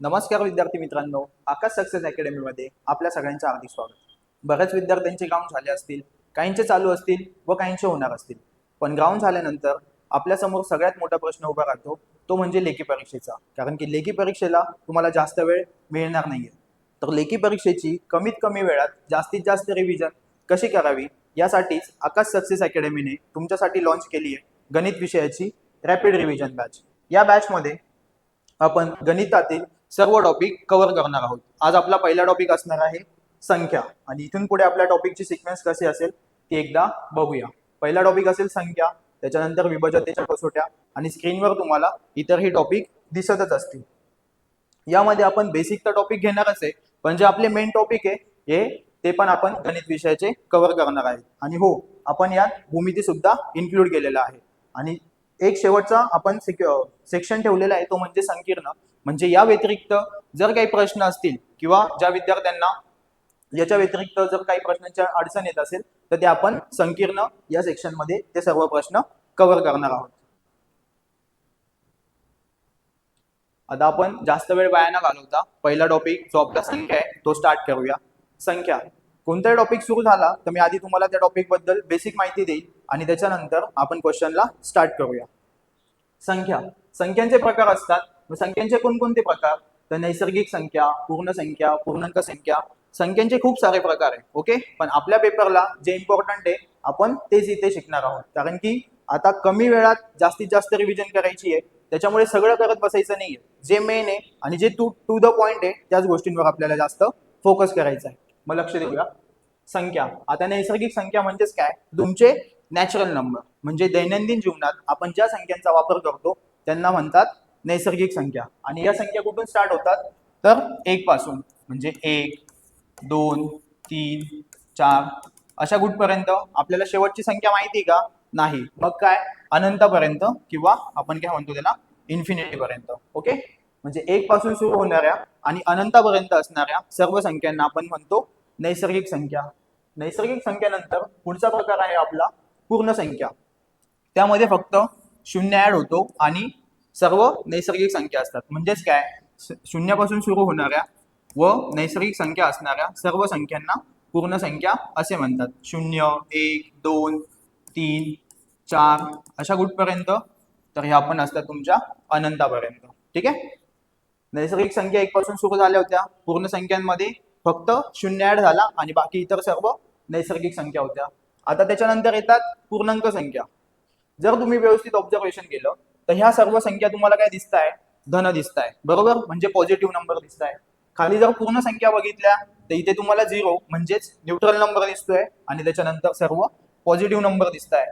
नमस्कार विद्यार्थी मित्रांनो, आकाश सक्सेस अकॅडमीमध्ये आपल्या सगळ्यांचं हार्दिक स्वागत. बऱ्याच विद्यार्थ्यांचे ग्राउंड झाले असतील, काहींचे चालू असतील व काहींचे होणार असतील. पण ग्राउंड झाल्यानंतर आपल्यासमोर सगळ्यात मोठा प्रश्न उभा राहतो, तो म्हणजे लेखी परीक्षेचा. कारण की लेखी परीक्षेला तुम्हाला जास्त वेळ मिळणार नाहीये. तर लेखी परीक्षेची कमीत कमी वेळात जास्तीत जास्त रिव्हिजन कशी करावी यासाठीच आकाश सक्सेस अकॅडमीने तुमच्यासाठी लॉन्च केली आहे गणित विषयाची रॅपिड रिव्हिजन बॅच. या बॅचमध्ये आपण गणितातील सर्व टॉपिक कव्हर करणार आहोत. आज आपला पहिला टॉपिक असणार आहे संख्या, आणि इथून पुढे आपल्या टॉपिकची सिक्वेन्स कशी असेल ती एकदा बघूया. पहिला टॉपिक असेल संख्या, त्याच्यानंतर विभाज्यतेच्या कसोट्या, आणि स्क्रीनवर तुम्हाला इतरही टॉपिक दिसतच असतील. यामध्ये आपण बेसिक तर टॉपिक घेणारच आहे, पण जे आपले मेन टॉपिक आहे ते पण आपण गणित विषयाचे कव्हर करणार आहे. आणि हो, आपण यात भूमिती सुद्धा इन्क्लूड केलेला आहे. आणि एक शेवटचा आपण सेक्शन ठेवलेला आहे, तो म्हणजे संकीर्ण. म्हणजे या व्यतिरिक्त जर काही प्रश्न असतील किंवा ज्या विद्यार्थ्यांना याच्या व्यतिरिक्त जर काही प्रश्नांच्या अडचण येत असेल तर ते आपण संकीर्ण या सेक्शन मध्ये ते सर्व प्रश्न कव्हर करणार आहोत. आता आपण जास्त वेळ वाया न घालवता पहिला टॉपिक जो आपला संख्या आहे तो स्टार्ट करूया. संख्या कोणताही टॉपिक सुरू झाला तर मी आधी तुम्हाला त्या टॉपिक बद्दल बेसिक माहिती देईल आणि त्याच्यानंतर आपण क्वेश्चनला स्टार्ट करूया. संख्या, संख्यांचे प्रकार असतात. संख्यांचे कोणकोणते प्रकार? तर नैसर्गिक संख्या, पूर्ण संख्या, पूर्णांक संख्या. संख्यांचे खूप सारे प्रकार आहे. ओके, पण आपल्या पेपरला जे इम्पॉर्टंट आहे आपण तेच इथे शिकणार आहोत. कारण की आता कमी वेळात जास्तीत जास्त रिव्हिजन करायची आहे, त्याच्यामुळे सगळं करत बसायचं नाहीये. जे मेन आहे आणि जे टू द पॉइंट आहे त्याच गोष्टींवर आपल्याला जास्त फोकस करायचा आहे. मग लक्ष देऊया. संख्या, आता नैसर्गिक संख्या म्हणजेच काय? तुमचे नॅचरल नंबर. म्हणजे दैनंदिन जीवनात आपण ज्या संख्यांचा वापर करतो त्यांना म्हणतात नैसर्गिक संख्या. आणि या संख्या कुठून स्टार्ट होतात? तर 1 पासून. म्हणजे 1, 2, 3, 4 अशा कुठपर्यंत? आपल्याला शेवटची संख्या माहिती का? नाही. मग काय? अनंतापर्यंत, किंवा आपण काय म्हणतो त्याला इन्फिनिटी पर्यंत. ओके, म्हणजे 1 पासून सुरू होणाऱ्या आणि अनंतापर्यंत असणाऱ्या सर्व संख्यांना आपण म्हणतो नैसर्गिक संख्या. नैसर्गिक संख्यानंतर पुढचा प्रकार आहे आपला पूर्ण संख्या. त्यामध्ये फक्त शून्य ऍड होतो आणि सर्व नैसर्गिक संख्या असतात. म्हणजेच काय? शून्यापासून सुरू होणाऱ्या व नैसर्गिक संख्या असणाऱ्या सर्व संख्यांना पूर्ण संख्या असे म्हणतात. 0, 1, 2, 3, 4 अशा कुठपर्यंत? तर ह्या पण असतात तुमच्या अनंतापर्यंत. ठीक आहे. नैसर्गिक संख्या 1 पासून सुरू झाल्या होत्या. पूर्ण संख्यांमध्ये फक्त शून्य ऍड झाला आणि बाकी इतर सर्व नैसर्गिक संख्या होत्या. आता त्याच्यानंतर येतात पूर्णांक संख्या. जर तुम्ही व्यवस्थित ऑब्झर्वेशन केलं तर ह्या सर्व संख्या तुम्हाला काय दिसत आहे? धन दिसत आहे, बरोबर? म्हणजे पॉझिटिव्ह नंबर दिसत आहे. खाली जर पूर्ण संख्या बघितल्या तर इथे तुम्हाला 0 म्हणजेच न्यूट्रल नंबर दिसतोय आणि त्याच्यानंतर सर्व पॉझिटिव्ह नंबर दिसत आहे.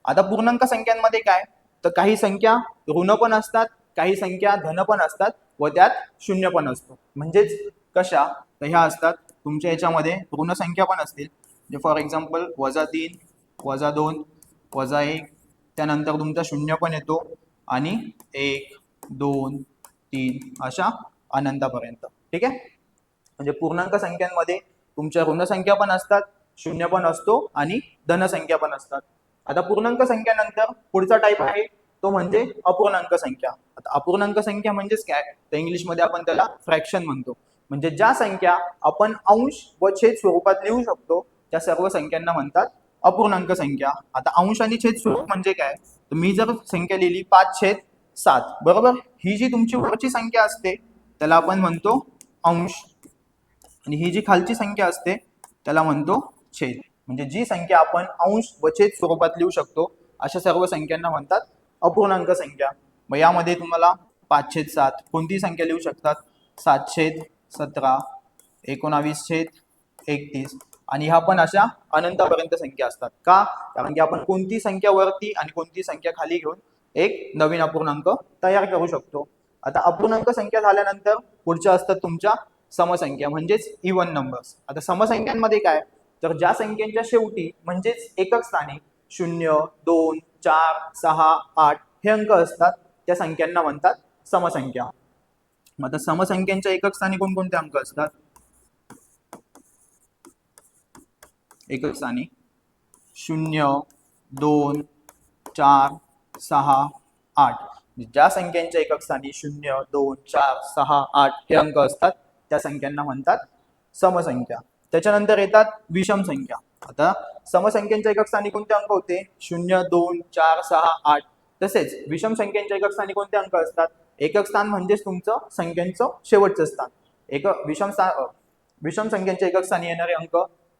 आता पूर्णांक संख्यांमध्ये काय? तर काही संख्या ऋण पण असतात, काही संख्या धन पण असतात व त्यात शून्य पण असतो. म्हणजेच कशा? तर ह्या असतात तुमच्या याच्यामध्ये ऋण संख्या पण असतील. म्हणजे फॉर एक्झाम्पल -3, -2, -1, त्यानंतर तुमचा शून्य पण येतो आणि 1, 2, 3 अशा अनंतापर्यंत. ठीक आहे. म्हणजे पूर्णांक संख्यांमध्ये तुमच्या ऋण संख्या पण असतात, शून्य पण असतो आणि धन संख्या पण असतात. आता पूर्णांक संख्यानंतर पुढचा टाईप आहे तो म्हणजे अपूर्णांक संख्या. आता अपूर्णांक संख्या म्हणजेच काय? तर इंग्लिशमध्ये आपण त्याला फ्रॅक्शन म्हणतो. म्हणजे ज्या संख्या आपण अंश व छेद स्वरूपात लिहू शकतो त्या सर्व संख्यांना म्हणतात अपूर्णांक संख्या. आता अंश आणि छेद स्वरूप म्हणजे काय? तर मी जर संख्या लिहिली 5/7, बरोबर? ही जी तुमची वरची संख्या असते त्याला आपण म्हणतो अंश, आणि ही जी खालची संख्या असते त्याला म्हणतो छेद. म्हणजे जी संख्या आपण अंश व छेद स्वरूपात लिहू शकतो अशा सर्व संख्यांना म्हणतात अपूर्णांक संख्या. मग यामध्ये तुम्हाला 5/7 कोणती संख्या लिहू शकतात? 7/17, 19/31, आणि ह्या पण अशा अनंतापर्यंत संख्या असतात. का? कारण की आपण कोणती संख्या वरती आणि कोणती संख्या खाली घेऊन एक नवीन अपूर्णांक तयार करू शकतो. आता अपूर्णांक संख्या झाल्यानंतर पुढच्या असतात तुमच्या समसंख्या, म्हणजेच इव्हन नंबर्स. आता समसंख्यांमध्ये काय? तर ज्या संख्यांच्या शेवटी म्हणजेच एकक स्थानी 0, 2, 4, 6, 8 हे अंक असतात त्या संख्यांना म्हणतात समसंख्या. आता समसंख्यांच्या एकक स्थानी कोणकोणते अंक असतात? एकक स्थानी 0, 2, 4, 6, 8. ज्या संख्यांच्या एकक स्थानी 0, 2, 4, 6, 8 हे अंक असतात त्या संख्यांना म्हणतात समसंख्या. त्याच्यानंतर येतात विषम संख्या. आता समसंख्यांच्या एकक स्थानी कोणते अंक होते? 0, 2, 4, 6, 8. तसेच विषम संख्यांच्या एकक स्थानी कोणते अंक असतात? एकक स्थान म्हणजेच तुमचं संख्यांचं शेवटचं स्थान. विषम संख्यांच्या एकक स्थानी येणारे अंक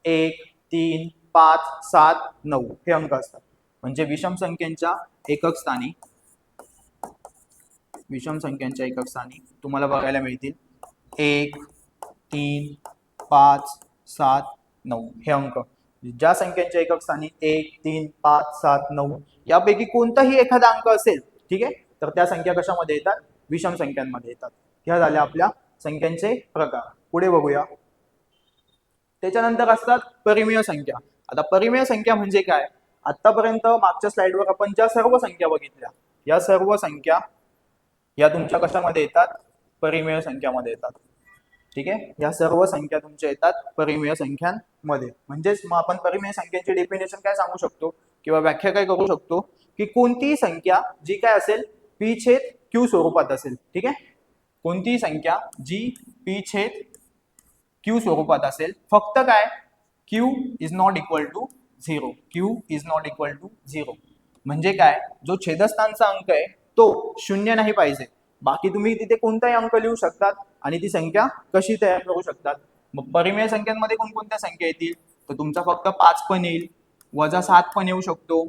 1, 3, 5, 7, 9 हे अंक असतात. म्हणजे विषम संख्यांच्या एकक स्थानी तुम्हाला बघायला मिळतील 1, 3, 5, 7, 9 हे अंक. ज्या संख्यांच्या एकक स्थानी 1, 3, 5, 7, 9 यापैकी कोणताही एखादा अंक असेल, ठीक आहे, तर त्या संख्या कशामध्ये येतात? विषम संख्यांमध्ये येतात. ह्या झाल्या आपल्या संख्यांचे प्रकार. पुढे बघूया. त्याच्यानंतर असतात परिमेय संख्या. आता परिमेय संख्या म्हणजे काय? आतापर्यंत मागच्या स्लाइडवर आपण ज्या सर्व संख्या बघितल्या, या सर्व संख्या या तुमच्या कशामध्ये येतात? परिमेय संख्यामध्ये येतात. ठीक आहे, या सर्व संख्या तुमच्या येतात परिमेय संख्यांमध्ये. म्हणजेच मग आपण परिमेय संख्येची डेफिनेशन काय सांगू शकतो किंवा व्याख्या काय करू शकतो की कोणतीही संख्या जी काय असेल p छेद q स्वरूपात असेल. ठीक आहे, कोणतीही संख्या जी p छेद q स्वरूपात असेल, फक्त काय q is not equal to 0. q is not equal to 0 म्हणजे काय? जो छेदस्थानचा अंक आहे तो 0 नाही पाहिजे. बाकी तुम्ही तिथे कोणताही अंक लिहू शकतात आणि ती संख्या कशी तयार करू शकतात. मग परिमेय संख्यांमध्ये कोणकोणत्या संख्या येतील? तर तुमचा फक्त 5 पण येईल, -7 पण येऊ शकतो,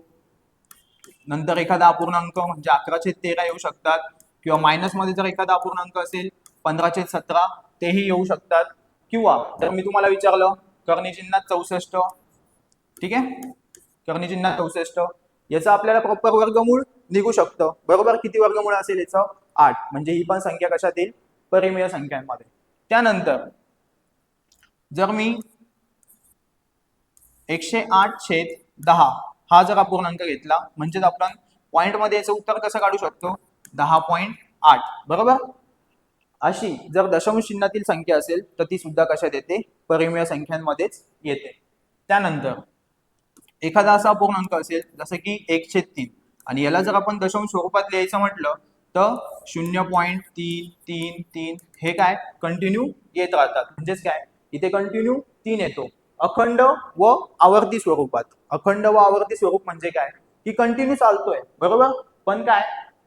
नंतर एखादा अपूर्णांक म्हणजे 11/13 येऊ शकतात, किंवा मायनस मध्ये जर एखादा अपूर्णांक असेल 15/17 तेही येऊ शकतात, किंवा जर मी तुम्हाला विचारलं कर्णी चिन्हात 64, ठीक आहे, कर्णी चिन्हात 64 याचं आपल्याला प्रॉपर वर्गमूळ निघू शकतं. बरोबर, किती वर्गमूळ असेल याचं? 8. म्हणजे ही पण संख्या कशात येईल? परिमेय संख्यांमध्ये. त्यानंतर जर मी 108/10 हा जर अपूर्णांक घेतला, म्हणजेच आपण पॉइंट मध्ये याचं उत्तर कसं काढू शकतो? 10.8. बरोबर, अशी जर दशांश चिन्हातील संख्या असेल तर ती सुद्धा कशात येते? परिमेय संख्यांमध्येच येते. त्यानंतर एखादा असा अपूर्णांक असेल जसं की 1/3 आणि याला जर आपण दशांश स्वरूपात लिहायचं म्हटलं तर 0.333 हे काय कंटिन्यू येत राहतात. म्हणजेच काय, इथे कंटिन्यू 3 येतो अखंड व आवर्ती स्वरूपात. अखंड व आवर्ती स्वरूप म्हणजे काय की कंटिन्यू चालतोय, बरोबर, पण काय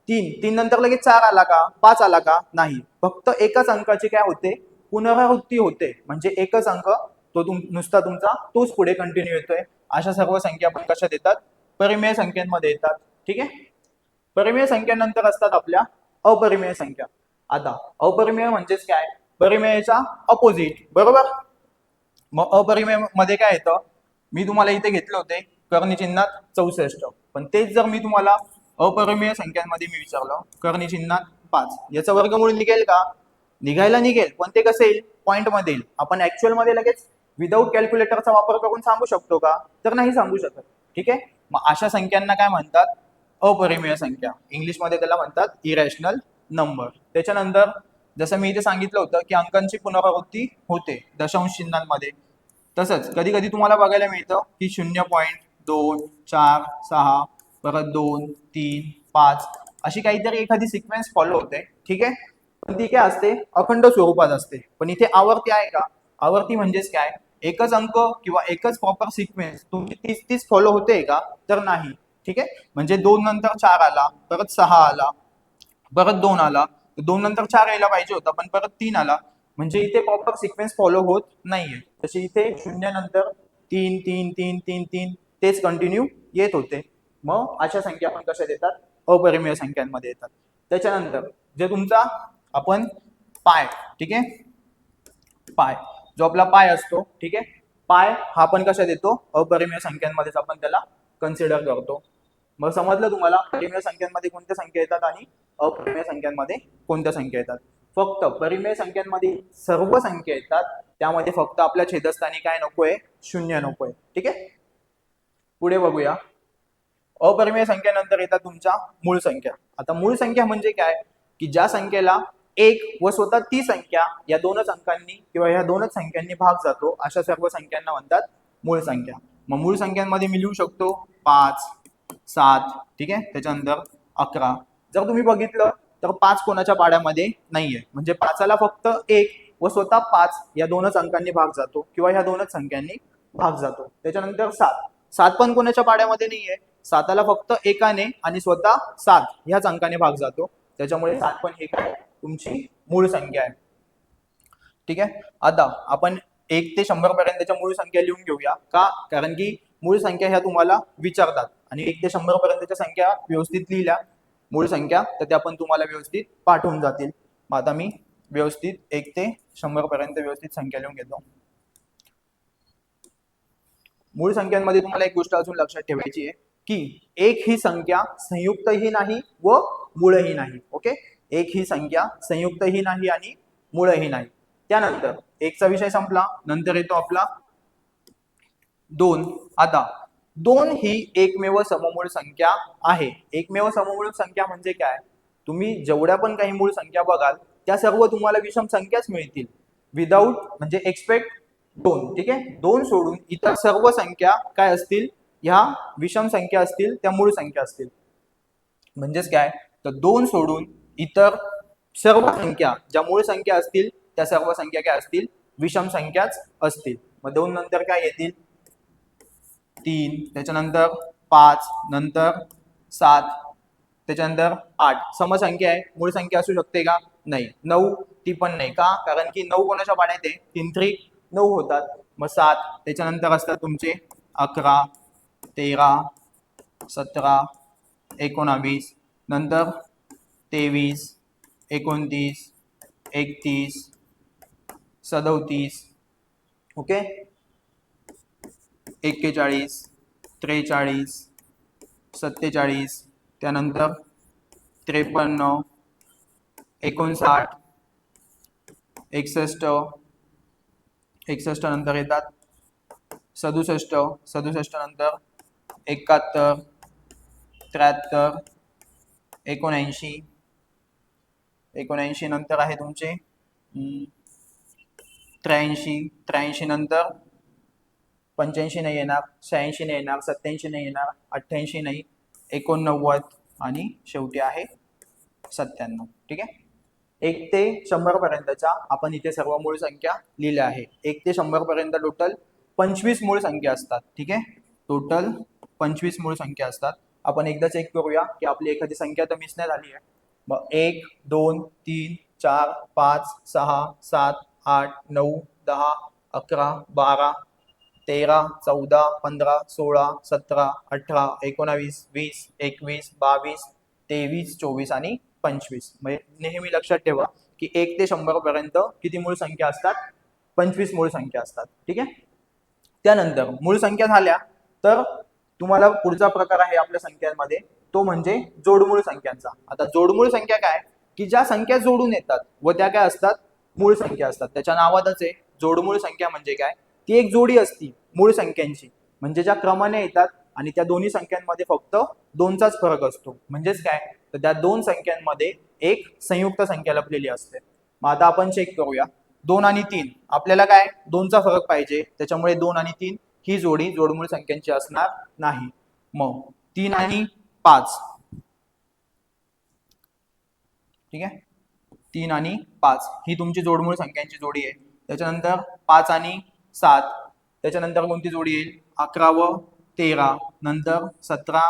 3 नंतर लगेच 4 आला का, 5 आला का? नाही, फक्त एकच अंकाची काय होते? पुनरावृत्ती होते. म्हणजे एकच अंक तो नुसता तुमचा तोच पुढे कंटिन्यू येतोय. अशा सर्व संख्या पण कशात येतात? परिमेय संख्यांमध्ये येतात. ठीक आहे, परिमेय संख्यानंतर असतात आपल्या अपरिमेय संख्या. आता अपरिमेय म्हणजेच काय? परिमेयचा अपोजिट. बरोबर, मग अपरिमेय मध्ये काय येतं? मी तुम्हाला इथे घेतले होते कर्णी चिन्हात 64, पण तेच जर मी तुम्हाला अपरिमेय संख्यांमध्ये मी विचारलं कर्णी चिन्हात 5, याचं वर्गमूळ निघेल का? निघायला निघेल, पण ते कसं येईल? पॉइंट मध्ये येईल. आपण ऍक्च्युअल मध्ये लगेच विदाऊट कॅल्क्युलेटरचा वापर करून सांगू शकतो का? तर नाही सांगू शकत. ठीक आहे, मग अशा संख्यांना काय म्हणतात? अपरिमेय संख्या. इंग्लिशमध्ये त्याला म्हणतात इरॅशनल नंबर. त्याच्यानंतर जसं मी इथे सांगितलं होतं की अंकांची पुनरावृत्ती होते दशांश चिन्हांमध्ये, तसंच कधी कधी तुम्हाला बघायला मिळतं की 0.2, 4, 6, परत 2, 3, 5 अशी काहीतरी एखादी सिक्वेन्स फॉलो होते. ठीक आहे, पण ती काय असते? अखंड स्वरूपात असते. पण इथे आवर्ती आहे का? आवर्ती म्हणजेच काय? एकच अंक किंवा एकच प्रॉपर सिक्वेन्स तुमची तीच फॉलो होते का? तर नाही. ठीक आहे, म्हणजे 2 नंतर 4 आला, परत 6 आला, परत 2 आला, 2 नंतर 4 यायला पाहिजे होता पण परत 3 आला, म्हणजे इथे प्रॉपर सिक्वेन्स फॉलो होत नाहीये. तशी इथे 0 नंतर 3 3 3 3 3 तेच कंटिन्यू येत होते. मग अशा संख्या पण कशात येतात? अपरिमेय संख्यांमध्ये येतात. त्याच्यानंतर जे तुमचा आपण पाय, ठीक आहे, पाय जो आपला पाय असतो, ठीक आहे, पाय हा पण कशात येतो? अपरिमेय संख्यांमध्येच आपण त्याला कन्सिडर करतो. मग समजलं तुम्हाला परिमेय संख्यांमध्ये कोणत्या संख्या येतात आणि अपरिमेय संख्यांमध्ये कोणत्या संख्या येतात? फक्त परिमेय संख्यांमध्ये सर्व संख्या येतात, त्यामध्ये फक्त आपल्या छेदस्थानी काय नकोय? 0 नकोय. ठीक आहे, पुढे बघूया. अपरिमेय संख्यानंतर येतात तुमच्या मूळ संख्या. आता मूळ संख्या म्हणजे काय? की ज्या संख्येला 1 व स्वतः ती संख्या या दोनच अंकांनी किंवा या दोनच संख्यांनी भाग जातो, अशा सर्व संख्यांना म्हणतात मूळ संख्या. मग मूळ संख्यांमध्ये मी लिहू शकतो 5, 7, ठीक आहे, त्याच्यानंतर 11, जर तुम्ही बघितलं तर 5 कोणाच्या पाड्यामध्ये नाहीये, म्हणजे 5ला फक्त 1 व स्वतः 5 या दोनच अंकांनी भाग जातो किंवा ह्या दोनच संख्यांनी भाग जातो. त्याच्यानंतर 7 पण कोणाच्या पाड्यामध्ये नाहीये, 7ला फक्त एकाने आणि स्वतः 7 ह्याच अंकाने भाग जातो. त्याच्यामुळे 7 पण ही काय तुमची मूळ संख्या आहे. ठीक आहे. आता आपण 1 ते 100 पर्यंतच्या मूळ संख्या लिहून घेऊया. का? कारण की मूळ संख्या ह्या तुम्हाला विचारतात आणि 1 ते 100 पर्यंतच्या संख्या व्यवस्थित लिहिल्या मूळ संख्या तर त्या पण तुम्हाला व्यवस्थित पाठवून जातील. मग आता मी व्यवस्थित 1 ते 100 पर्यंत व्यवस्थित संख्या लिहून घेतो. मूळ संख्यांमध्ये तुम्हाला एक गोष्ट अजून लक्षात ठेवायची आहे की एक ही संख्या संयुक्तही नाही व मूळही नाही. ओके, एक ही संख्या संयुक्तही नाही आणि मूळही नाही. त्यानंतर एकचा विषय संपला, नंतर येतो आपला 2. आता 2 ही एकमेव सममूळ संख्या आहे. एकमेव सममूळ संख्या म्हणजे काय? तुम्ही जेवढ्या पण काही मूळ संख्या बघाल त्या सर्व तुम्हाला विषम संख्याच मिळतील विदाऊट म्हणजे एक्सपेक्ट 2. ठीक आहे, 2 सोडून इतर सर्व संख्या काय असतील, ह्या विषम संख्या असतील, त्या मूळ संख्या असतील. म्हणजेच काय, तर 2 सोडून इतर सर्व संख्या ज्या मूळ संख्या असतील त्या सर्व संख्या काय असतील, विषम संख्याच असतील. मग 2 नंतर काय येतील, 3, त्याच्यानंतर 5, नंतर 7, त्याच्यानंतर 8. समसंख्या आहे, मूळ संख्या असू शकते का? नाही. 9 ती पण नाही. का? कारण की 9 कोणाच्या पाड्यात आहे, 3 3 9 होतात. मग 7, त्याच्यानंतर असतात तुमचे 11, 13, 17, 19, नंतर 23, 29, 31, 37. ओके, 41, 43, 47, त्यानंतर 53, 59, 61, 61 नंतर येतात 67, 67 नंतर 71, 73, 79, 79 नंतर आहे तुमचे 83, 83 नंतर 85 नाही येणार, 86 नाही येणार, 87 नाही येणार, 88 नाही, 89 आणि शेवटी आहे 97. ठीक आहे, 1 ते 100 पर्यंतच्या आपण इथे सर्व मूळ संख्या लिहिल्या आहे. 1 ते 100 पर्यंत टोटल 25 मूळ संख्या असतात. ठीक आहे, टोटल 25 मूळ संख्या असतात. आपण एकदा चेक करूया की आपली एखादी संख्या तर मिस नाही झाली आहे. मग 1, 2, 3, 4, 5, 6, 7, 8, 9, 10, 11, 12, 13, 14, 15, 16, 17, 18, 19, 20, 21, 22, 23, 24 आणि 25. म्हणजे नेहमी लक्षात ठेवा की 1 ते 100 पर्यंत किती मूळ संख्या असतात, 25 मूळ संख्या असतात. ठीक आहे, त्यानंतर मूळ संख्या झाल्या तर तुम्हाला पुढचा प्रकार आहे आपल्या संख्यांमध्ये, तो म्हणजे जोडमूळ संख्यांचा. आता जोडमूळ संख्या काय, की ज्या संख्या जोडून येतात व त्या काय असतात, मूळ संख्या असतात. त्याच्या नावातच आहे जोडमूळ संख्या म्हणजे काय, ती एक जोडी असती मूळ संख्यांची, म्हणजे ज्या क्रमाने येतात आणि त्या दोन्ही संख्यांमध्ये फक्त 2चाच फरक असतो. म्हणजेच काय, तर त्या दोन संख्यांमध्ये एक संयुक्त संख्या लपलेली असते. मग आता आपण चेक करूया, 2 आणि 3 आपल्याला काय 2चा फरक पाहिजे, त्याच्यामुळे 2 आणि 3 ही जोडी जोडमूळ संख्यांची असणार नाही. मग 3 आणि 5, ठीक आहे, 3 आणि 5 ही तुमची जोडमूळ संख्यांची जोडी आहे. त्याच्यानंतर 5 आणि 7, त्याच्यानंतर कोणती जोडी येईल, 11 व 13, नंतर 17,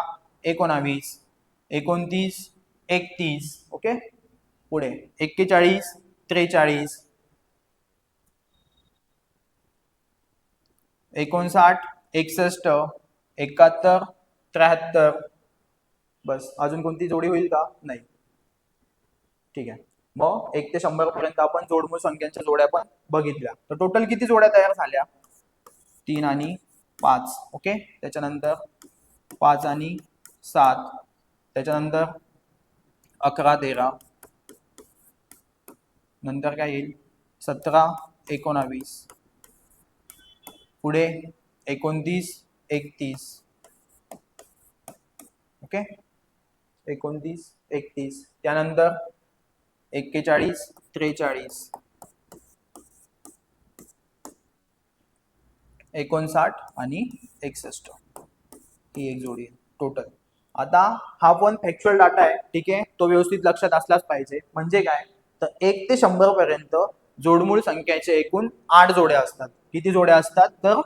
19, 29, 31. ओके, पुढे 41, 43, 59, 61, 71, 73. बस, अजून कोणती जोडी होईल का? नाही. ठीक आहे, मग 1 ते 100 पर्यंत आपण जोडमूळ संख्यांच्या जोड्या पण बघितल्या. तर टोटल किती जोड्या तयार झाल्या, 3 आणि 5. ओके, त्याच्यानंतर 5 आणि 7, त्याच्यानंतर 11, 13, नंतर काय येईल 17, 19, पुढे 29, 31. ओके, 29, 31, त्यानंतर 41, 43, 59 आणि 61. ही एक जोडी आहे टोटल. आता हा पण फॅक्च्युअल डाटा आहे, ठीक आहे, तो व्यवस्थित लक्षात असलाच पाहिजे. म्हणजे काय, तर 1 ते 100 पर्यंत जोडमूळ संख्याचे एकूण 8 जोड्या असतात. किती जोड्या असतात, तर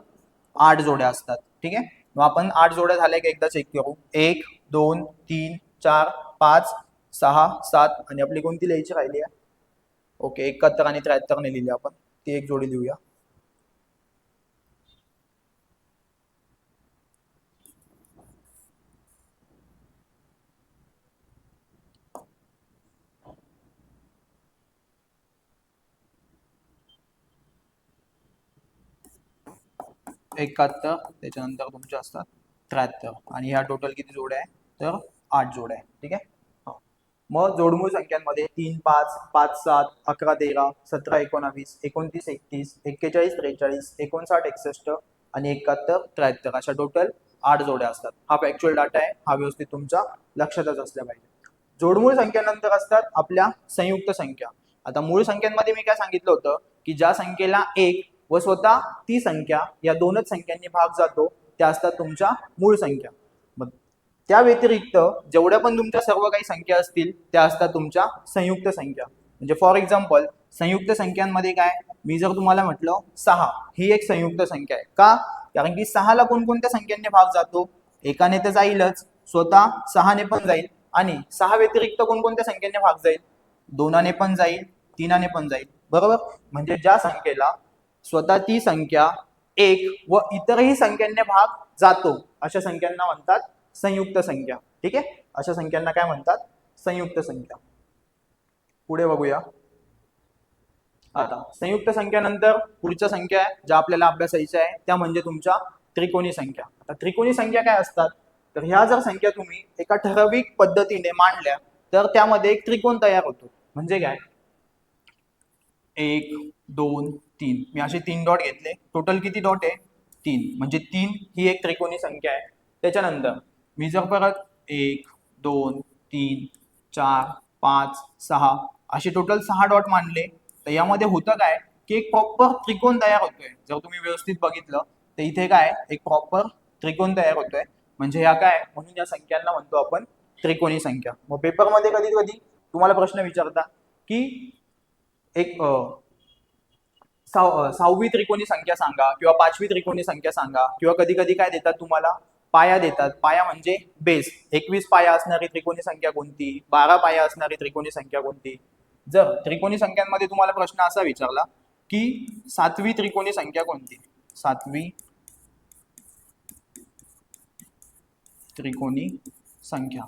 8 जोड्या असतात. ठीक आहे, मग आपण 8 जोड्या झाल्या की एकदा चेक करू. 1 2 3 4 5 6 7 आणि आपली कोणती लिहायची राहिली आहे. ओके, 71 आणि 73 ने लिहिली आपण, ती एक जोडी लिहूया. एकाहत्तर, त्याच्यानंतर तुमच्या असतात 73 आणि ह्या टोटल किती जोड्या आहे, तर 8 जोड्या आहे. ठीक आहे, मग जोडमूळ संख्यांमध्ये 3 5 5 7 11 13 17 19 29 31 41 43 59 61 आणि 71 73 अशा टोटल 8 जोड्या असतात. हा फॅक्च्युअल डाटा आहे, हा व्यवस्थित तुमचा लक्षातच असला पाहिजे. जोडमूळ संख्येनंतर असतात आपल्या संयुक्त संख्या. आता मूळ संख्यांमध्ये मी काय सांगितलं होतं, की ज्या संख्येला 1 व स्वतः ती संख्या या दोनच संख्यांनी भाग जातो त्या असतात तुमच्या मूळ संख्या. मग त्या व्यतिरिक्त जेवढ्या पण तुमच्या सर्व काही संख्या असतील त्या असतात तुमच्या संयुक्त संख्या. म्हणजे फॉर एक्झाम्पल संयुक्त संख्यांमध्ये काय, मी जर तुम्हाला म्हटलं 6 ही एक संयुक्त संख्या आहे. का, कारण की 6 ला कोणकोणत्या संख्यांनी भाग जातो, एकाने तर जाईलच, स्वतः 6 ने पण जाईल आणि 6 व्यतिरिक्त कोणकोणत्या संख्यांनी भाग जाईल, 2 ने पण जाईल, 3 ने पण जाईल. बरोबर, म्हणजे ज्या संख्येला स्वतः ती संख्या 1 व इतरही संख्यांनी भाग जातो अशा संख्यांना म्हणतात संयुक्त संख्या. ठीक आहे, अशा संख्यांना काय म्हणतात, संयुक्त संख्या. पुढे बघूया. आता संयुक्त संख्यानंतर पुढच्या संख्या ज्या आपल्याला अभ्यासायच्या आहे त्या म्हणजे तुमच्या त्रिकोणी संख्या. आता त्रिकोणी संख्या काय असतात, तर ह्या जर संख्या तुम्ही एका ठराविक पद्धतीने मांडल्या तर त्यामध्ये एक त्रिकोण तयार होतो. म्हणजे काय, 1 2 3, मी असे 3 डॉट घेतले, टोटल किती डॉट आहे, 3, म्हणजे 3 ही एक त्रिकोणी संख्या आहे. त्याच्यानंतर मी जर परत 1 2 3 4 5 6 असे टोटल 6 डॉट मांडले तर यामध्ये होतं काय, की एक प्रॉपर त्रिकोण तयार होतोय. जर तुम्ही व्यवस्थित बघितलं तर इथे काय एक प्रॉपर त्रिकोण तयार होतोय. म्हणजे ह्या काय, म्हणून या संख्यांना म्हणतो आपण त्रिकोणी संख्या. मग पेपरमध्ये कधी कधी तुम्हाला प्रश्न विचारता की एक 6वी त्रिकोणी संख्या सांगा किंवा 5वी त्रिकोणी संख्या सांगा, किंवा कधी कधी काय देतात तुम्हाला, पाया देतात. पाया म्हणजे बेस. 21 पाया असणारी त्रिकोणी संख्या कोणती, 12 पाया असणारी त्रिकोणी संख्या कोणती. जर त्रिकोणी संख्यांमध्ये तुम्हाला प्रश्न असा विचारला की 7वी त्रिकोणी संख्या कोणती, 7वी त्रिकोणी संख्या.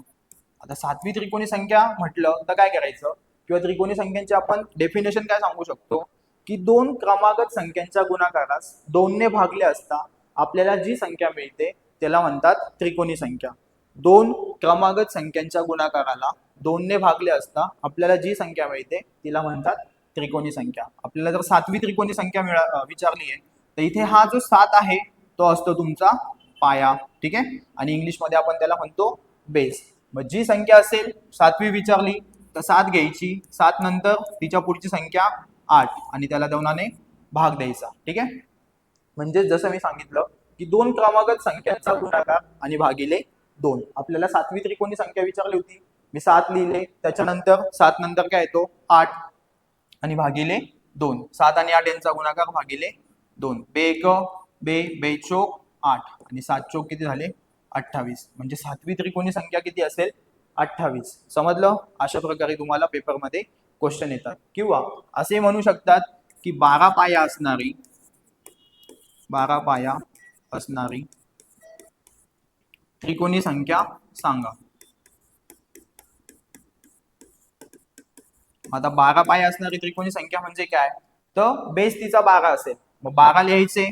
आता 7वी त्रिकोणी संख्या म्हटलं तर काय करायचं, किंवा त्रिकोणी संख्यांचे आपण डेफिनेशन काय सांगू शकतो, की दोन क्रमागत संख्यांच्या गुणाकारास 2 ने भागले असता आपल्याला जी संख्या मिळते त्याला म्हणतात त्रिकोणी संख्या. दोन क्रमागत संख्यांच्या गुणाकाराला 2 ने भागले असता आपल्याला जी संख्या मिळते तिला म्हणतात त्रिकोणी संख्या. आपल्याला जर 7वी त्रिकोणी संख्या विचारली आहे तर इथे हा जो 7 आहे तो असतो तुमचा पाया. ठीक आहे, आणि इंग्लिशमध्ये आपण त्याला म्हणतो बेस. मग जी संख्या असेल 7वी विचारली तर 7 घ्यायची, 7 नंतर तिच्या पुढची संख्या 8 आणि त्याला 2 भाग द्यायचा. ठीक आहे, म्हणजे जसं मी सांगितलं की दोन क्रमागत संख्यांचा गुणाकार आणि भागिले 2. आपल्याला 7वी त्रिकोणी संख्या विचारली होती, मी 7 लिहिले, त्याच्यानंतर 7 नंतर काय येतो 8 आणि भागिले 2. 7 आणि 8 यांचा गुणाकार भागिले 2. बे 1 बे, बे चोक 8 आणि 7 चोक किती झाले 28. म्हणजे 7वी त्रिकोणी संख्या किती असेल 28. समजलं, अशा प्रकारे तुम्हाला पेपरमध्ये क्वेश्चन येतात. किंवा असे म्हणू शकतात की 12 पाया असणारी त्रिकोणी संख्या सांगा. आता 12 पाया असणारी त्रिकोणी संख्या म्हणजे काय, तर बेस तिचा 12 असेल, मग 12 लिहायचे,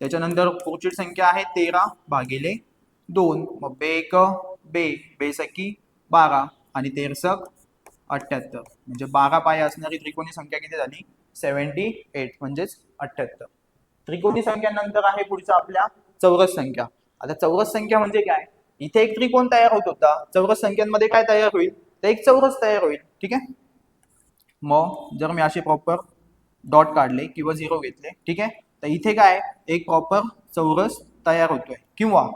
त्याच्यानंतर पुढची संख्या आहे 13 भागिले 2. मग बे 1 बे, बेसकी 12 आणि 13 78. म्हणजे 12 पाया असणारी त्रिकोणी संख्या किती झाली 78 म्हणजेच 78. त्रिकोणी संख्यानंतर आहे पुढचा आपल्या चौरस संख्या. आता चौरस संख्या म्हणजे काय, इथे एक त्रिकोण तयार होत होता, चौरस संख्यांमध्ये काय तयार होईल, तर एक चौरस तयार होईल. ठीक आहे, मग जर मी असे प्रॉपर डॉट काढले किंवा 0 घेतले, ठीक आहे, तर इथे काय एक प्रॉपर चौरस तयार होतोय. किंवा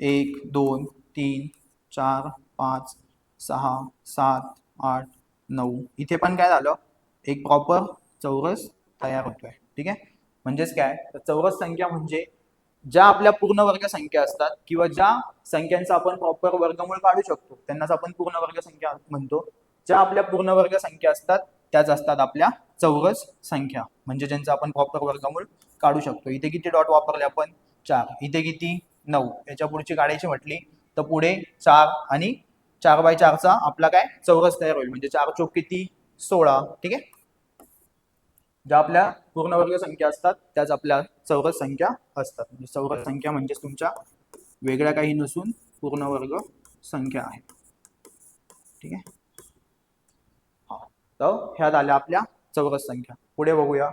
1 2 3 4 5 6 7 8 9 इथे पण काय झालं, एक प्रॉपर चौरस तयार होतोय. ठीक आहे, म्हणजेच काय, तर चौरस संख्या म्हणजे ज्या आपल्या पूर्ण वर्ग संख्या असतात किंवा ज्या संख्यांचा आपण प्रॉपर वर्गमूळ काढू शकतो त्यांनाच आपण पूर्ण वर्ग संख्या म्हणतो. ज्या आपल्या पूर्ण वर्ग संख्या असतात त्याच असतात आपल्या चौरस संख्या, म्हणजे ज्यांचा आपण प्रॉपर वर्गमूळ काढू शकतो. इथे किती डॉट वापरले आपण, 4. इथे किती, 9. याच्या पुढची काढायची म्हटली तर पुढे 4 आणि 4/4चा आपला काय चौरस तयार होईल, म्हणजे 4 चौक किती, 16. ठीक आहे, ज्या आपल्या पूर्ण वर्ग संख्या असतात त्याच आपल्या चौरस संख्या असतात. म्हणजे चौरस संख्या म्हणजे तुमच्या वेगळ्या काही नसून पूर्ण वर्ग संख्या आहे. ठीक आहे, हा, तर ह्या झाल्या आपल्या चौरस संख्या. पुढे बघूया.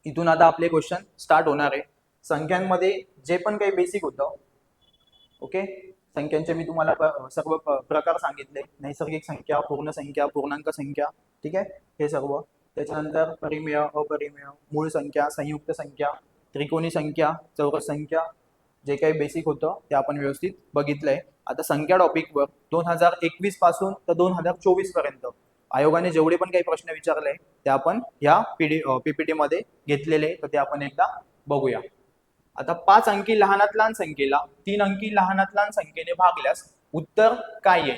इथून आता आपले क्वेश्चन स्टार्ट होणार आहे. संख्यांमध्ये जे पण काही बेसिक होतं, ओके, संख्यांचे मी तुम्हाला सर्व प्रकार सांगितले. नैसर्गिक संख्या, पूर्ण संख्या, पूर्णांक संख्या. ठीक आहे, हे सर्व. त्याच्यानंतर परिमेय, अपरिमेय, मूळ संख्या, संयुक्त संख्या, त्रिकोणी संख्या, चौरस संख्या, जे काही बेसिक होतं ते आपण व्यवस्थित बघितलंय. आता संख्या टॉपिकवर 2021 पासून तर 2024 पर्यंत आयोगाने जेवढे पण काही प्रश्न विचारले ते आपण या पीपीटी मध्ये घेतलेले, तर ते आपण एकदा बघूया. आता 5 अंकी लहानात लहान संख्येला 3 अंकी लहानात लहान संख्येने भागल्यास उत्तर काय येईल?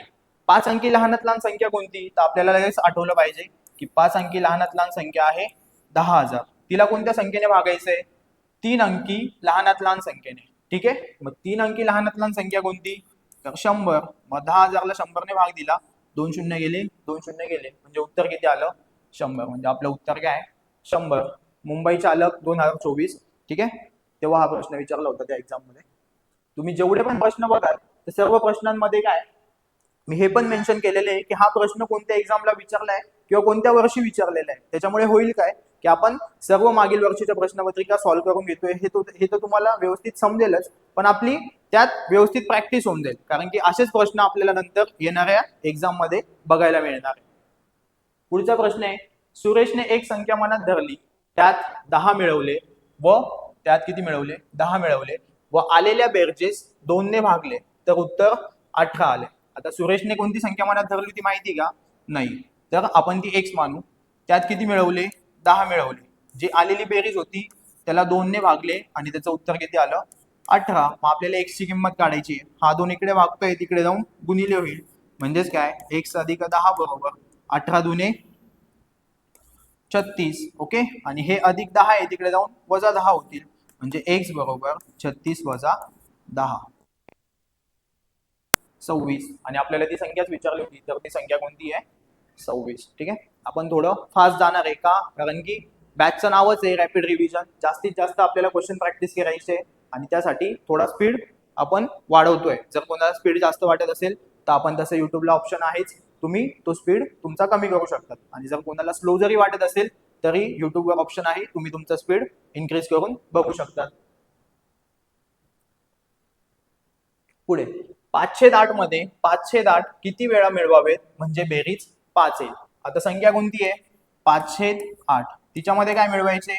5 अंकी लहानात लहान संख्या कोणती? तर आपल्याला लगेच आठवलं पाहिजे की 5 अंकी लहानात लहान संख्या आहे 10,000. तिला कोणत्या संख्येने भागायचंय? 3 अंकी लहानात लहान संख्येने. ठीक आहे, मग 3 अंकी लहानात लहान संख्या कोणती? तर 100. मग 10,000ला 100ने भाग दिला, 2 शून्य गेले, 2 शून्य गेले, म्हणजे उत्तर किती आलं? 100. म्हणजे आपलं उत्तर काय आहे? 100. मुंबईचा आलक 2024. ठीक आहे, तेव्हा हा प्रश्न विचारला होता त्या एक्झाम मध्ये. तुम्ही जेवढे पण प्रश्न बघाल तर सर्व प्रश्नांमध्ये काय मी हे पण मेन्शन केलेले आहे की हा प्रश्न कोणत्या एक्झामला विचारलाय किंवा कोणत्या वर्षी विचारलेला आहे. त्याच्यामुळे होईल काय की आपण सर्व मागील वर्षीच्या प्रश्नपत्रिका सॉल्व्ह करून घेतोय, हे तर तुम्हाला व्यवस्थित समजेलच, पण आपली त्यात व्यवस्थित प्रॅक्टिस होऊन जाईल, कारण की असेच प्रश्न आपल्याला नंतर येणाऱ्या एक्झाम मध्ये बघायला मिळणार आहे. पुढचा प्रश्न आहे, सुरेशने एक संख्या मनात धरली, त्यात 10 मिळवले व त्यात किती मिळवले? 10 मिळवले व आलेल्या बेरजेस 2 ने भागले तर उत्तर 18 आले. आता सुरेशने कोणती संख्या मनात धरली ती माहिती का? नाही. तर आपण ती x मानू. त्यात किती मिळवले? 10 मिळवले. जी आलेली बेरीज होती त्याला 2 ने भागले आणि त्याचं उत्तर किती आलं? 18. मग आपल्याला x ची किंमत काढायची आहे. हा 2 इकडे भागतोय, तिकडे जाऊन गुणिले होईल. म्हणजेच काय, x अधिक 10 बरोबर 18 दुने 36. ओके, आणि हे अधिक 10 आहे, तिकडे जाऊन वजा 10 होतील, म्हणजे x बरोबर 36 वजा 10 26. आणि आपल्याला ती संख्याच विचारली होती, तर ती संख्या कोणती आहे? 26. ठीक आहे, आपण थोडं फास्ट जाणार आहे का, कारण की बॅचचं नावच आहे रॅपिड रिव्हिजन. जास्तीत जास्त आपल्याला क्वेश्चन प्रॅक्टिस करायचे आणि त्यासाठी थोडा स्पीड आपण वाढवतोय. जर कोणाला स्पीड जास्त वाटत असेल तर आपण तसं युट्यूबला ऑप्शन आहेच, तुम्ही तो स्पीड तुमचा कमी करू शकता. आणि जर कोणाला स्लो जरी वाटत असेल तरी युट्यूबवर ऑप्शन आहे, तुम्ही तुमचा स्पीड इन्क्रीज करून बघू शकता. पुढे 5/8 मध्ये 5/8 किती वेळा मिळवावेत म्हणजे बेरीज 5 येईल? आता संख्या कोणती आहे? 5/8. तिच्यामध्ये काय मिळवायचे?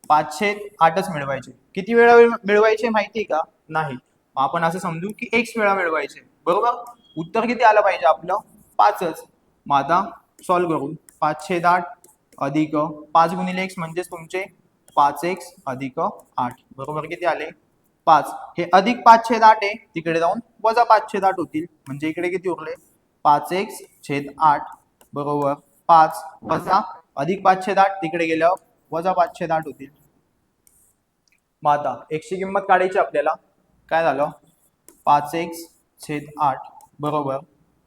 5/8च मिळवायचे. किती वेळा मिळवायचे माहिती का? नाही. आपण असं समजू की x वेळा मिळवायचे, बरोबर. उत्तर किती आलं पाहिजे आपलं? 5च. मग आता सॉल्व्ह करू. 5/8 अधिक 5 गुणिले x म्हणजेच तुमचे 5x अधिक 8 बरोबर किती आले? 5. हे अधिक 5/8 आहे, तिकडे जाऊन वजा 5/8 होतील, म्हणजे इकडे किती उरले? 5x/8 बरोबर 5 वजा अधिक 5/8 तिकडे गेल्यावर वजा 5/8 होतील. मग आता x ची किंमत काढायची आपल्याला. काय झालं? 5x/8 बरोबर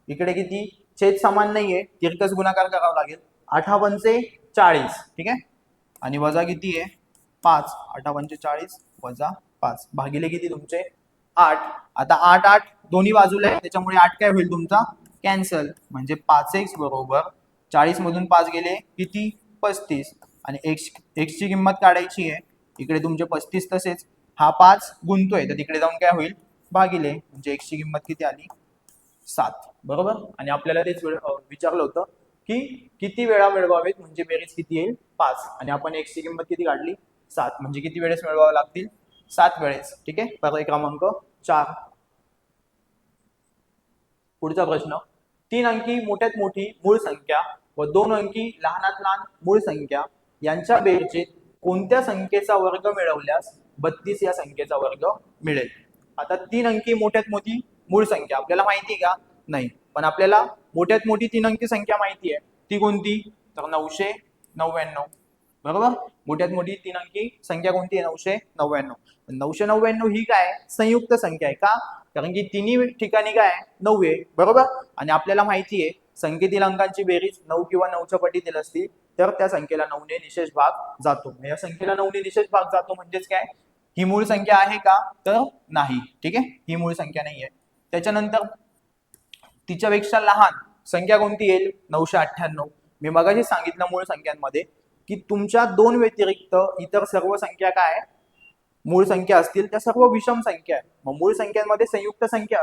इकडे किती छेद समान नाहीये, तिरकस गुणाकार करावा लागेल. 8 40. ठीक आहे, आणि वजा किती आहे? 5. 8 40 वजा 5 भागिले किती तुमचे? 8. आता 8 दोन्ही बाजूला आहे, त्याच्यामुळे 8 काय होईल तुमचा? कॅन्सल. म्हणजे 5x बरोबर 40 मधून 5 गेले किती? 35. आणि x ची किंमत काढायची आहे. इकडे तुमचे 35 तसेच, हा 5 गुणतोय तर तिकडे जाऊन काय होईल? भागिले, म्हणजे x ची किंमत किती आली? 7. बरोबर. आणि आपल्याला तेच विचारलं होतं की किती वेळा मिळवावेत म्हणजे बेरीज किती येईल? 5. आणि आपण x ची किंमत किती काढली? 7. म्हणजे किती वेळेस मिळवावे लागतील? 7 वेळेस. ठीक आहे, पर्याय क्रमांक 4. पुढचा प्रश्न, 3 अंकी मोठ्यात मोठी मूळ संख्या व 2 अंकी लहानात लहान मूळ संख्या यांच्या बेरजेत कोणत्या संख्येचा वर्ग मिळवल्यास 32 या संख्येचा वर्ग मिळेल. आता 3 अंकी मोठ्यात मोठी मूळ संख्या आपल्याला माहिती आहे का? नाही, पण आपल्याला मोठ्यात मोठी 3 अंकी संख्या माहिती आहे. ती कोणती? तर 999. बरोबर. मोठ्यात मोठी 3 अंकी संख्या कोणती आहे? 999. 999 ही काय संयुक्त संख्या आहे का? कारण की तिन्ही ठिकाणी काय 9 आहे. बरोबर. आणि आपल्याला माहिती आहे संख्येतील अंकांची बेरीज 9 किंवा 9च्या पटीतील असतील तर त्या संख्येला 9ने निशेष भाग जातो. या संख्येला 9ने निशेष भाग जातो म्हणजेच काय, ही मूळ संख्या आहे का? तर नाही. ठीक आहे, ही मूळ संख्या नाही आहे. त्याच्यानंतर तिच्यापेक्षा लहान संख्या कोणती येईल? 998. मी मगाशी सांगितलं मूळ संख्यांमध्ये की तुमच्या 2 व्यतिरिक्त इतर सर्व संख्या काय मूळ संख्या असतील त्या सर्व विषम संख्या आहे. मग मूळ संख्यांमध्ये संयुक्त संख्या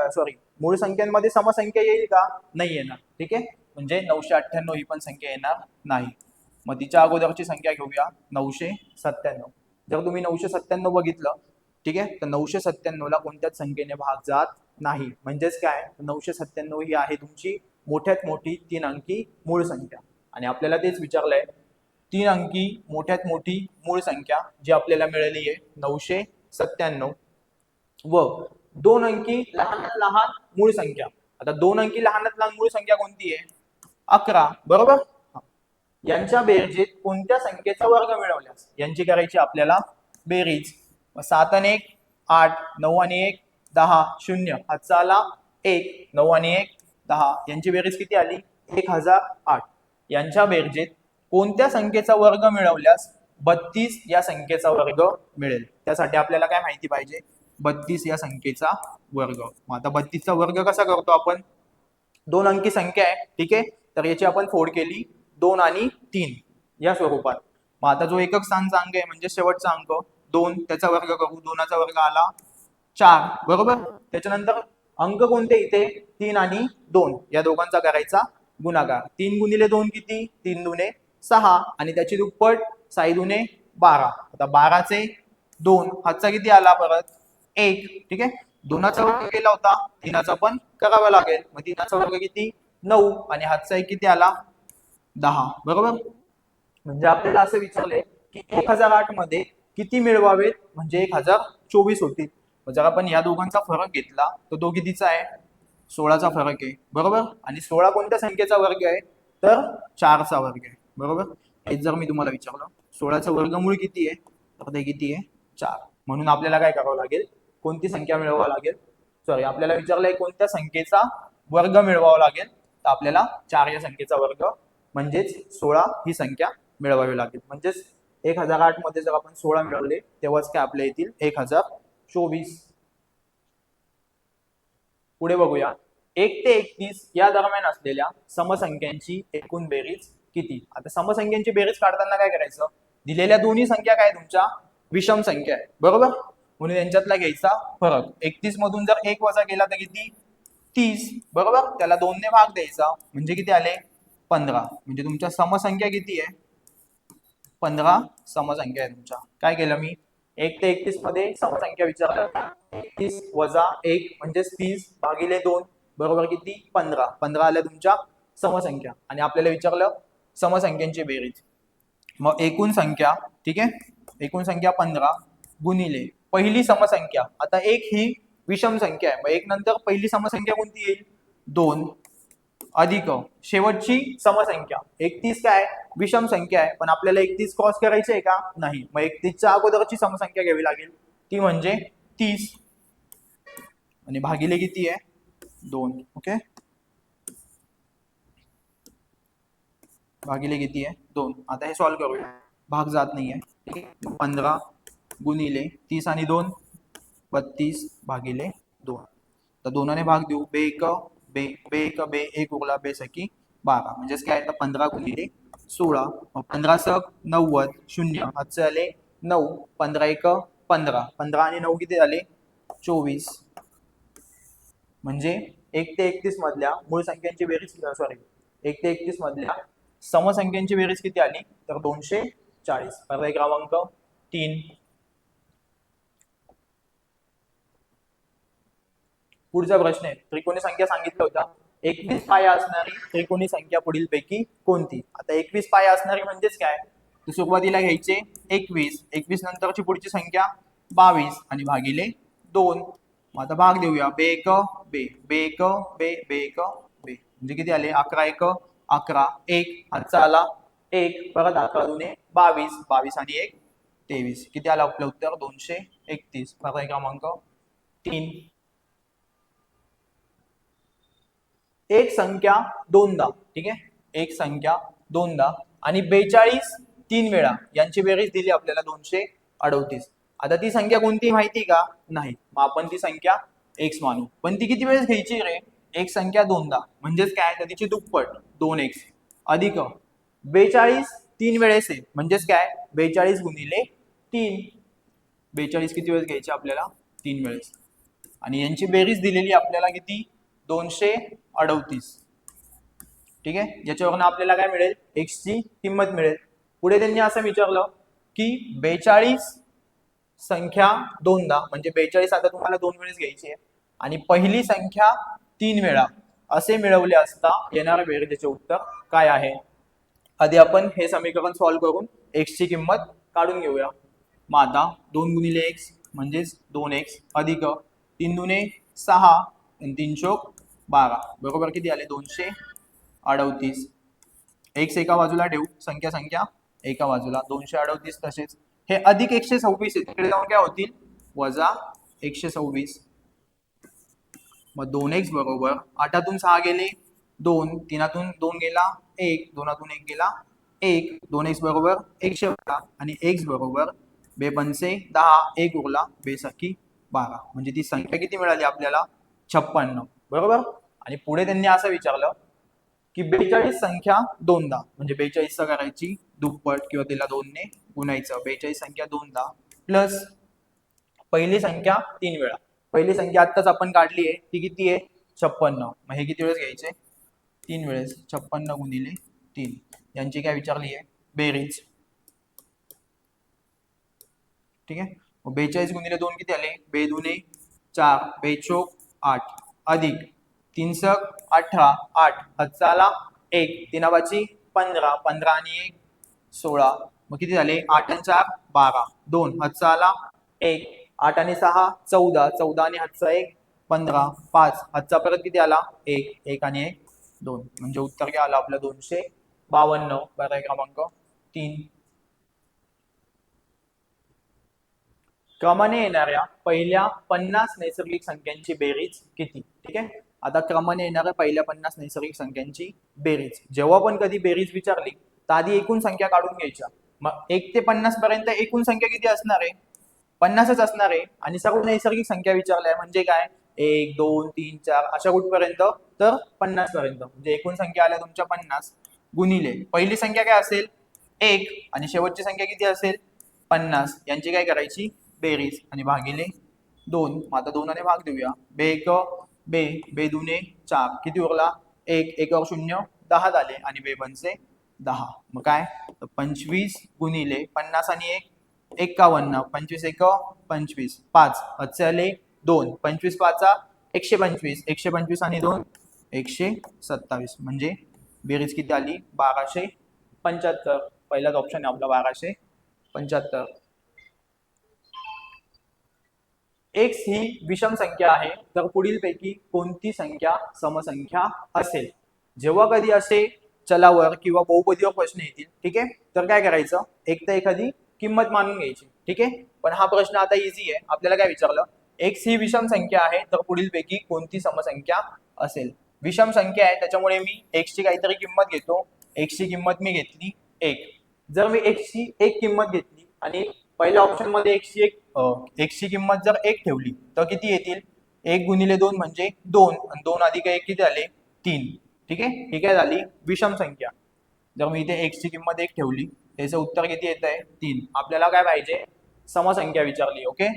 मूळ संख्यांमध्ये समसंख्या येईल का? नाही येणार. ठीक आहे, म्हणजे 998 ही पण संख्या येणार नाही. मग तिच्या अगोदरची संख्या घेऊया 997. जर तुम्ही 997 बघितलं, ठीक आहे, तर 997 ला कोणत्याच संख्येने भाग जात नाही. म्हणजेच काय, 997 ही आहे तुमची मोठ्यात मोठी 3 अंकी मूळ संख्या. आणि आपल्याला तेच विचारलंय 3 अंकी मोठ्यात मोठी मूळ संख्या जी आपल्याला मिळाली आहे 997 व 2 अंकी लहानात लहान मूळ संख्या. आता 2 अंकी लहानात लहान मूळ संख्या कोणती आहे? 11. बरोबर. यांच्या बेरजेत कोणत्या संख्येचा वर्ग मिळवल्यास यांची करायची आपल्याला बेरीज. 7 आणि 1 8, 9 आणि 1 10, 0 हातचा आला 1, 9 आणि 1 10, यांची बेरीज किती आली? 1008. यांच्या बेरजेत कोणत्या संख्येचा वर्ग मिळवल्यास 32 या संख्येचा वर्ग मिळेल. त्यासाठी आपल्याला काय माहिती पाहिजे? 32 या संख्येचा वर्ग. मग आता 32 चा वर्ग कसा करतो आपण? 2 अंकी संख्या आहे. ठीक आहे, तर याची आपण फोड केली 2 आणि 3 या स्वरूपात. मग आता जो एकक स्थानचा अंक आहे म्हणजे शेवटचा अंक 2, त्याचा वर्ग करू. 2चा वर्ग आला 4. बरोबर. त्याच्यानंतर अंक कोणते इथे? 3 आणि 2 या दोघांचा करायचा गुणाकार. 3 गुणिले 2 किती? 3 दुने 6 आणि त्याची दुप्पट 6 दुने 12. आता 12चे 2 हातचा किती आला? परत 1. ठीक आहे, 2चा वर्ग केला होता, 3चा पण करावा लागेल. मग 3चा वर्ग किती? 9 आणि हातचा 1 किती आला? 10. बरोबर. म्हणजे आपल्याला असं विचारलंय की 1008 मध्ये किती मिळवावेत म्हणजे 1024 होतील. जर आपण या दोघांचा फरक घेतला तर तो कितीचा आहे? 16चा फरक आहे. बरोबर. आणि 16 कोणत्या संख्येचा वर्ग आहे? तर 4चा वर्ग आहे. बरोबर. हेच जर मी तुम्हाला विचारलं 16चं वर्गमूळ किती आहे तर ते किती आहे? 4. म्हणून आपल्याला काय करावं लागेल? कोणती संख्या मिळवावं लागेल? आपल्याला विचारलंय कोणत्या संख्येचा वर्ग मिळवावा लागेल, तर आपल्याला 4 या संख्येचा वर्ग म्हणजेच 16 ही संख्या मिळवावी लागेल. म्हणजेच 1008 मध्ये जर आपण 16 मिळवले तेव्हाच काय आपल्या येतील 1024. पुढे बघूया, 1 ते 31 या दरम्यान असलेल्या समसंख्यांची एकूण बेरीज किती? आता समसंख्यांची बेरीज काढताना काय करायचं? दिलेल्या दोन्ही संख्या काय तुमच्या विषम संख्या आहे. बरोबर. म्हणून यांच्यातला घ्यायचा फरक. 31 मधून जर 1 वजा केला तर किती? 30. बरोबर. त्याला 2 ने भाग द्यायचा म्हणजे किती आले? 15. म्हणजे तुमच्या समसंख्या किती आहे? 15 समसंख्या आहे तुमच्या. काय केलं मी? 1 ते 31 मध्ये समसंख्या विचारल्या. 31 वजा 1 म्हणजे 30 भागिले 2 बरोबर किती? 15. 15 आल्या तुमच्या समसंख्या. आणि आपल्याला विचारलं समसंख्यांची बेरीज. मग एकूण संख्या, ठीक आहे, एकूण संख्या 15 गुणिले पहिली समसंख्या. आता 1 ही विषम संख्या आहे, मग 1 नंतर पहिली समसंख्या कोणती येईल? 2 अधिक शेवटची समसंख्या 31 काय विषम संख्या आहे, पण आपल्याला 31 क्रॉस करायची आहे का? नाही. मग 31च्या अगोदरची समसंख्या घ्यावी लागेल, ती म्हणजे 30 आणि भागिले किती आहे? 2. ओके, भागिले किती आहे? 2. आता हे सॉल्व्ह करूया. भाग जात नाहीये. 15 गुणिले 30 आणि 2 32 भागिले 2. तर 2 ने भाग देऊ. बे एक बे एक उरला, बे सकी 12. म्हणजेच काय? तर 15 गुणिले 16. 15 सक 90, 0 हातचे आले 9, 15 एक 15, 15 आणि 9 किती झाले? 24. म्हणजे 1 ते 31 मधल्या मूळ संख्यांची बेरीज 1 ते 31 मधल्या समसंख्यांची बेरीज किती आली? तर 240. पर्याय क्रमांक 3. पुढचा प्रश्न आहे, त्रिकोणी संख्या सांगितलं होता 21 पाया असणारी त्रिकोणी संख्या पुढीलपैकी कोणती. आता 21 पाया असणारी म्हणजेच काय, तर सुरुवातीला घ्यायचे 21, 21 नंतरची पुढची संख्या 22 आणि भागिले 2. मग आता भाग देऊया, बे एक बे, बे एक बे, बे एक बे, म्हणजे किती आले 11 एक 11, एक हातचा आला 1, परत 11 दुने 22, 22 आणि 1 23. किती आलं आपलं उत्तर 231. पर्याय क्रमांक 3. एक संख्या दोनदा, ठीक आहे, एक संख्या दोनदा आणि 42 तीन वेळा यांची बेरीज दिली आपल्याला 238. आता ती संख्या कोणती माहिती का, नाही, मग आपण ती संख्या एक्स मानू. पण ती किती वेळेस घ्यायची रे, एक संख्या दोनदा म्हणजेच काय, तर तिची दुप्पट 2x अधिक 42 तीन वेळेस आहे म्हणजेच काय, 42 गुणिले 3. 42 किती वेळेस घ्यायचे आपल्याला, 3 वेळेस. आणि यांची बेरीज दिलेली आपल्याला किती, 238. ठीक आहे, याच्यावरून आपल्याला काय मिळेल, एक्स ची किंमत मिळेल. पुढे त्यांनी असं विचारलं की 42 संख्या दोनदा, म्हणजे 42 आता तुम्हाला 2 वेळेस घ्यायची आहे आणि पहिली संख्या 3 वेळा असे मिळवले असता येणाऱ्या बेरीजचे उत्तर काय आहे. आधी आपण हे समीकरण सॉल्व्ह करून एक्स ची किंमत काढून घेऊया. मग आता 2 गुणिले एक्स म्हणजेच 2x अधिक 3 दुने 6 आणि 3 चोक 12 बरोबर किती आले 238. एक्स एका बाजूला ठेवू, संख्या संख्या एका बाजूला, 238 तसेच हे अधिक 126 आहे, तिकडे जाऊन काय होतील वजा 126. मग 2x बरोबर 8 6 गेले 2, 3 2 गेला 1, 2 1 गेला 1, 2x बरोबर 112 आणि x बरोबर 2 पंचे 10, 1 उरला 2 सखी 12, म्हणजे ती संख्या किती मिळाली आपल्याला 56 बरोबर. आणि पुढे त्यांनी असं विचारलं की 42 संख्या दोनदा, म्हणजे 42 करायची दुप्पट किंवा तिला 2 ने गुणायचं. 42 संख्या दोनदा प्लस पहिली संख्या 3 वेळा. पहिली संख्या आत्ताच आपण काढली आहे, ती किती आहे 56. मग हे किती वेळेस घ्यायचे, 3 वेळेस. 56 गुणिले 3 यांची काय विचारली आहे बेरीज. ठीक आहे, मग 42 गुणिले 2 किती आले, 2 दुने 4, 2 चोक 8 अधिक 3 सक 18, 8 हातचा आला 1, 3 पाची 15, 15 आणि 1 16, मग किती झाले 8 आणि 4 12, 2 हातचा आला 1, 8 आणि 6 14, 14 आणि हातचा 1 15, 5 हातचा परत किती आला 1, 1 आणि 1 2, म्हणजे उत्तर काय आलं आपलं 252. पर्याय क्रमांक 3. क्रमाने येणाऱ्या पहिल्या 50 नैसर्गिक संख्यांची बेरीज किती. ठीक आहे, आता क्रमाने येणाऱ्या पहिल्या 50 नैसर्गिक संख्यांची बेरीज, जेव्हा पण कधी बेरीज विचारली तर आधी एकूण संख्या काढून घ्यायच्या. मग 1 ते 50 पर्यंत एकूण संख्या किती असणार आहे, 50च असणार आहे. आणि सर्व नैसर्गिक संख्या विचारल्या म्हणजे काय 1 2 3 4 अशा कुठपर्यंत, तर 50 पर्यंत, म्हणजे एकूण संख्या आल्या तुमच्या 50 गुणिले पहिली संख्या काय असेल 1 आणि शेवटची संख्या किती असेल 50, यांची काय करायची बेरीज आणि भागिले 2. मग आता 2 ने भाग देऊया, बे एक बे, बे दुने 4 किती उरला 1, 1 और 0 10 झाले आणि बे पंचे 10. मग काय 25 गुणिले 50 आणि 1 51, 25 1 25, 5 हातचे आले 2, 25 5 125, 125 आणि 2 127, म्हणजे बेरीज किती आली 1275. पहिलाच ऑप्शन आहे आपला 1275. एक्स ही विषम संख्या आहे, तर पुढीलपैकी कोणती संख्या समसंख्या असेल. जेव्हा कधी असे चलावर किंवा बहुपदीवर प्रश्न येतील, ठीक आहे, तर काय करायचं, एक तर एखादी किंमत मानून घ्यायची. ठीक आहे, पण हा प्रश्न आता इझी आहे. आपल्याला काय विचारलं, एक्स ही विषम संख्या आहे, तर पुढीलपैकी कोणती समसंख्या असेल. विषम संख्या आहे त्याच्यामुळे मी एक्स ची काहीतरी किंमत घेतो. एक्स ची किंमत मी घेतली 1. जर मी एक्स ची 1 किंमत घेतली आणि पहिल्या ऑप्शन मध्ये एक्स ची किंमत जर 1 ठेवली तर किती येतील, 1 गुणिले 2 म्हणजे 2 आणि 2 अधिक 1 किती झाले 3. ठीक आहे, ही काय झाली विषम संख्या. जर मी इथे एक्स ची किंमत 1 ठेवली, त्याचं उत्तर किती येत आहे 3. आपल्याला काय पाहिजे, समसंख्या विचारली. ओके,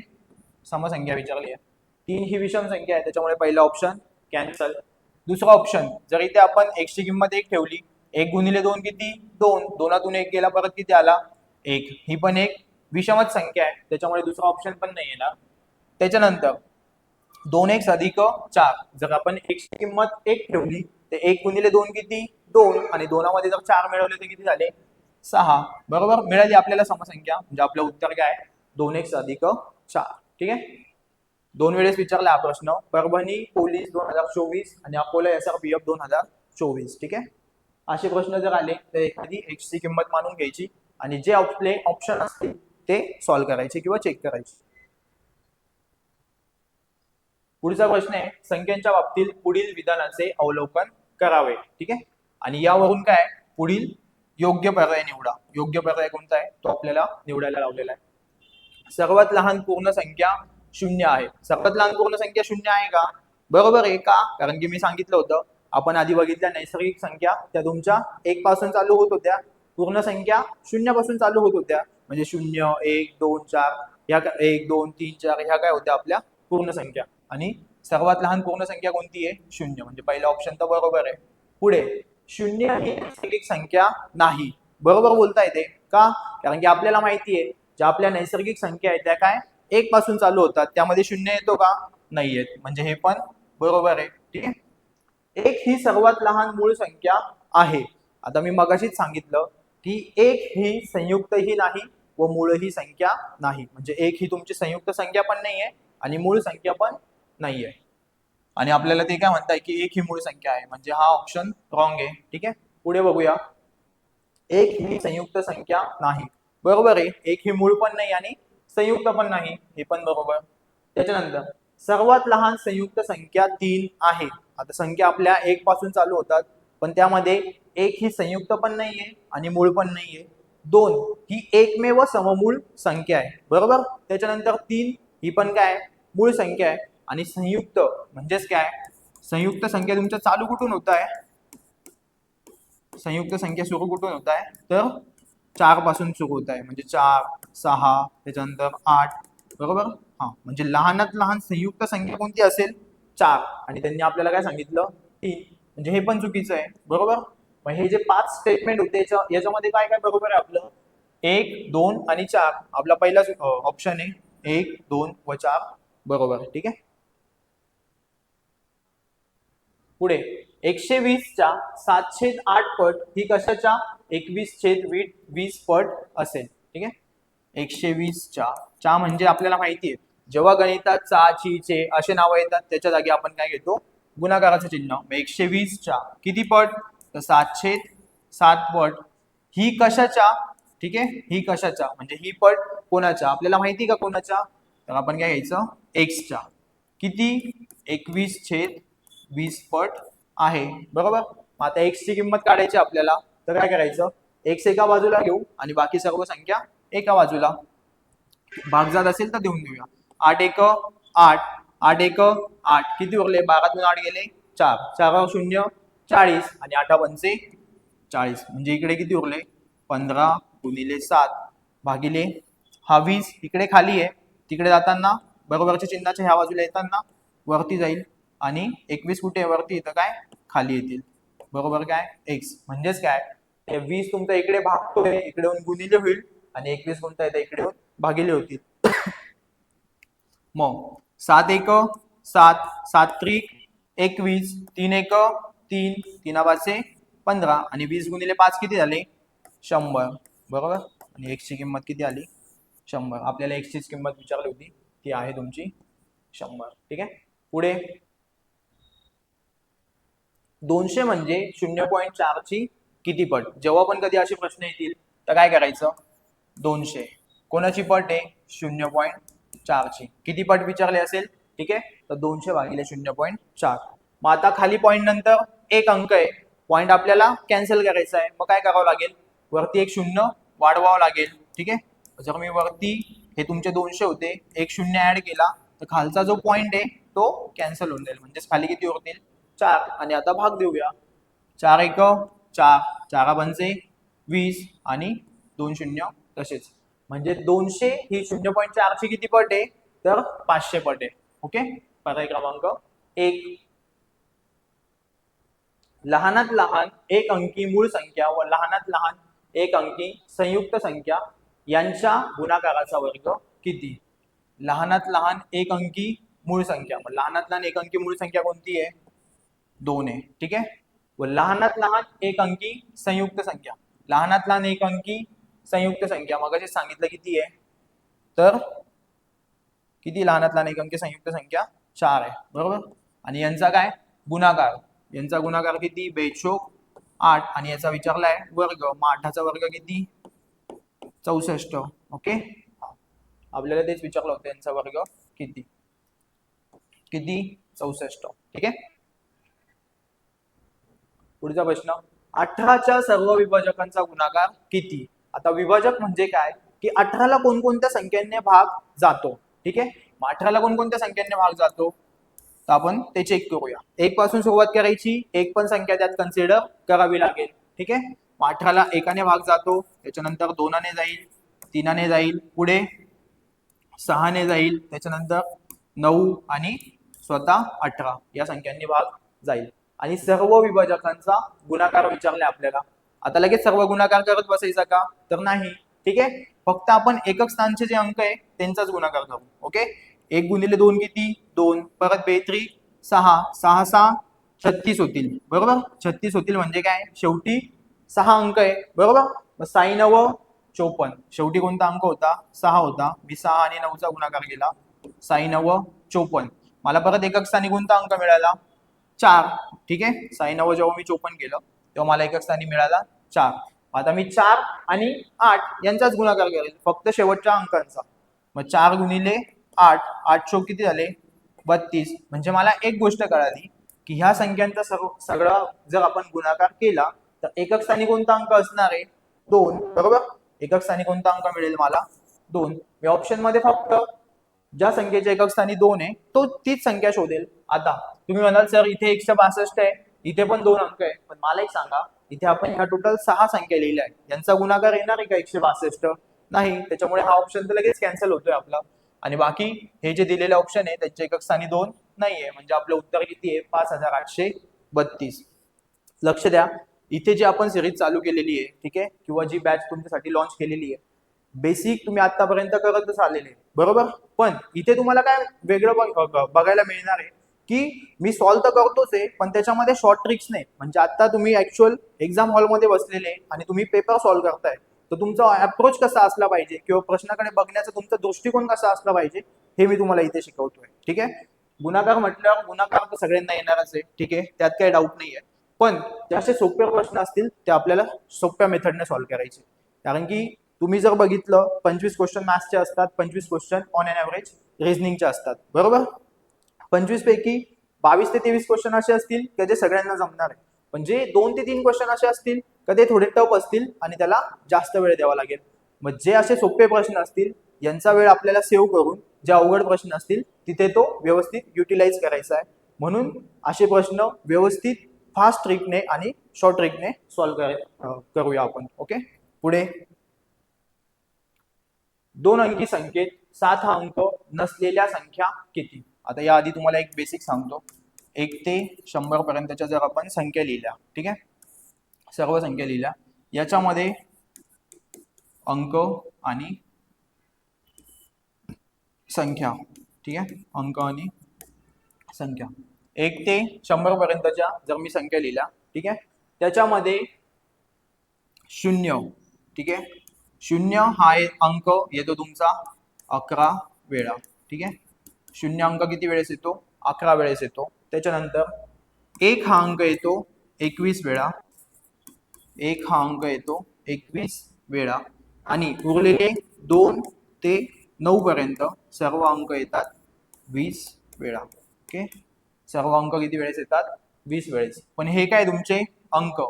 समसंख्या विचारली आहे. 3 ही विषम संख्या आहे त्याच्यामुळे पहिला ऑप्शन कॅन्सल. दुसरा ऑप्शन, जर इथे आपण एक्स ची किंमत 1 ठेवली, 1 गुणिले 2 किती 2, 2 1 गेला परत किती आला 1, ही पण एक विषमच संख्या आहे त्याच्यामुळे दुसरा ऑप्शन पण नाही येणार. त्याच्यानंतर 2x अधिक 4. जर आपण x ची किंमत 1 ठेवली तर 1 गुणिले 2 किती 2 आणि 2 मध्ये जर 4 मिळवले तर किती झाले 6. बरोबर मिळाली आपल्याला समसंख्या. म्हणजे आपलं उत्तर काय 2x अधिक 4. ठीक आहे. 2 वेळेस विचारला हा प्रश्न. परभणी पोलीस 2024 आणि अकोला SRPF 2024. ठीक आहे. असे प्रश्न जर आले तर एखादी x ची किंमत मानून घ्यायची आणि जे आपले ऑप्शन असतील ते सॉल्व्ह करायचे किंवा चेक करायचे. पुढचा प्रश्न आहे संख्यांच्या बाबतीत पुढील विधानाचे अवलोकन करावे. ठीक आहे. आणि यावरून काय पुढील योग्य पर्याय निवडा. योग्य पर्याय कोणता आहे तो आपल्याला निवडायला लावलेला आहे. सर्वात लहान पूर्ण संख्या 0 आहे. सर्वात लहान पूर्ण संख्या 0 आहे का? बरोबर आहे का? कारण की मी सांगितलं होतं आपण आधी बघितल्या नैसर्गिक संख्या त्या तुमच्या 1 पासून चालू होत होत्या. पूर्ण संख्या 0 पासून चालू होत होत्या. म्हणजे 0 1 2 4 ह्या 1 2 3 4 ह्या काय होत्या आपल्या पूर्ण संख्या. आणि सर्वात लहान पूर्ण संख्या कोणती आहे 0. म्हणजे पहिला ऑप्शन तर बरोबर आहे. पुढे 0 ही नैसर्गिक संख्या नाही. बरोबर बोलता येते का? कारण की आपल्याला माहिती आहे ज्या आपल्या नैसर्गिक संख्या आहेत त्या काय 1 पासून चालू होतात. त्यामध्ये 0 येतो का? नाही येत. म्हणजे हे पण बरोबर आहे. ठीक आहे. 1 ही सर्वात लहान मूळ संख्या आहे. आता मी मगाशीच सांगितलं की 1 ही संयुक्त ही नाही व मूळ ही संख्या नाही. म्हणजे 1 ही तुमची संयुक्त संख्या पण नाहीये आणि मूळ संख्या पण नाहीये. आणि आपल्याला ते काय म्हणताय की 1 ही मूळ संख्या आहे. म्हणजे हा ऑप्शन रॉंग आहे. ठीक आहे. पुढे बघूया. 1 ही संयुक्त संख्या नाही. बरोबर आहे. 1 ही मूळ पण नाही आणि संयुक्त पण नाही. हे पण बरोबर. त्याच्यानंतर सर्वात लहान संयुक्त संख्या 3 आहे. आता संख्या आपल्या 1 पासून चालू होतात पण त्यामध्ये 1 ही संयुक्त पण नाहीये आणि मूळ पण नाहीये. 2 ही एकमेव सममूळ संख्या आहे. बरोबर. त्याच्यानंतर 3 ही पण काय मूळ संख्या आहे. आणि संयुक्त म्हणजेच काय संयुक्त संख्या तुमच्या चालू कुठून होत आहे? संयुक्त संख्या सुरू कुठून होत आहे तर 4 पासून सुरू होत आहे. म्हणजे 4 6 त्याच्यानंतर 8. बरोबर. हा म्हणजे लहानात लहान संयुक्त संख्या कोणती असेल 4. आणि त्यांनी आपल्याला काय सांगितलं 3. म्हणजे हे पण चुकीचं आहे. बरोबर. मग हे जे 5 स्टेटमेंट होते याच्यामध्ये काय काय बरोबर आहे आपलं 1 2 आणि 4. आपला पहिलाच ऑप्शन आहे 1 2 व 4 बरोबर. ठीक आहे. पुढे 120च्या 7/8 पट ही कशाच्या 21/20 पट असेल. ठीक आहे. 120च्या च्या म्हणजे आपल्याला माहिती आहे जेव्हा गणितात चा ची चे असे नाव येतात त्याच्या जागी आपण काय घेतो गुणाकाराचं चिन्ह. 120च्या किती पट तर 7/7 पट. ही कशाच्या? ठीक आहे. ही कशाच्या म्हणजे ही पट कोणाच्या आपल्याला माहिती का कोणाच्या? तर आपण काय घ्यायचं एक्सच्या. किती 21/20 पट आहे. बरोबर. आता एक्स ची किंमत काढायची आपल्याला तर काय करायचं एक्स एका बाजूला घेऊ आणि बाकी सर्व संख्या एका बाजूला. भागजात असेल तर देऊन देऊया. 8 1 8 8 1 8 किती उरले 12 8 गेले 4 4 0 40 आणि 8 पंचे 40. म्हणजे इकडे किती उरले 15 गुणिले 7 भागिले हा 20. इकडे खाली आहे तिकडे जाताना बरोबरच्या चिन्हाच्या ह्या बाजूला येताना वरती जाईल आणि 21 कुठे वरती इथं काय खाली येतील. बरोबर काय एक्स. म्हणजेच काय 20 तुमचा इकडे भागतोय इकडे गुणिले होईल आणि 21 कोणता येतं इकडे भागिले होतील. मग 7 1 7 7 त्रिक 21 3 1 3 3 5 15 आणि 20 गुणिले 5 किती झाले 100. बरोबर. आणि एक्स ची किंमत किती आली 100. आपल्याला एक्स ची किंमत विचारली होती ती आहे तुमची 100. ठीक आहे. पुढे 200 म्हणजे 0.4 ची किती पट. जेव्हा पण कधी असे प्रश्न येतील तर काय करायचं 200 कोणाची पट आहे 0.4 ची. किती पट विचारले असेल ठीक आहे तर 200 भागिले 0.4. मग आता खाली पॉईंट नंतर एक अंक आहे पॉईंट आपल्याला कॅन्सल करायचा आहे. मग काय करावं लागेल वरती एक शून्य वाढवावं लागेल. ठीक आहे. जर मी वरती हे तुमचे 200 होते एक शून्य ऍड केला तर खालचा जो पॉईंट आहे तो कॅन्सल होऊन जाईल. म्हणजेच खाली किती उरतील 4. आणि आता भाग देऊया 4 1 4 4 पंचे 20 आणि 2 शून्य तसेच. म्हणजे 200 ही 0.4 ची किती पट आहे तर 500 पट आहे. ओके. पर्याय क्रमांक 1. लहानात लहान एक अंकी मूळ संख्या व लहानात लहान एक अंकी संयुक्त संख्या यांच्या गुणाकाराचा वर्ग किती. लहानात लहान एक अंकी मूळ संख्या. मग लहानात लहान एक अंकी मूळ संख्या कोणती आहे? 2 आहे. ठीक आहे. व लहानात लहान एक अंकी संयुक्त संख्या. लहानात लहान एक अंकी संयुक्त संख्या मगाशी सांगितलं किती आहे? तर किती लहानात लहान एक अंकी संयुक्त संख्या? 4 आहे. बरोबर. आणि यांचा काय गुणाकार? यांचा गुणाकार किती? बेशोक 8 आणि याचा विचारलाय वर्ग. मग 8चा वर्ग किती? 64. ओके. आपल्याला तेच विचारलं होतं यांचा वर्ग किती? किती? 64. ठीक आहे. पुढचा प्रश्न 18च्या सर्व विभाजकांचा गुणाकार किती? आता विभाजक म्हणजे काय की 18ला कोणकोणत्या संख्यांनी भाग जातो. ठीक आहे. मग 18ला कोणकोणत्या संख्यांनी भाग जातो तर आपण ते चेक करूया. 1 पासून सुरुवात करायची. एक पण संख्या त्यात कन्सिडर करावी लागेल. ठीक आहे. मग 18ला 1ने भाग जातो, त्याच्यानंतर 2ने जाईल, 3ने जाईल, पुढे 6ने जाईल, त्याच्यानंतर 9 आणि स्वतः 18 या संख्यांनी भाग जाईल. आणि सर्व विभाजकांचा गुणाकार विचारले आपल्याला. आता लगेच सर्व गुणाकार करत बसायचा का? तर नाही. ठीक आहे. फक्त आपण एकक स्थानचे जे अंक आहे त्यांचाच गुणाकार करू. ओके. 1 गुणिले 2 किती? 2. परत बेत्री 6. 6 6 36 होतील. बरोबर. 36 होतील म्हणजे काय? शेवटी 6 अंक आहे. बरोबर. मग 6 9 54. शेवटी कोणता अंक होता? 6 होता. मी 6 आणि 9चा गुणाकार केला. 6 9 54. मला परत एकक स्थानी कोणता अंक मिळाला? 4. ठीक आहे. 6 9 जेव्हा मी 54 केलं तेव्हा मला एकक स्थानी मिळाला 4. आता मी 4 आणि 8 यांचाच गुणाकार करेल, फक्त शेवटच्या अंकांचा. मग 4 गुणिले 8. 8 चौक किती झाले? 32. म्हणजे मला एक गोष्ट कळाली की ह्या संख्यांचा सगळा जर आपण गुणाकार केला तर एकक स्थानी कोणता अंक असणार आहे? 2. बरोबर. एकक स्थानी कोणता अंक मिळेल मला? 2. मी ऑप्शन मध्ये फक्त ज्या संख्येच्या एकक स्थानी 2 आहे तो तीच संख्या शोधेल. आता तुम्ही म्हणाल सर इथे 162 आहे, इथे पण 2 अंक आहे, पण मला एक सांगा इथे आपण ह्या टोटल 6 संख्या लिहिल्या आहेत, यांचा गुणाकार येणार आहे का 162? नाही. त्याच्यामुळे हा ऑप्शन तर लगेच कॅन्सल होतोय आपला. आणि बाकी हे जे दिलेले ऑप्शन आहे त्यांच्या एकक स्थानी 2 नाहीये, म्हणजे आपलं उत्तर किती आहे? 5832. लक्ष द्या, इथे जी आपण सिरीज चालू केलेली आहे, ठीक आहे, किंवा जी बॅच तुमच्यासाठी लॉन्च केलेली आहे, बेसिक तुम्ही आतापर्यंत करतच आलेले, बरोबर. पण इथे तुम्हाला काय वेगळं बघायला मिळणार आहे की मी सॉल्व्ह तर करतोच आहे, पण त्याच्यामध्ये शॉर्ट ट्रिक्स नाही. म्हणजे आता तुम्ही ऍक्च्युअल एक्झाम हॉलमध्ये बसलेले आणि तुम्ही पेपर सॉल्व्ह करताय, तर तुमचा अप्रोच कसा असला पाहिजे किंवा प्रश्नाकडे बघण्याचा तुमचा दृष्टिकोन कसा असला पाहिजे हे मी तुम्हाला इथे शिकवतोय. ठीक आहे. गुणाकार म्हटल्यावर गुणाकार तर सगळ्यांना येणारच आहे. ठीक आहे. त्यात काही डाऊट नाहीये. पण जे असे सोपे प्रश्न असतील ते आपल्याला सोप्या मेथडने सॉल्व्ह करायचे. कारण की तुम्ही जर बघितलं 25 क्वेश्चन मॅथ्सचे असतात, 25 क्वेश्चन ऑन एन ॲव्हरेज रिझनिंगचे असतात. बरोबर. 25 पैकी 22 ते 23 क्वेश्चन असे असतील की जे सगळ्यांना जमणार आहे. पण जे 2 ते 3 क्वेश्चन असे असतील की ते थोडे टफ असतील आणि त्याला जास्त वेळ द्यावा लागेल. मग जे असे सोपे प्रश्न असतील यांचा वेळ आपल्याला सेव्ह करून जे अवघड प्रश्न असतील तिथे तो व्यवस्थित युटिलाइज करायचा आहे. म्हणून असे प्रश्न व्यवस्थित फास्ट ट्रिकने आणि शॉर्ट ट्रिकने सॉल्व्ह करूया आपण. ओके. पुढे 2 अंकी संख्येत 7 अंक नसलेल्या संख्या किती? आता या आधी तुम्हाला एक बेसिक सांगतो. 1 ते 100 पर्यंतच्या जर आपण संख्या लिहिल्या, ठीक आहे, सर्व संख्या लिहिल्या, याच्यामध्ये अंक आणि संख्या, ठीक आहे, अंक आणि संख्या 1 ते 100 पर्यंतच्या जर मी संख्या लिहिल्या, ठीक आहे, त्याच्यामध्ये 0, ठीक आहे, 0 हा एक अंक येतो तुमचा 11 वेळा. ठीक आहे. 0 अंक किती वेळेस येतो? 11 वेळेस येतो. त्याच्यानंतर 1 हा अंक येतो 21 वेळा. 1 हा अंक येतो 21 वेळा. आणि उरलेले 2 ते 9 पर्यंत सर्व अंक येतात 20 वेळा. ओके. सर्व अंक किती वेळेस येतात? 20 वेळेस. पण हे काय तुमचे अंक.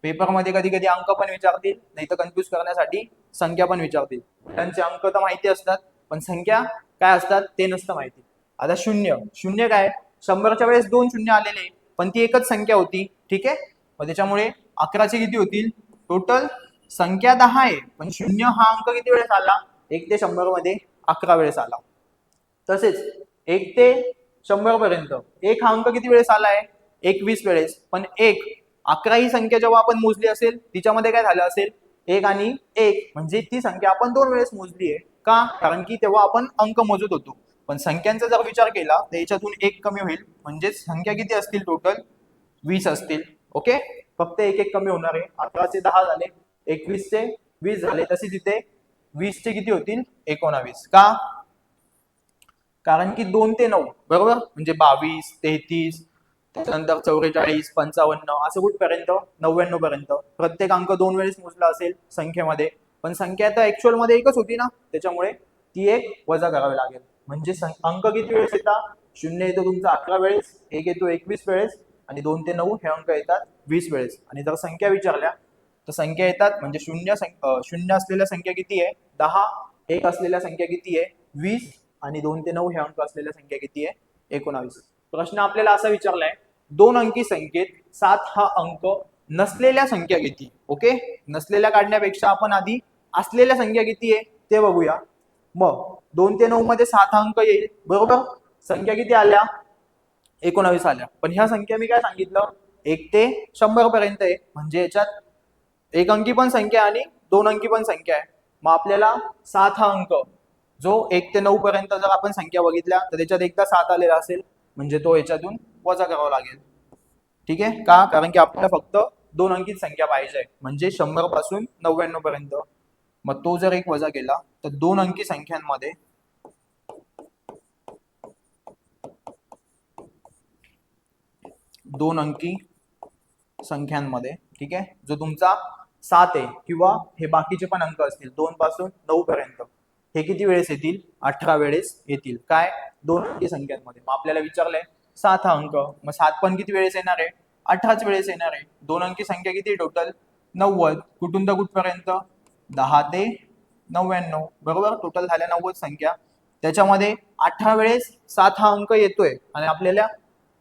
पेपरमध्ये कधी कधी अंक पण विचारतील, नाही तर कन्फ्यूज करण्यासाठी संख्या पण विचारतील. त्यांचे अंक तर माहिती असतात पण संख्या काय असतात ते नसतं माहिती. आता 0 काय? 100च्या वेळेस 2 शून्य आलेले, पण ती एकच संख्या होती. ठीक आहे. मग त्याच्यामुळे 11चे किती होतील? टोटल संख्या 10 आहे, पण 0 हा अंक किती वेळेस आला? 1 ते 100 मध्ये 11 वेळेस आला. तसेच 1 ते 100 पर्यंत 1 हा अंक किती वेळेस आलाय? 21 वेळेस. पण 11 ही संख्या जेव्हा आपण मोजली असेल तिच्यामध्ये काय झालं असेल? 1 आणि 1 म्हणजे ती संख्या आपण 2 वेळेस मोजली आहे. का? कारण की तेव्हा आपण अंक मोजत होतो. पण संख्यांचा जर विचार केला तर याच्यातून एक कमी होईल, म्हणजे संख्या किती असतील टोटल 20 असतील. ओके, फक्त एक एक कमी होणार आहे. 11 चे 10 झाले, 21 चे 20 झाले, तसे तिथे 20 चे किती होतील 19. का? कारण की 2 ते 9 बरोबर, म्हणजे 22, 33, त्याच्यानंतर 44, 55 असं कुठपर्यंत 99 पर्यंत प्रत्येक अंक 2 वेळेस मोजला असेल संख्येमध्ये. पण संख्या तर ऍक्च्युअल मध्ये एकच होती ना, त्याच्यामुळे ती एक वजा करावी लागेल. म्हणजे अंक किती वेळेस येतात? 0 येतो तुमचा 11 वेळेस, 1 येतो 21 वेळेस, आणि 2 ते 9 हे अंक येतात 20 वेळेस. आणि जर संख्या विचारल्या तर संख्या येतात, म्हणजे शून्य असलेल्या संख्या किती आहे 10, 1 असलेल्या संख्या किती आहे 20, आणि 2 ते 9 हे अंक असलेल्या संख्या किती आहे 19. प्रश्न आपल्याला असा विचारलाय, 2 अंकी संख्येत 7 हा अंक नसलेल्या संख्या किती. ओके, नसलेल्या काढण्यापेक्षा आपण आधी असलेल्या संख्या किती आहे ते बघूया. मग 2 ते 9 मध्ये 7 हा अंक येईल बरोबर. संख्या किती आल्या 19 आल्या. पण ह्या संख्या मी काय सांगितलं 1 ते 100 पर्यंत आहे, म्हणजे याच्यात एक अंकी पण संख्या आणि 2 अंकी पण संख्या आहे. मग आपल्याला 7 हा अंक जो 1 ते 9 पर्यंत जर आपण संख्या बघितल्या तर त्याच्यात एकदा 7 आलेला असेल, म्हणजे तो याच्यातून वजा करावा लागेल. ठीक आहे का? कारण की आपल्याला फक्त 2 अंकीत संख्या पाहिजे, म्हणजे 100 पासून 99 पर्यंत. मग तो जर एक वजा केला तर 2 अंकी संख्यांमध्ये 2 अंकी संख्यांमध्ये, ठीक आहे, जो तुमचा 7 आहे किंवा हे बाकीचे पण अंक असतील 2 पासून 9 पर्यंत, हे किती वेळेस येतील 18 वेळेस येतील. काय? 2 अंकी संख्यांमध्ये. मग आपल्याला विचारलंय 7 हा अंक, मग 7 पण किती वेळेस येणार आहे 18च वेळेस येणार आहे. 2 अंकी संख्या किती टोटल 90, कुठून तर कुठपर्यंत 10 ते 99 बरोबर, टोटल झाल्या 90 संख्या. त्याच्यामध्ये 18 वेळेस 7 हा अंक येतोय, आणि आपल्याला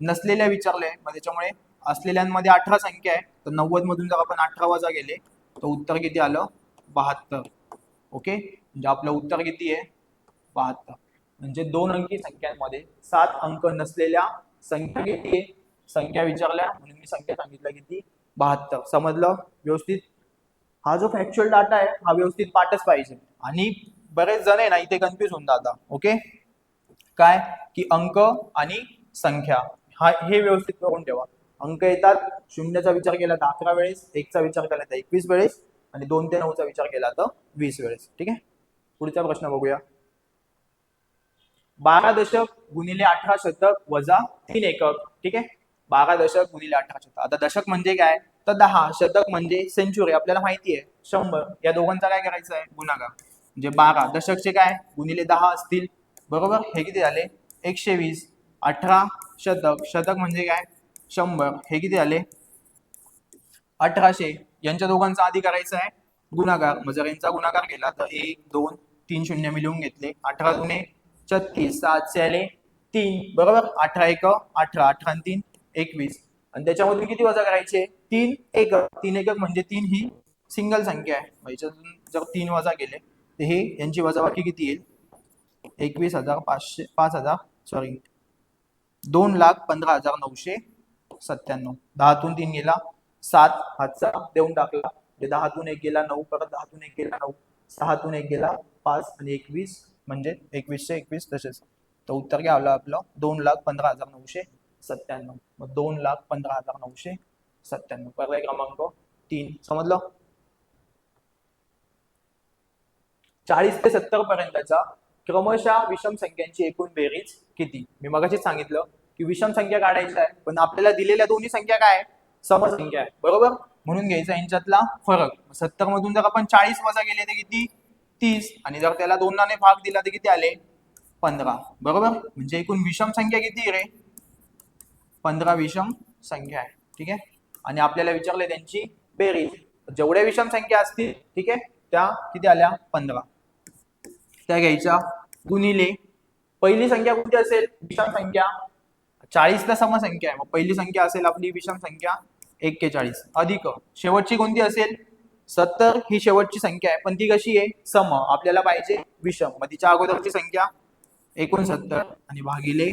नसलेल्या विचारले, मग त्याच्यामुळे असलेल्यांमध्ये 18 संख्या आहे, तर 90 मधून जर आपण 18 वजा गेले तर उत्तर किती आलं 72. ओके, म्हणजे आपलं उत्तर किती आहे 72. म्हणजे 2 अंकी संख्यांमध्ये 7 अंक नसलेल्या संख्या किती आहे, संख्या विचारल्या म्हणून मी संख्या सांगितलं किती 72. समजलं व्यवस्थित? हा जो फॅक्च्युअल डाटा आहे हा व्यवस्थित पाठच पाहिजे. आणि बरेच जण आहे ना इथे कन्फ्युज होऊन जातात. ओके, काय की अंक आणि संख्या हा हे व्यवस्थित करून ठेवा. अंक येतात, शून्याचा विचार केला तर 11 वेळेस, 1 चा विचार केला तर 21 वेळेस, आणि 2 ते 9 चा विचार केला तर 20 वेळेस. ठीक आहे, पुढचा प्रश्न बघूया. 12 दशक गुणिले 18 शतक वजा 3 एकक. ठीक आहे, 12 दशक गुणिले 18 शतक. आता दशक म्हणजे काय तर 10, शतक म्हणजे सेंचुरी, आपल्याला माहिती आहे 100. या दोघांचा काय करायचं आहे गुणाकार, म्हणजे 12 दशकचे काय गुणिले 10 असतील बरोबर, हे किती झाले 120. 18 शतक, शतक म्हणजे काय 100, हे किती झाले 1800. यांच्या दोघांचा आधी करायचा आहे गुणाकार. मग जर यांचा गुणाकार केला तर 1 2 3 शून्य मी लिहून घेतले. 18 दुने 36, 7 आले 3 बरोबर. 18 एक 18, 18 आणि 3 21. आणि त्याच्यामधून किती वजा करायचे 3 एकक. 3 एकक म्हणजे 3 ही सिंगल संख्या आहे. याच्यातून जर 3 वजा केले तर हे यांची वजाबाकी किती येईल 21,500 2,15,997. 10तून 3 गेला 7, हातचा देऊन टाकला, 10तून 1 गेला 9, परत 10तून 1 गेला 9, 6तून 1 गेला 5, आणि 21 म्हणजे 21 चे 21 तसेच. तर उत्तर काय आलं आपलं 2,15,997. मग 2,15,997 पर्याय क्रमांक 3. समजलं? 40 ते 70 पर्यंतच्या क्रमशः विषम संख्यांची एकूण बेरीज किती. मी मगाशीच सांगितलं की विषम संख्या काढायची आहे, पण आपल्याला दिलेल्या दोन्ही संख्या काय समसंख्या आहे बरोबर, म्हणून घ्यायचा यांच्यातला फरक. 70 मधून जर आपण 40 वजा केले तर किती 30, आणि जर त्याला 2 ने भाग दिला तर किती आले 15 बरोबर. म्हणजे एकूण विषम संख्या किती रे 15 विषम संख्या आहे. ठीक आहे, आणि आपल्याला विचारले त्यांची बेरीज. जेवढ्या विषम संख्या असतील ठीक आहे त्या किती आल्या 15, त्या घ्यायच्या गुणिले पहिली संख्या कोणती असेल विषम संख्या 40 ला समसंख्या आहे, मग पहिली संख्या असेल आपली विषम संख्या 41, अधिक शेवटची कोणती असेल 70, ही शेवटची संख्या आहे पण ती कशी आहे सम, आपल्याला पाहिजे विषम. मग तिच्या अगोदरची संख्या 69 आणि भागिले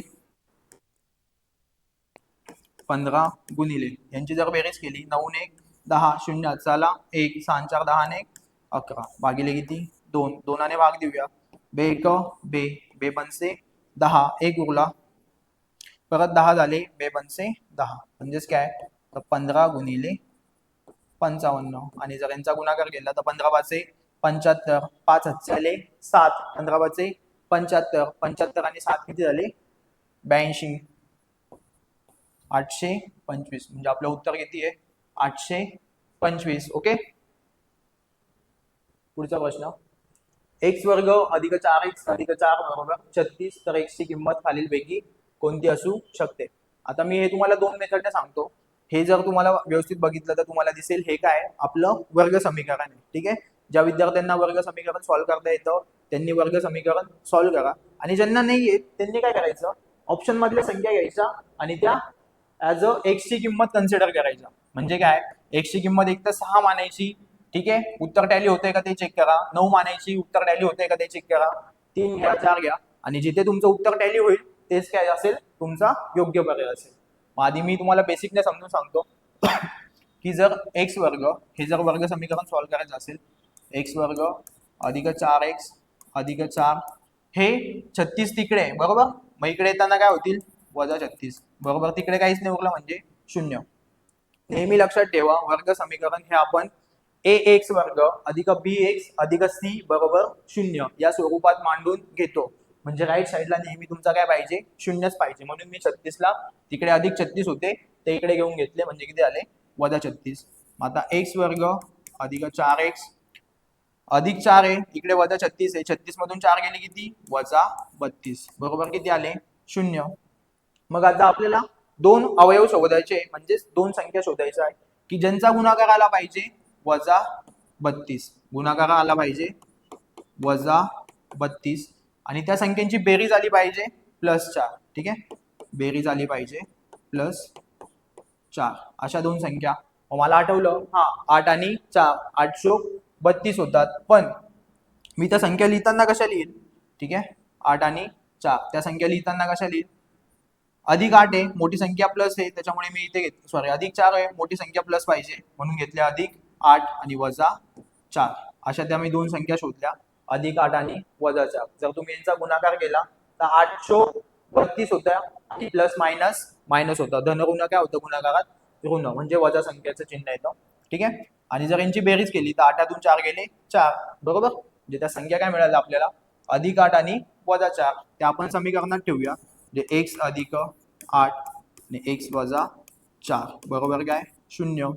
15 गुणिले यांची जर बेरीज केली 9 ने 1 10, 0 चला 1, 6 4 10 ने 11 भागिले किती 2, 2 ने भाग देऊया बे 1 बे बे 5 से 10 एक उरला, परत 10 झाले, 2 पंचे 10, म्हणजेच काय तर 15 गुणिले 55. आणि जर यांचा गुणाकार केला तर 15 पाचे 75, 5 हातचे झाले 7, 15 पाचे 75, 75 आणि 7 किती झाले 82, 825. म्हणजे आपलं उत्तर किती आहे 825. ओके, पुढचा प्रश्न, एक्स वर्ग अधिक 4x अधिक 4 बरोबर 36, तर x ची किंमत खालीलपैकी कोणती असू शकते. आता मी हे तुम्हाला दोन मेथडने सांगतो. हे जर तुम्हाला व्यवस्थित बघितलं तर तुम्हाला दिसेल हे काय आपलं वर्ग समीकरण आहे. ठीक आहे, ज्या विद्यार्थ्यांना वर्ग समीकरण सॉल्व्ह करता येतं त्यांनी वर्ग समीकरण सॉल्व्ह करा, आणि ज्यांना नाही येत त्यांनी काय करायचं, ऑप्शन मधल्या संख्या घ्यायच्या आणि त्या ऍज अ एक्स ची किंमत कन्सिडर करायच्या. म्हणजे काय, एक्स ची किंमत एक तर 6 मानायची. ठीक आहे, उत्तर टॅली होतंय का ते चेक करा. 9 मानायची, उत्तर टॅली होतंय का ते चेक करा. 3 घ्या, 4 घ्या, आणि जिथे तुमचं उत्तर टॅली होईल तेच काय असेल तुमचा योग्य पर्याय असेल. मग आधी मी तुम्हाला बेसिकने समजून सांगतो की जर एक्स वर्ग हे जर वर्ग समीकरण सॉल्व्ह करायचं असेल, एक्स वर्ग अधिक 4x अधिक 4 हे 36 तिकडे आहे बरोबर, मग इकडे येताना काय होतील वजा 36 बरोबर, तिकडे काहीच नाही उरलं म्हणजे 0. नेहमी लक्षात ठेवा वर्ग समीकरण हे आपण ax वर्ग अधिक bx अधिक c बरोबर 0 या स्वरूपात मांडून घेतो. म्हणजे राईट साईडला नेहमी तुमचा काय पाहिजे 0च पाहिजे. म्हणून मी 36 ला तिकडे अधिक 36 होते ते इकडे घेऊन घेतले, म्हणजे किती आले वजा 36. आता x वर्ग अधिक 4x अधिक 4 आहे, इकडे वजा 36 आहे, 36 मधून 4 गेले किती वजा 32 बरोबर किती आले 0. मग आता आपल्याला दोन अवयव शोधायचे, म्हणजे दोन संख्या शोधायच्या आहे की ज्यांचा गुणाकार आला पाहिजे वजा 32, गुणाकार आला पाहिजे वजा 32, आणि त्या संख्यांची बेरीज आली पाहिजे +4. ठीक आहे, बेरीज आली पाहिजे +4. अशा दोन संख्या. मला आठवलं, हा 8 आणि 4 832 होतात, पण मी त्या संख्या लिहिताना कशा लिहिल, ठीक आहे 8 आणि 4 त्या संख्या लिहिताना कशा लिहिल, अधिक 8 आहे मोठी संख्या प्लस आहे त्याच्यामुळे मी इथे घेतली, सॉरी अधिक 4 आहे मोठी संख्या प्लस पाहिजे म्हणून घेतले अधिक 8 आणि वजा 4. अशा त्या मी दोन संख्या शोधल्या, अधिक 8 आणि वजा 4. जर तुम्ही यांचा गुणाकार केला तर 832 होत्या आणि प्लस मायनस मायनस होता, धन ऋण काय होतं गुणाकारात ऋण, म्हणजे वजा संख्याचं चिन्ह येतं. ठीक आहे, आणि जर यांची बेरीज केली तर 8 4 गेले 4 बरोबर, म्हणजे त्या संख्या काय मिळाल्या आपल्याला अधिक 8 आणि वजा 4. त्या आपण समीकरणात ठेवूया, म्हणजे x अधिक 8 आणि x वजा 4 बरोबर काय 0.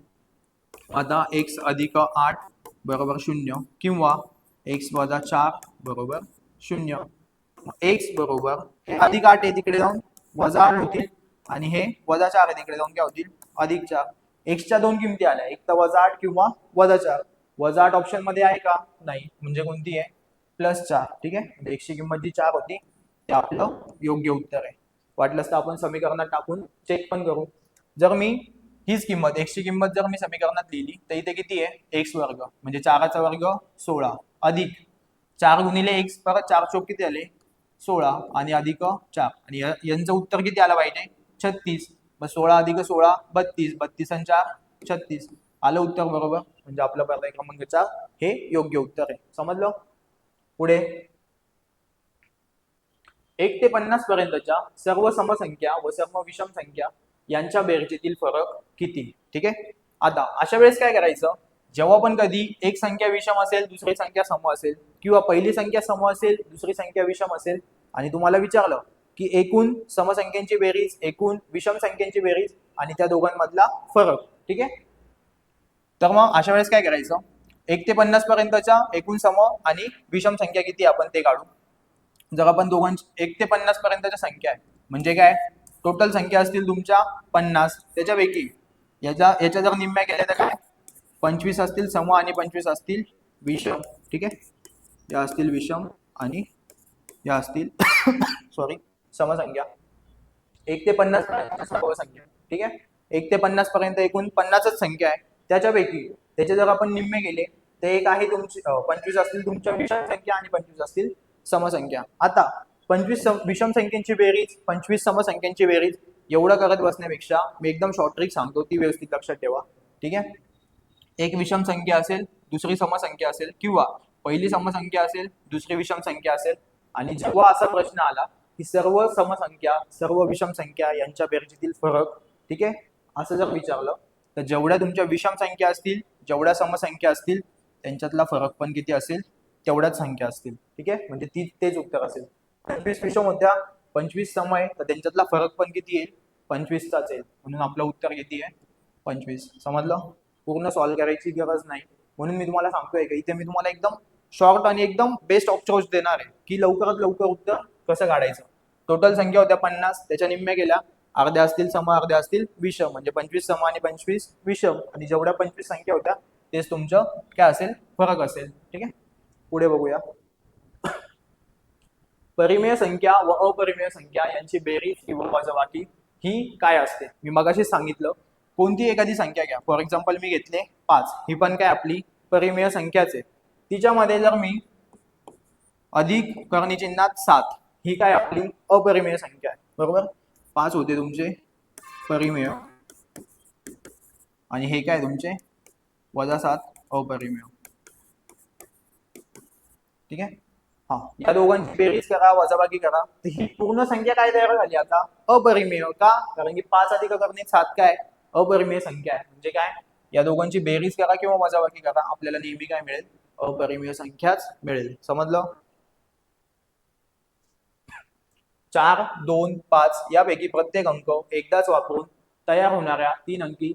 आता x अधिक 8 बरोबर 0 किंवा x वजा 4 बरोबर 0. x बरोबर हे अधिक 8 आहे तिकडे जाऊन वजा 8 होतील, आणि हे वजा 4 आहे तिकडे जाऊन काय होतील अधिक 4. x च्या दोन किमती आल्या, एक तर वजा 8 किंवा वजा 4. वजा 8 ऑप्शन मध्ये आहे का नाही, म्हणजे कोणती आहे +4. ठीक आहे, म्हणजे x ची किंमत जी 4 होती ते आपलं योग्य उत्तर आहे. वाटलंच तर आपण समीकरणात टाकून चेक पण करू. जर मी हीच किंमत x ची किंमत जर मी समीकरणात लिहिली तर इथे किती आहे x वर्ग, म्हणजे 4चा वर्ग 16 अधिक 4 गुणिले x, परत 4 चौक किती आले 16 आणि अधिक 4, आणि यांचं उत्तर किती आलं पाहिजे 36. मग 16 अधिक 16 32, 32 आणि 4 36 आलं उत्तर बरोबर, म्हणजे आपलं पर्याय क्रमांक 4 हे योग्य उत्तर आहे. समजलं. पुढे 1 ते 50 पर्यंतच्या सर्व समसंख्या व सर्व विषम संख्या यांच्या बेरजेतील फरक किती. ठीक आहे, आता अशा वेळेस काय करायचं, जेव्हा पण कधी एक संख्या विषम असेल दुसरी संख्या सम असेल, किंवा पहिली संख्या सम असेल दुसरी संख्या विषम असेल, आणि तुम्हाला विचारलं की एकूण समसंख्यांची बेरीज एकूण विषम संख्यांची बेरीज आणि त्या दोघांमधला फरक. ठीक आहे, तर मग अशा वेळेस काय करायचं, 1 ते 50 पर्यंतच्या एकूण सम आणि विषम संख्या किती आपण ते काढू. जर आपण 1 ते 50 पर्यंतच्या संख्या आहे, म्हणजे काय टोटल संख्या असतील तुमच्या 50, त्याच्यापैकी याच्या जर निम्म्या केल्या तर काय 25 असतील सम आणि 25 असतील विषम. ठीक आहे, या असतील विषम आणि या असतील सॉरी समसंख्या. 1 ते 50 पर्यंत सर्व संख्या. ठीक आहे, 1 ते 50 पर्यंत एकूण 50च संख्या आहे, त्याच्यापैकी त्याचे जर आपण निम्मे केले तर एक आहे तुमची 25 असतील तुमच्या विषम संख्या आणि 25 असतील समसंख्या. आता 25 विषम संख्यांची बेरीज 25 समसंख्यांची बेरीज एवढं करत बसण्यापेक्षा मी एकदम शॉर्ट ट्रिक सांगतो, ती व्यवस्थित लक्षात ठेवा. ठीक आहे, एक विषम संख्या असेल दुसरी समसंख्या असेल, किंवा पहिली समसंख्या असेल दुसरी विषम संख्या असेल, आणि जेव्हा असा प्रश्न आला की सर्व समसंख्या सर्व विषम संख्या यांच्या बेरजेतील फरक, ठीक आहे, असं जर विचारलं तर जेवढ्या तुमच्या विषम संख्या असतील जेवढ्या समसंख्या असतील त्यांच्यातला फरक पण किती असेल तेवढ्याच संख्या असतील, ठीक आहे, म्हणजे तेच उत्तर असेल. 25 विषम होत्या 25 सम आहे तर त्यांच्यातला फरक पण किती येईल 25चाच येईल, म्हणून आपलं उत्तर किती आहे 25. समजलं? पूर्ण सॉल्व्ह करायची गरज नाही, म्हणून मी तुम्हाला सांगतोय की इथे मी तुम्हाला एकदम शॉर्ट आणि एकदम बेस्ट अप्रोच देणार आहे की लवकरात लवकर उत्तर कसं काढायचं. टोटल संख्या होत्या 50, त्याच्या निम्म्या गेल्या, अर्ध्या असतील सम अर्ध्या असतील विषम, म्हणजे 25 सम आणि 25 विषम, आणि जेवढ्या 25 संख्या होत्या तेच तुमचं काय असेल फरक असेल, ठीक आहे. पुढे बघूया. परिमेय संख्या व अपरिमेय संख्या यांची बेरीज किंवा वजाबाकी ही काय असते. मी मगाशीच सांगितलं, कोणती एखादी संख्या घ्या, फॉर एक्झाम्पल मी घेतले 5, ही पण काय आपली परिमेय संख्याच आहे. तिच्यामध्ये जर मी अधिक करणी चिन्हात 7, ही काय आपली अपरिमेय संख्या आहे, बरोबर. 5 होते तुमचे परिमेय आणि हे काय तुमचे -7 अपरिमेय, ठीक आहे. हा, या दोघांची बेरीज करा वजाबाकी करा तर ही पूर्ण संख्या काय तयार झाली आता अपरिमेय. का? कारण की 5 अधिक करणे 7 काय अपरिमेय संख्या आहे, म्हणजे काय या दोघांची बेरीज करा किंवा वजाबाकी करा आपल्याला नेहमी काय मिळेल अपरिमेय संख्याच मिळेल. समजलं? 4, 2, 5 यापैकी प्रत्येक अंक एकदाच वापरून तयार होणाऱ्या 3 अंकी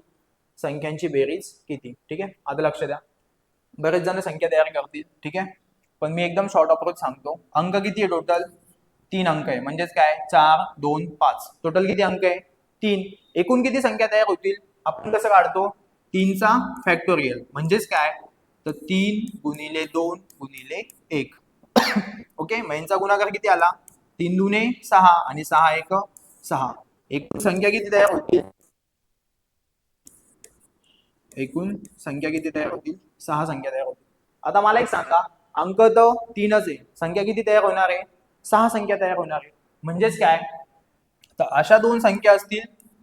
संख्यांची बेरीज किती, ठीक आहे. आता लक्ष द्या, बरेच जण संख्या तयार करतील, ठीक आहे, पण मी एकदम शॉर्ट अप्रोच सांगतो. अंक किती आहे टोटल 3 अंक आहे, म्हणजेच काय 4, 2, 5 टोटल किती अंक आहे 3. एकूण किती संख्या तयार होतील आपण कसं काढतो 3चा फॅक्टोरियल, म्हणजेच काय तर 3 गुणिले 2 गुणिले 1. ओके, मग यांचा गुणाकार किती आला 3 दुने 6 आणि 6 एक 6. एकूण संख्या किती तयार होतील एकूण संख्या किती तयार होतील 6 संख्या तयार होतील. आता मला एक सांगा, अंक तर 3च आहे, संख्या किती तयार होणार आहे 6 संख्या तयार होणार आहे, म्हणजेच काय तर अशा 2 संख्या असतील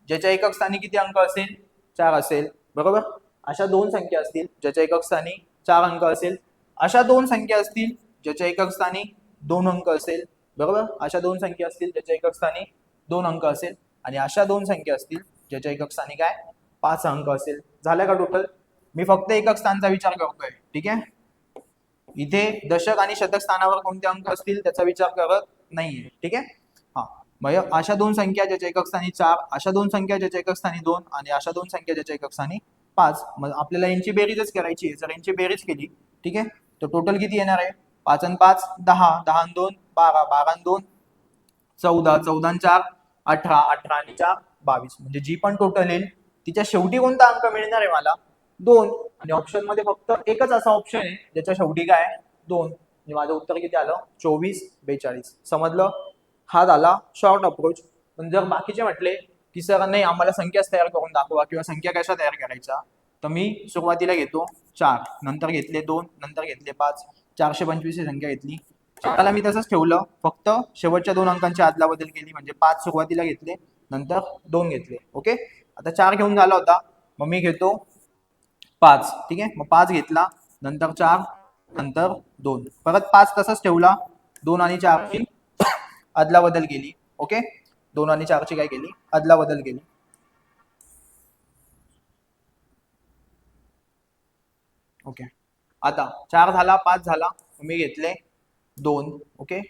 ज्याच्या एकक स्थानी किती अंक असेल 4 असेल, बरोबर. अशा 2 संख्या असतील ज्याच्या एकक स्थानी 4 अंक असेल, अशा 2 संख्या असतील ज्याच्या एकक स्थानी 2 अंक असेल, बरोबर. अशा 2 संख्या असतील ज्याच्या एकक स्थानी 2 अंक असेल, आणि अशा 2 संख्या असतील ज्याच्या एकक स्थानी काय 5 अंक असेल. झालं का टोटल? मी फक्त एकक स्थानचा विचार करतोय, ठीक आहे. इथे दशक आणि शतक स्थानावर कोणते अंक असतील त्याचा विचार करत नाहीये, ठीक आहे. हा, मग अशा 2 संख्या ज्याच्या एकक स्थानी 4, अशा 2 संख्या ज्याच्या एकक स्थानी 2 आणि अशा 2 संख्या ज्याच्या एकक स्थानी 5. मग आपल्याला यांची बेरीजच करायची आहे. जर यांची बेरीज केली, ठीक आहे, तर टोटल किती येणार आहे 5 आणि 5 10, 10 आणि 2 12, 12 आणि 2 14, 14 आणि 4 18, 18 आणि 4 22. म्हणजे जी पण टोटल येईल तिच्या शेवटी कोणता अंक मिळणार आहे मला 2, आणि ऑप्शन मध्ये फक्त एकच असा ऑप्शन आहे ज्याच्या शेवटी काय 2. म्हणजे माझं उत्तर किती आलं 24, 42. समजलं? हा झाला शॉर्ट अप्रोच. पण जर बाकीचे म्हटले की सर नाही आम्हाला संख्याच तयार करून दाखवा किंवा संख्या कशा तयार करायच्या, तर मी सुरुवातीला घेतो 4, नंतर घेतले 2, नंतर घेतले 5, 425 ही संख्या घेतली. त्याला मी तसंच ठेवलं, फक्त शेवटच्या 2 अंकांची आदला बदल केली, म्हणजे 5 सुरुवातीला घेतले नंतर 2 घेतले. ओके, आता 4 घेऊन झाला होता, मग मी घेतो 5, ठीक आहे. मग 5 घेतला, नंतर 4, नंतर 2, परत 5 तसंच ठेवला, 2 आणि 4 ची अदला बदल केली. ओके, 2 आणि 4 ची काय केली अदला बदल केली. ओके, आता 4 झाला 5 झाला, मी घेतले 2. ओके,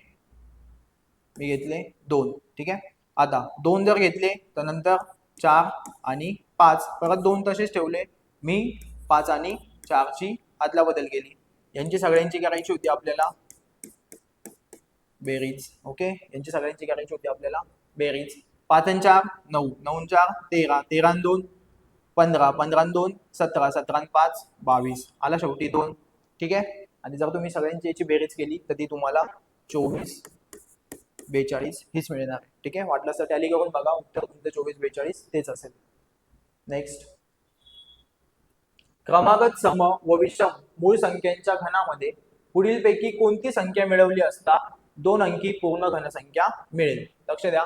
मी घेतले 2, ठीक आहे. आता 2 जर घेतले तर नंतर 4 आणि 5, परत 2 तसेच ठेवले, मी 5 आणि 4 ची अदला बदल केली. यांची सगळ्यांची करायची होती आपल्याला बेरीज. ओके, यांची सगळ्यांची करायची होती आपल्याला बेरीज. 5 आणि 4 9, 9 आणि 4 13, 13 आणि 2 15, 15 आणि 2 17, 17 आणि 5 22, आला शेवटी 2, ठीक आहे. आणि जर तुम्ही सगळ्यांची याची बेरीज केली तर ती तुम्हाला 24, 42 हीच मिळणार आहे, ठीक आहे. वाटलं तर टॅली करून बघा, उत्तर तुमचं 24, 42 तेच असेल. नेक्स्ट, क्रमागत सम व विषम मूळ संख्यांच्या घनामध्ये पुढीलपैकी कोणती संख्या मिळवली असता 2 अंकी पूर्ण घनसंख्या मिळेल. लक्ष द्या,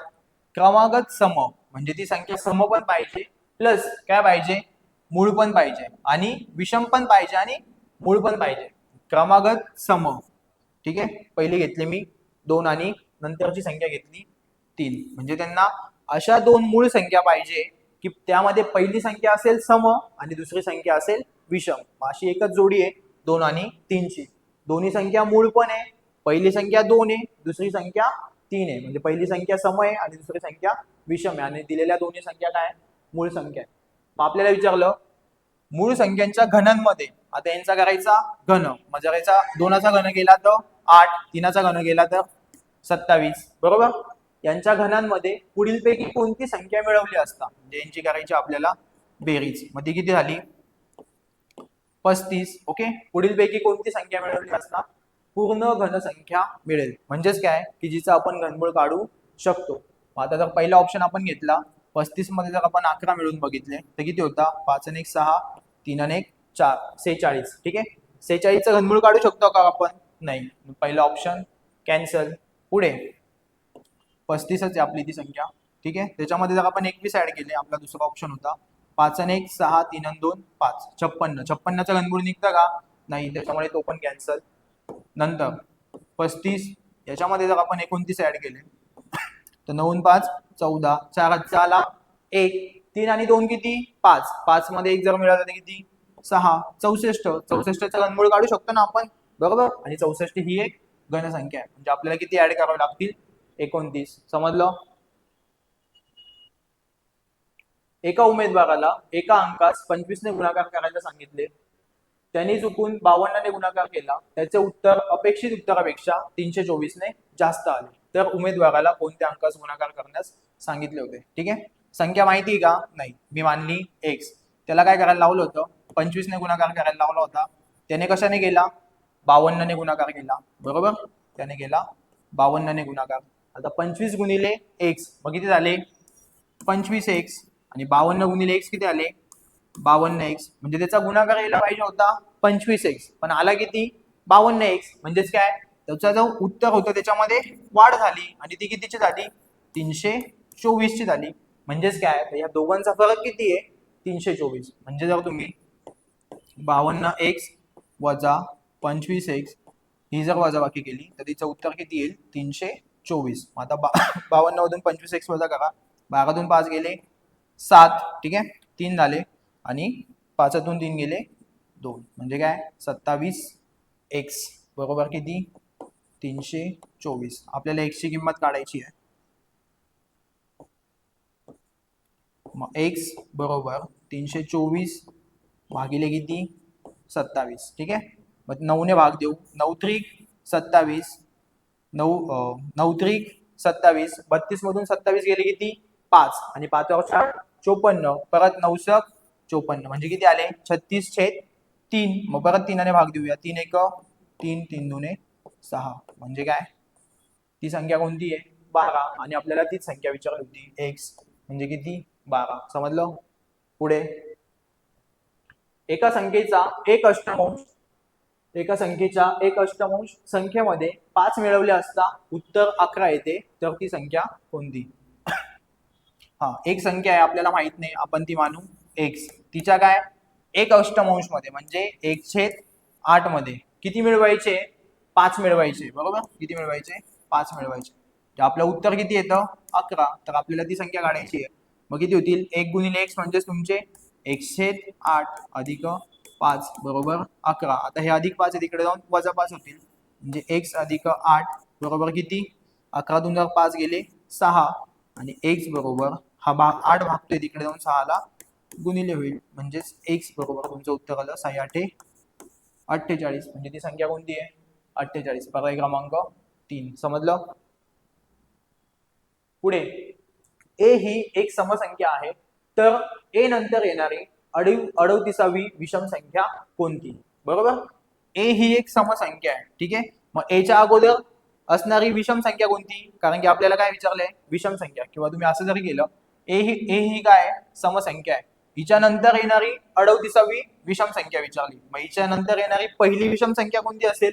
क्रमागत सम म्हणजे ती संख्या सम पण पाहिजे प्लस काय पाहिजे मूळ पण पाहिजे, आणि विषम पण पाहिजे आणि मूळ पण पाहिजे. क्रमागत सम, ठीक आहे. पहिली घेतली मी 2 आणि नंतरची संख्या घेतली 3. म्हणजे त्यांना अशा दोन मूळ संख्या पाहिजे की त्यामध्ये पहिली संख्या असेल सम आणि दुसरी संख्या असेल विषम. अशी एकच जोडी आहे 2 आणि 3 ची. दोन्ही संख्या मूळ पण आहे, पहिली संख्या 2 आहे, दुसरी संख्या 3 आहे. म्हणजे पहिली संख्या सम आहे आणि दुसरी संख्या विषम आहे आणि दिलेल्या दोन्ही संख्या काय मूळ संख्या आहे. मग आपल्याला विचारलं मूळ संख्यांच्या घनांमध्ये, आता यांचा करायचा घन, मग जर याचा 2चा घन केला तर 8, 3चा घन केला तर 27, बरोबर. यांच्या घनांमध्ये पुढीलपैकी कोणती संख्या मिळवली असता, म्हणजे यांची करायची आपल्याला बेरीज. मग ती किती झाली 35. ओके, पुढीलपैकी कोणती संख्या मिळवली असता पूर्ण घनसंख्या मिळेल. म्हणजेच काय की जिचं आपण घनमूळ काढू शकतो. आता जर पहिला ऑप्शन आपण घेतला 35 मध्ये जर आपण 11 मिळून बघितले तर किती होता 5 आणि 1 6, 3 आणि 1 4, 46. ठीक आहे, 46चं घनमूळ काढू शकतो का आपण? नाही. पहिला ऑप्शन कॅन्सल. पुढे 35च आहे आपली ती संख्या. ठीक आहे, त्याच्यामध्ये जर आपण 21 ऍड केले, आपला दुसरा ऑप्शन होता 5 आणि 1 6, 3 आणि 2 5, 56. 56चं घनमूळ निघतं का? नाही, त्याच्यामुळे तो पण कॅन्सल. नंतर 35 याच्यामध्ये जर आपण 29 ऍड केले तर 9 आणि 5 14, 4 आला 1, 3 आणि 2 किती 5, 5 मध्ये 1 जर मिळालं तर किती 6, 64. 64चं घनमूळ काढू शकतो ना आपण, बरोबर. आणि 64 ही एक घनसंख्या आहे. म्हणजे आपल्याला किती ऍड करावे लागतील 29. समजलं. एका उमेदवाराला एका अंकास 25 ने गुणाकार करायला सांगितले, त्यांनी चुकून 52 ने गुणाकार केला, त्याचे उत्तर अपेक्षित उत्तरापेक्षा 324 ने जास्त आले, तर उमेदवाराला कोणत्या अंकास गुणाकार करण्यास सांगितले होते. ठीक आहे, संख्या माहिती का? नाही. मी मानली x. त्याला काय करायला लावलं होतं 25 ने गुणाकार करायला लावला होता. त्याने कशाने केला 52 ने गुणाकार केला, बरोबर. त्याने केला 52 ने गुणाकार. आता 25 गुणिले x मग किती झाले 25x आणि 52 गुणिले x किती आले 52x. म्हणजे त्याचा गुणाकार यायला पाहिजे होता 25x, पण आला किती 52x. म्हणजेच काय त्याचा जो उत्तर होतं त्याच्यामध्ये वाढ झाली आणि ती कितीची झाली 324 ची झाली. म्हणजेच काय तर या दोघांचा फरक किती आहे 324. म्हणजे जर तुम्ही 52x वजा 25x ही जर वजाबाकी केली तर तिचं उत्तर किती येईल 324. आता 52 मधून 25x वजा करा, 12तून 5 गेले 7, ठीक आहे 3 झाले आणि 5तून 3 गेले 2, म्हणजे काय 27x बरोबर किती 324. आपल्याला x ची किंमत काढायची आहे. मग x बरोबर 324 भागिले किती 27. ठीक आहे, मग 9 ने भाग देऊ, 9 त्रिक 27, 9 त्रिक 27, 32 मधून 27 गेले किती 5 आणि 5 वर 4 54, परत 9 सक 54, म्हणजे किती आले 36/3. मग परत 3 ने भाग देऊया, 3 1 3, 3 2 6, म्हणजे काय ती संख्या कोणती आहे 12 आणि आपल्याला तीच संख्या विचारली होती x म्हणजे किती 12. समजलं. पुढे एका संख्येचा एक अष्टमांश संख्येमध्ये 5 मिळवले असता उत्तर 11 येते, तर ती संख्या कोणती? हा, एक संख्या आहे आपल्याला माहित नाही, आपण ती मानू x. तिच्या काय एक अष्टमांश मध्ये म्हणजे 1/8 मध्ये किती मिळवायचे 5 मिळवायचे, बरोबर. किती मिळवायचे 5 मिळवायचे. तर आपलं उत्तर किती येतं 11. तर आपल्याला ती संख्या काढायची आहे. मग किती होतील 1 गुणिले x म्हणजे तुमचे 1/8 अधिक 5 बरोबर 11. आता हे अधिक 5 तिकडे जाऊन वजा 5 होतील, म्हणजे x अधिक 8 बरोबर किती 11तून जर 5 गेले 6 आणि x बरोबर हा भाग 8 भागतोय तिकडे जाऊन 6 ला गुणिले होईल, म्हणजेच x बरोबर तुमचं उत्तर आलं 6 8 48. म्हणजे ती संख्या कोणती आहे 48. पर्याय क्रमांक 3. समजलं. पुढे a ही एक समसंख्या आहे, तर a नंतर येणारी 38वी विषम संख्या कोणती? बरोबर. a ही एक समसंख्या आहे, ठीक आहे. मग a च्या अगोदर असणारी विषम संख्या कोणती? कारण की आपल्याला काय विचारलंय विषम संख्या, किंवा तुम्ही असं जरी केलं a ही काय समसंख्या आहे, हिच्या नंतर येणारी 38वी विषम संख्या विचारली. मग हिच्या नंतर येणारी पहिली विषम संख्या कोणती असेल?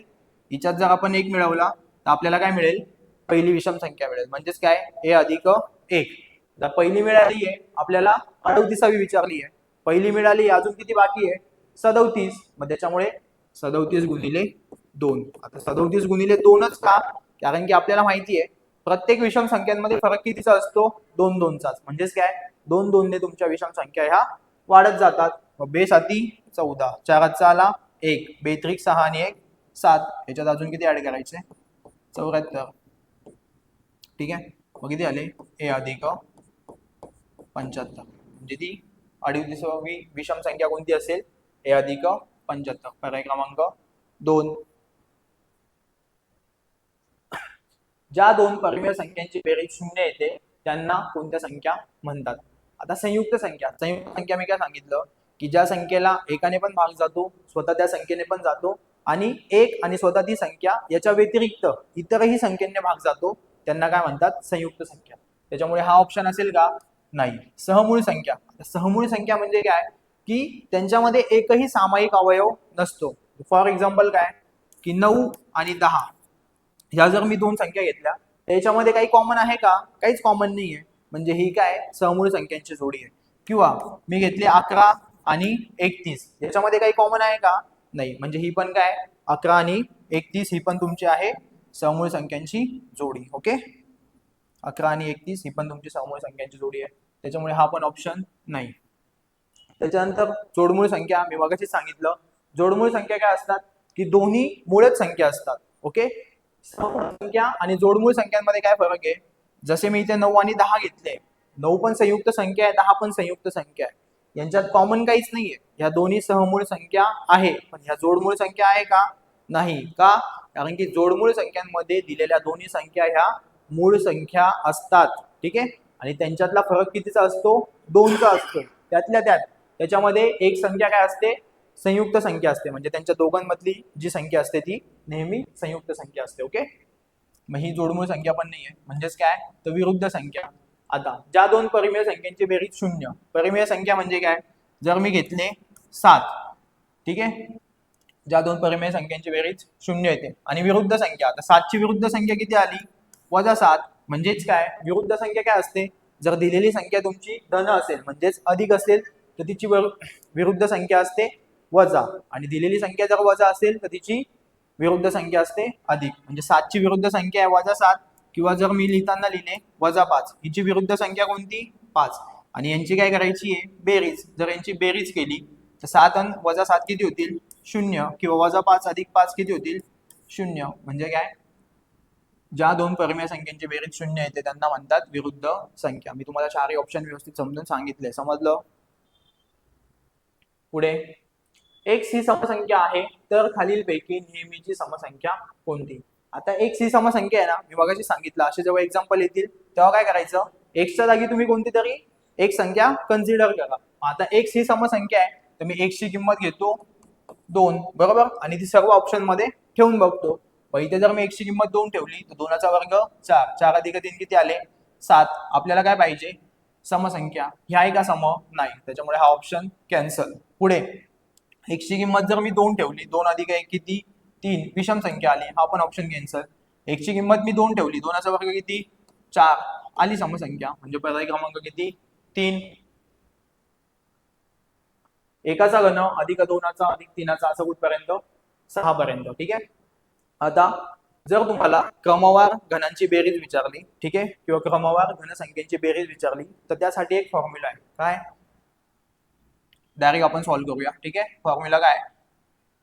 हिच्यात जर आपण 1 मिळवला तर आपल्याला काय मिळेल पहिली विषम संख्या मिळेल. म्हणजेच काय a अधिक 1. जर पहिली मिळाली आहे आपल्याला 38वी विचारली आहे, पहिली मिळाली अजून किती बाकी आहे 37. मग त्याच्यामुळे 37 गुणिले 2. आता 37 गुणिले 2च का, कारण की आपल्याला माहिती आहे प्रत्येक विषम संख्यांमध्ये फरक कितीचा असतो? 2 2चाच. म्हणजेच काय, 2 2 ने तुमच्या विषम संख्या ह्या वाढत जातात. बे 7 14, 4 आला 1, बेत्रिक 6 आणि 1 7. याच्यात अजून किती ऍड करायचे? 74. ठीक आहे, मग किती आले? ए अधिक 75. म्हणजे ती 38वी विषम संख्या कोणती असेल? ए अधिक 75. पर्याय क्रमांक 2. ज्या दोन परिमेय संख्यांची बेरीज 0 येते त्यांना कोणत्या संख्या म्हणतात? आता संयुक्त संख्या. संयुक्त संख्या मी काय सांगितलं की ज्या संख्येला एकाने पण भाग जातो, स्वतः त्या संख्येने पण जातो, आणि एक आणि स्वतः ती संख्या याच्या व्यतिरिक्त इतरही संख्येने भाग जातो, त्यांना काय म्हणतात? संयुक्त संख्या. त्याच्यामुळे हा ऑप्शन असेल का? नाही. सहमूळ संख्या. सहमूळ संख्या म्हणजे काय की त्यांच्यामध्ये एकही सामायिक अवयव नसतो. फॉर एक्झाम्पल काय की 9 आणि 10 ह्या जर मी दोन संख्या घेतल्या त्याच्यामध्ये काही कॉमन आहे का? काहीच कॉमन नाहीये. म्हणजे ही काय सहमूळ संख्यांची जोडी आहे. किंवा मी घेतले 11 आणि 31, याच्यामध्ये काही कॉमन आहे का? नाही. म्हणजे ही पण काय 11 आणि 31 ही पण तुमची आहे सहमूळ संख्यांची जोडी. ओके, 11 आणि 31 ही पण तुमची सहमूळ संख्यांची जोडी आहे. त्याच्यामुळे हा पण ऑप्शन नाही. त्याच्यानंतर जोडमूळ संख्या. मी मगाशी सांगितलं जोडमूळ संख्या काय असतात की दोन्ही मूळच संख्या असतात. ओके, सहमूळ संख्या आणि जोडमूळ संख्यांमध्ये काय फरक आहे? जसे मी इथे 9 आणि 10 घेतले, 9 पण संयुक्त संख्या आहे, 10 पण संयुक्त संख्या आहे, यांच्यात कॉमन काहीच नाहीये. ह्या दोन्ही सहमूळ संख्या आहे, पण ह्या जोडमूळ संख्या आहे का? नाही. का? कारण की जोडमूळ संख्यांमध्ये दिलेल्या दोन्ही संख्या ह्या मूळ संख्या असतात. ठीक आहे, आणि त्यांच्यातला फरक कितीचा असतो? 2चा असतो. त्यातल्या त्यात त्याच्यामध्ये एक संख्या काय असते? संयुक्त संख्या असते. म्हणजे त्यांच्या दोघांमधली जी संख्या असते ती नेहमी संयुक्त संख्या असते. ओके, मग ही जोडमूळ संख्या पण नाहीये. म्हणजेच काय तर विरुद्ध संख्या. आता ज्या दोन परिमेय संख्यांची बेरीज 0. परिमेय संख्या म्हणजे काय? जर मी घेतले 7, ठीक आहे, ज्या दोन परिमेय संख्यांची बेरीज 0 येते, आणि विरुद्ध संख्या. आता 7 ची विरुद्ध संख्या किती आली? -7. म्हणजेच काय विरुद्ध संख्या काय असते? जर दिलेली संख्या तुमची धन असेल म्हणजेच अधिक असेल तर तिची विरुद्ध संख्या असते वजा, आणि दिलेली संख्या जर वजा असेल तर तिची विरुद्ध संख्या असते अधिक. म्हणजे 7 ची विरुद्ध संख्या आहे -7, किंवा जर मी लिहिताना लिहिले -5, हिची विरुद्ध संख्या कोणती? 5. आणि यांची काय करायची आहे? बेरीज. जर यांची बेरीज केली तर 7 आणि -7 किती होतील? 0. किंवा -5 अधिक 5 किती होतील? 0. म्हणजे काय ज्या दोन परिमेय संख्यांची बेरीज 0 येते त्यांना म्हणतात विरुद्ध संख्या. मी तुम्हाला चारही ऑप्शन व्यवस्थित समजून सांगितले. समजलं? पुढे, x ही समसंख्या आहे तर खालीलपैकी नेहमीची समसंख्या कोणती? आता x ही समसंख्या आहे ना, मी मगाशी सांगितलं असे जेव्हा एक्झाम्पल येतील तेव्हा काय करायचं? x च्या जागी तुम्ही कोणती तरी एक संख्या कन्सिडर करा. आता x ही समसंख्या आहे तर मी x ची किंमत घेतो 2, बरोबर, आणि ती सर्व ऑप्शन मध्ये ठेवून बघतो. इथे जर मी x ची किंमत 2 ठेवली तर 2चा वर्ग 4, 4 अधिक 3 किती आले? 7. आपल्याला काय पाहिजे? समसंख्या. ही आहे का सम? नाही. त्याच्यामुळे हा ऑप्शन कॅन्सल. पुढे, x ची किंमत जर मी 2 ठेवली, 2 अधिक 1 किती? 3, विषम संख्या आली, हा पण ऑप्शन कॅन्सल. x ची किंमत मी 2 ठेवली, 2चा वर्ग किती? 4, आली समसंख्या. म्हणजे पर्याय क्रमांक किती? 3. एकाचा घन अधिक 2चा अधिक 3चा असं कुठपर्यंत? 6 पर्यंत. ठीक आहे, आता जर तुम्हाला क्रमवार घनांची बेरीज विचारली, ठीक आहे, किंवा क्रमवार घनसंख्येची बेरीज विचारली तर त्यासाठी एक फॉर्म्युला आहे. काय? डायरेक्ट आपण सॉल्व्ह करूया. ठीक आहे, फॉर्म्युला काय?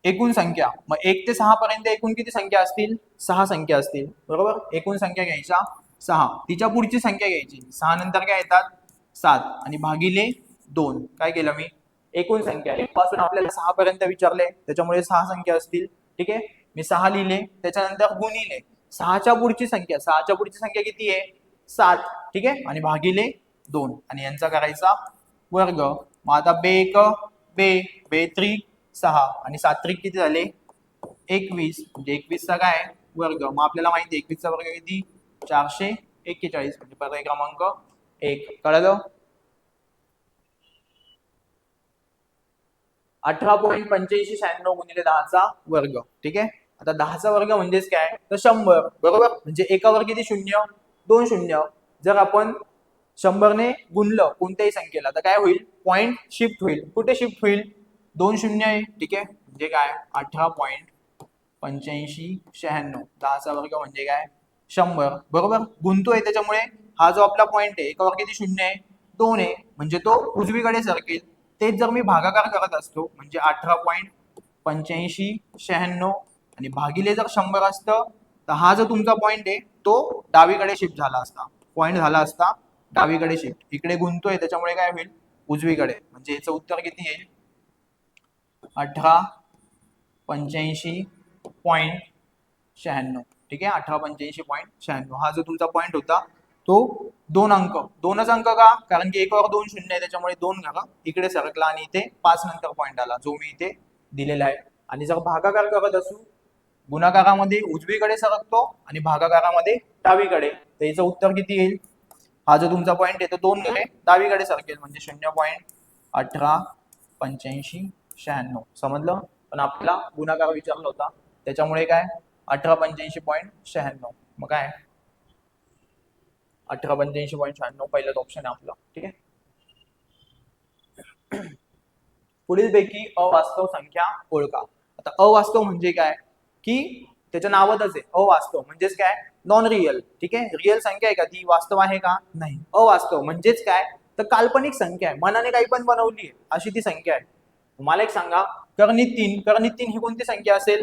एकूण संख्या. मग 1 ते 6 पर्यंत एकूण किती संख्या असतील? 6 संख्या असतील, बरोबर. एकूण संख्या घ्यायच्या 6, तिच्या पुढची संख्या घ्यायची. 6 नंतर काय येतात? 7, आणि भागिले 2. काय केलं मी? एकूण संख्या. 1 पासून आपल्याला 6 पर्यंत विचारले त्याच्यामुळे 6 संख्या असतील. ठीक आहे, मी 6 लिहिले, त्याच्यानंतर गुणिले 6च्या पुढची संख्या. 6च्या पुढची संख्या किती आहे? 7. ठीक आहे, आणि भागिले 2, आणि यांचा करायचा वर्ग. मग आता बे 3 6 आणि 7 3 किती झाले? 21. म्हणजे 21चा काय वर्ग. मग आपल्याला माहिती आहे 21चा वर्ग किती? 441. म्हणजे पर्याय क्रमांक 1. कळलं? 18.8596 गुणिले 10चा वर्ग. ठीक आहे, आता 10चा वर्ग म्हणजेच काय? तर 100, बरोबर. म्हणजे एकावर किती शून्य? 2 शून्य. जर आपण 100 ने गुणलं कोणत्याही संख्येला तर काय होईल? पॉइंट शिफ्ट होईल. कुठे शिफ्ट होईल? 2 शून्य आहे. ठीक आहे, म्हणजे काय? 18.8596. 10चा वर्ग म्हणजे काय? 100 बरोबर. गुंतोय त्याच्यामुळे हा जो आपला पॉइंट आहे एकावर किती शून्य आहे, 2 आहे, म्हणजे तो उजवीकडे सरकेल. तेच जर मी भागाकार करत असतो म्हणजे 18.8596 आणि भागिले जर 100 असतं तर हा जो तुमचा पॉइंट आहे तो डावीकडे शिफ्ट झाला असता, पॉइंट झाला असता डावीकडे शिफ्ट. इकडे गुंतोय त्याच्यामुळे काय होईल, उजवीकडे. म्हणजे याचं उत्तर किती येईल, 1885.96. ठीक आहे, 1885.96. हा जो तुमचा पॉइंट होता तो 2 अंक का, कारण की एकावर 2 शून्य आहे त्याच्यामुळे 2 घरा इकडे सरकला आणि इथे 5 नंतर पॉइंट आला जो मी इथे दिलेला आहे. आणि जर भागाकार करत असू, गुणाकारामध्ये उजवीकडे सरकतो आणि भागाकारामध्ये डावीकडे, तर याचं उत्तर किती येईल, हा जो तुमचा पॉइंट आहे तो 2 घरे डावीकडे सरकेल म्हणजे 0.188596. समजलं. पण आपला गुणाकार विचारला होता त्याच्यामुळे काय 1885.96. मग काय 1885.96 पहिलाच ऑप्शन आहे आपला. ठीक आहे. पुढील पैकी अवास्तव संख्या ओळखा. आता अवास्तव म्हणजे काय, की त्याच्या नावातच आहे अवास्तव म्हणजेच काय, नॉन रिअल. ठीक आहे, रिअल संख्या आहे का ती, वास्तव आहे का नाही. अवास्तव म्हणजेच काय, तर काल्पनिक संख्या आहे, मनाने काही पण बनवली आहे अशी ती संख्या आहे. मला एक सांगा, कर्णित 3 ही कोणती संख्या असेल,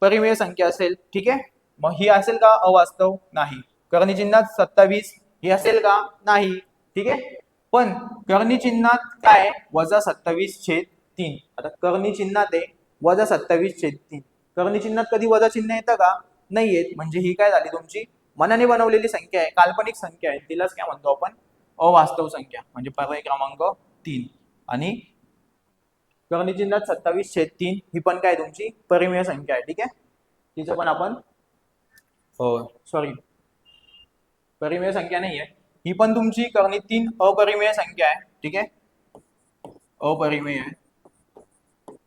परिमेय संख्या असेल. ठीक आहे, मग ही असेल का अवास्तव, नाही. कर्णी चिन्हात 27 ही असेल का, नाही. ठीक आहे, पण कर्णी चिन्हात काय, -27/3. आता कर्णी चिन्हात आहे -27/3. कर्णी चिन्हात कधी वजा चिन्ह येतं का, नाही येत. म्हणजे ही काय झाली तुमची मनाने बनवलेली संख्या आहे, काल्पनिक संख्या आहे, तिलाच काय म्हणतो आपण, अवास्तव संख्या. म्हणजे पर्याय क्रमांक 3. आणि कर्णी चिन्हात 27/3 ही पण काय तुमची परिमेय संख्या आहे. ठीक आहे, तिचं पण आपण सॉरी परिमेय संख्या नाही आहे, ही पण तुमची कर्णी 3 अपरिमेय संख्या आहे. ठीक आहे, अपरिमेय आहे,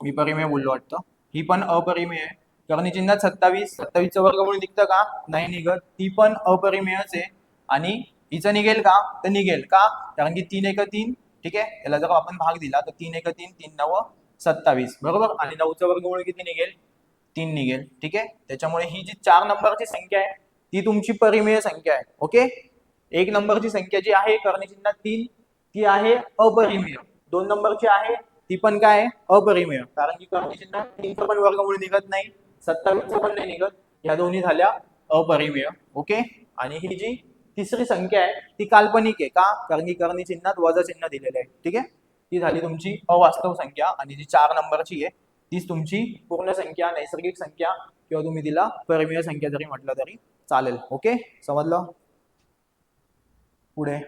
मी परिमेय बोललो वाटतं. ही पण अपरिमेय आहे. कर्णी चिन्हात 27चं वर्गमूळ निघतं का, नाही निघत, ती पण अपरिमेयच आहे. आणि हिचं निघेल का, तर निघेल का, कारण की 3 × 3. ठीक आहे, याला जर आपण भाग दिला तर 3 × 3 3 × 9 27 बरोबर. आणि 9चं वर्गमूळ किती निघेल, 3 निघेल. ठीक आहे, त्याच्यामुळे ही जी 4 नंबरची संख्या आहे ती तुमची परिमेय संख्या आहे. ओके, 1 नंबरची संख्या जी आहे कर्णी चिन्हात 3 ती आहे अपरिमेय. 2 नंबरची आहे ती पण काय अपरिमेय, कारण की कर्णी चिन्हात 3चं पण वर्गमूळ निघत नाही, 27चं पण नाही निघत, या दोन्ही झाल्या अपरिमेय. ओके, आणि ही जी तिसरी संख्या आहे ती काल्पनिक आहे का, कारण की कर्णी चिन्हात वजा चिन्ह दिलेलं आहे. ठीक आहे, ती झाली तुमची अवास्तव संख्या. आणि जी 4 नंबरची आहे तीच तुमची पूर्ण संख्या, नैसर्गिक संख्या, किंवा तुम्ही तिला परिमेय संख्या जरी म्हटलं तरी चालेल. ओके, समजलं. पुढे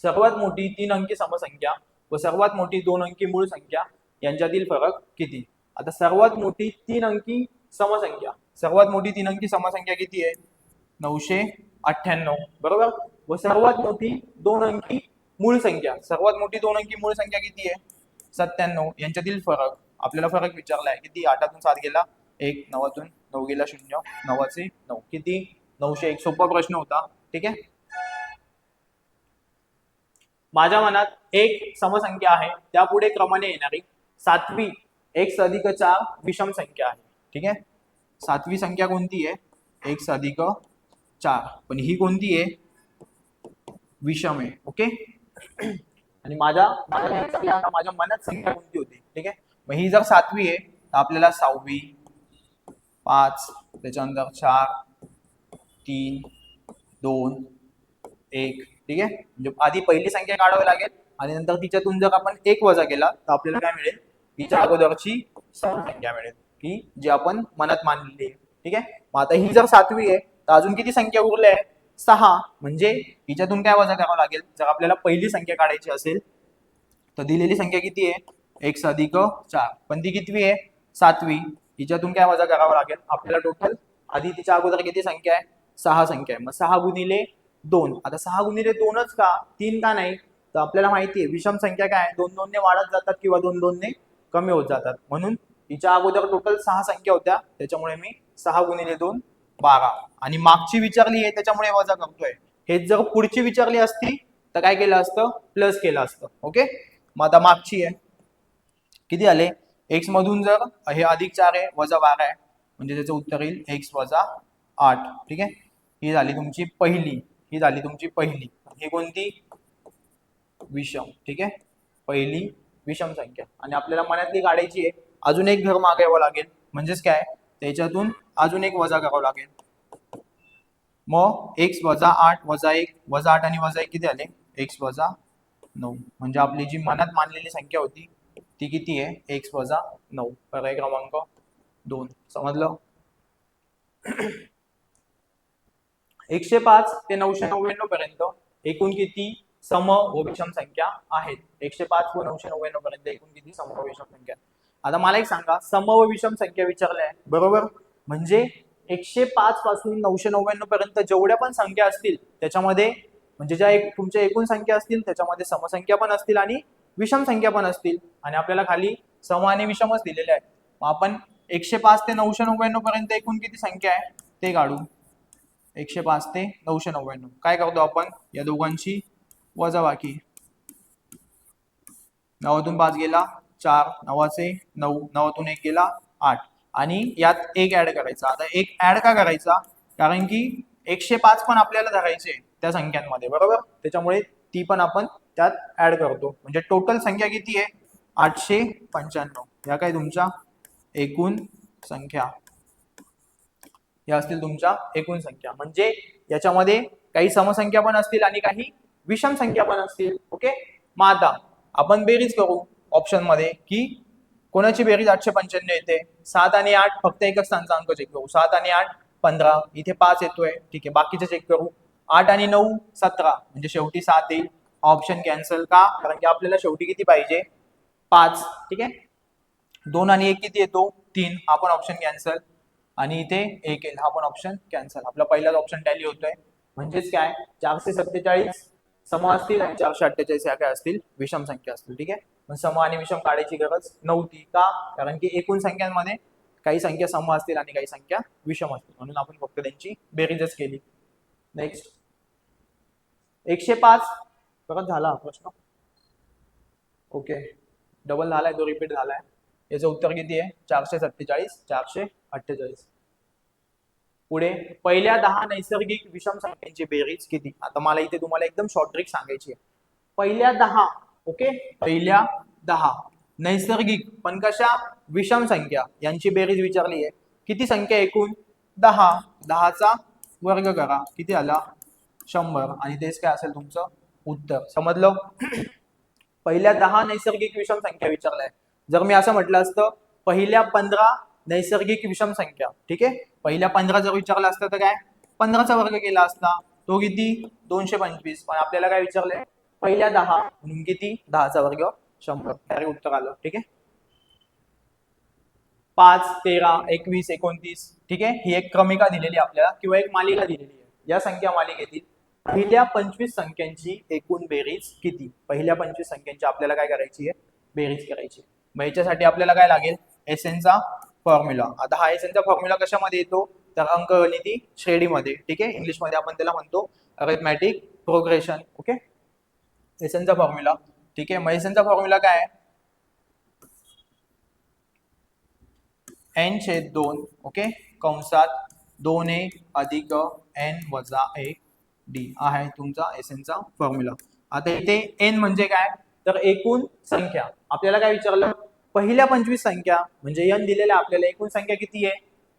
सर्वात मोठी 3 अंकी समसंख्या व सर्वात मोठी 2 अंकी मूळ संख्या यांच्यातील फरक किती. आता सर्वात मोठी 3 अंकी समसंख्या, सर्वात मोठी 3 अंकी समसंख्या किती आहे, 998 बरोबर. व सर्वात मोठी 2 अंकी मूळ संख्या, सर्वात मोठी 2 अंकी मूळ संख्या किती आहे, 97. यांच्यातील फरक, आपल्याला फरक विचारला आहे किती, 8तून 7 गेला 1, 9तून 9 गेला 0, 9चे 9 किती, 901. सोपा प्रश्न होता. ठीक आहे, माझ्या मनात एक समसंख्या आहे, त्यापुढे क्रमाने येणारी 7वी x+4 विषम संख्या आहे. ठीक आहे, 7वी संख्या कोणती आहे, x+4, पण ही कोणती आहे, विषम आहे. ओके, आणि माझ्या मनात संख्या कोणती होती. ठीक आहे, मग ही जर 7वी आहे तर आपल्याला 6वी, 5, त्याच्यानंतर 4, 3, 2, 1. ठीक आहे, म्हणजे आधी पहिली संख्या काढावी लागेल आणि नंतर तिच्यातून जर आपण 1 वजा केला तर आपल्याला काय मिळेल, तिच्या अगोदरची संख्या मिळेल की जी आपण मनात मानलेली आहे. ठीक आहे, मग आता ही जर 7वी आहे तर अजून किती संख्या उरल्या आहे, 6. म्हणजे हिच्यातून काय वजा करावं लागेल, जर आपल्याला पहिली संख्या काढायची असेल तर दिलेली संख्या किती आहे, x+4, पण ती कितवी आहे, 7वी. हिच्यातून काय वजा करावं लागेल आपल्याला, टोटल आधी तिच्या अगोदर किती संख्या आहे, 6 संख्या आहे. मग 6 × 2. आता 6 × 2च का, 3 का नाही, तर आपल्याला माहिती आहे विषम संख्या काय 2-2 ने वाढत जातात किंवा 2-2 ने कमी होत जातात. म्हणून हिच्या अगोदर टोटल 6 संख्या होत्या, त्याच्यामुळे मी 6 × 2 12. आणि मागची विचारली आहे त्याच्यामुळे वजा करतोय. हेच जर पुढची विचारली असती तर काय केलं असतं, प्लस केलं असतं. ओके, मग आता मागची आहे किती आले, x मधून जर हे +4 आहे, -12 आहे, म्हणजे त्याचं उत्तर येईल x - 8. ठीक आहे, ही झाली तुमची पहिली, ही झाली तुमची पहिली. ही कोणती? विषम. ठीक आहे, पहिली विषम संख्या. आणि आपल्याला मनातली काढायची आहे, अजून एक घर मागावं लागेल, म्हणजेच काय, त्याच्यातून अजून एक वजा करावं लागेल. मग x वजा 8 वजा 1 वजा 8 आणि वजा 1 किती आले? x वजा 9. म्हणजे आपली जी मनात मानलेली संख्या होती ती किती आहे? x वजा 9. पर्याय क्रमांक 2. समजलं? 105 ते 999 पर्यंत एकूण किती सम व विषम संख्या आहेत? 105 व 999 पर्यंत एकूण किती सम व विषम संख्या? आता मला एक सांगा, सम व विषम संख्या विचारल्या आहे, बरोबर? म्हणजे 105 पासून 999 पर्यंत जेवढ्या पण संख्या असतील त्याच्यामध्ये, म्हणजे ज्या तुमच्या एकूण संख्या असतील त्याच्यामध्ये समसंख्या पण असतील आणि विषम संख्या पण असतील. आणि आपल्याला खाली सम आणि विषमच दिलेले आहेत. मग आपण 105 ते 999 पर्यंत एकूण किती संख्या आहे ते काढू. 105 ते 999 काय करतो आपण? या दोघांची वजाबाकी. 9तून 5 गेला 4, 9चे 9, 9तून 1 गेला 8. आणि यात एक ऍड करायचा. आता एक ऍड का करायचा? कारण की 105 पण आपल्याला धरायचे त्या संख्यांमध्ये, बरोबर? त्याच्यामुळे ती पण आपण त्यात ऍड करतो. म्हणजे टोटल संख्या किती आहे? 895. या काय तुमच्या एकूण संख्या, या असतील तुमच्या एकूण संख्या. म्हणजे याच्यामध्ये काही समसंख्या पण असतील आणि काही विषम संख्या पण असतील. ओके, मग आता आपण बेरीज करू ऑप्शन मध्ये, की कोणाची बेरीज 895 येते? 7 आणि 8 फक्त एकच स्थानचा अंक चेक करू. 7 आणि 8 15, इथे 5 येतोय. ठीक आहे, बाकीचे चेक करू. 8 आणि 9 17, म्हणजे शेवटी 7 येईल. ऑप्शन कॅन्सल का? कारण की आपल्याला शेवटी किती पाहिजे? 5. ठीक आहे, 2 आणि 1 किती येतो? 3. हा पण ऑप्शन कॅन्सल. आणि इथे 1 येईल, हा पण ऑप्शन कॅन्सल. आपला पहिलाच ऑप्शन टॅली होतोय. म्हणजेच काय, 447 सम असतील आणि 448 ह्या काय असतील? विषम संख्या असतील. ठीक आहे, पण सम आणि विषम काढायची गरज नव्हती का? कारण की एकूण संख्यांमध्ये काही संख्या सम असतील आणि काही संख्या विषम असतील, म्हणून आपण फक्त त्यांची बेरीजच केली. नेक्स्ट 105 परत झाला हा प्रश्न. ओके, डबल झालाय, तो रिपीट झालाय. याचं उत्तर किती आहे? 447, 448. पुढे पहिल्या 10 नैसर्गिक विषम संख्यांची बेरीज किती? आता मला इथे तुम्हाला एकदम शॉर्ट ट्रिक सांगायची आहे. पहिल्या 10, ओके, पहिल्या 10 नैसर्गिक पण कशा? विषम संख्या यांची बेरीज विचारली आहे. किती संख्या एकूण? 10. 10चा वर्ग करा, किती आला? 100. आणि तेच काय असेल तुमचं उत्तर. समजलं? पहिल्या 10 नैसर्गिक विषम संख्या विचारल्या. जर मी असं म्हटलं असतं पहिल्या 15 नैसर्गिक विषम संख्या, ठीक आहे, पहिल्या 15 जर विचारलं असतं तर काय? 15चा वर्ग केला असता, तो किती? 225. पण आपल्याला काय विचारलंय? पहिल्या 10, म्हणून किती? 10चा वर्ग 100. डायरेक्ट उत्तर आलं. ठीक आहे, 5, 13, 21, 29. ठीक आहे, ही एक क्रमिका दिलेली आपल्याला किंवा एक मालिका दिलेली आहे. या संख्या मालिकेतील पहिल्या 25 संख्यांची एकूण बेरीज किती? पहिल्या 25 संख्यांची आपल्याला काय करायची आहे? बेरीज करायची. मग याच्यासाठी आपल्याला काय लागेल? एसएनचा फॉर्म्युला. आता हा एसएनचा फॉर्म्युला कशामध्ये येतो? तर अंकगणिती श्रेणीमध्ये. ठीक आहे, इंग्लिश मध्ये आपण त्याला म्हणतो अरिथमॅटिक प्रोग्रेशन. ओके, एसएनचा फॉर्म्युला. ठीक आहे, मग एसएनचा फॉर्म्युला काय आहे? n/2, ओके, कंसात 2a अधिक n वजा 1d आहे तुमचा एसएनचा फॉर्म्युला. आता इथे n म्हणजे काय? तर एकूण संख्या. आपल्याला काय विचारलं? पहिल्या 25 संख्या, म्हणजे n दिलेल्या आपल्याला एकूण संख्या किती आहे?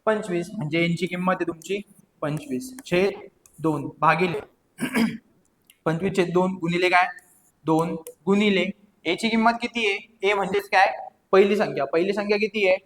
25. म्हणजे n ची किंमत आहे तुमची 25/2 भागिले 25/2 गुणिले काय? 2 गुणिले a ची किंमत किती आहे? a म्हणजेच काय? पहिली संख्या. पहिली संख्या किती आहे?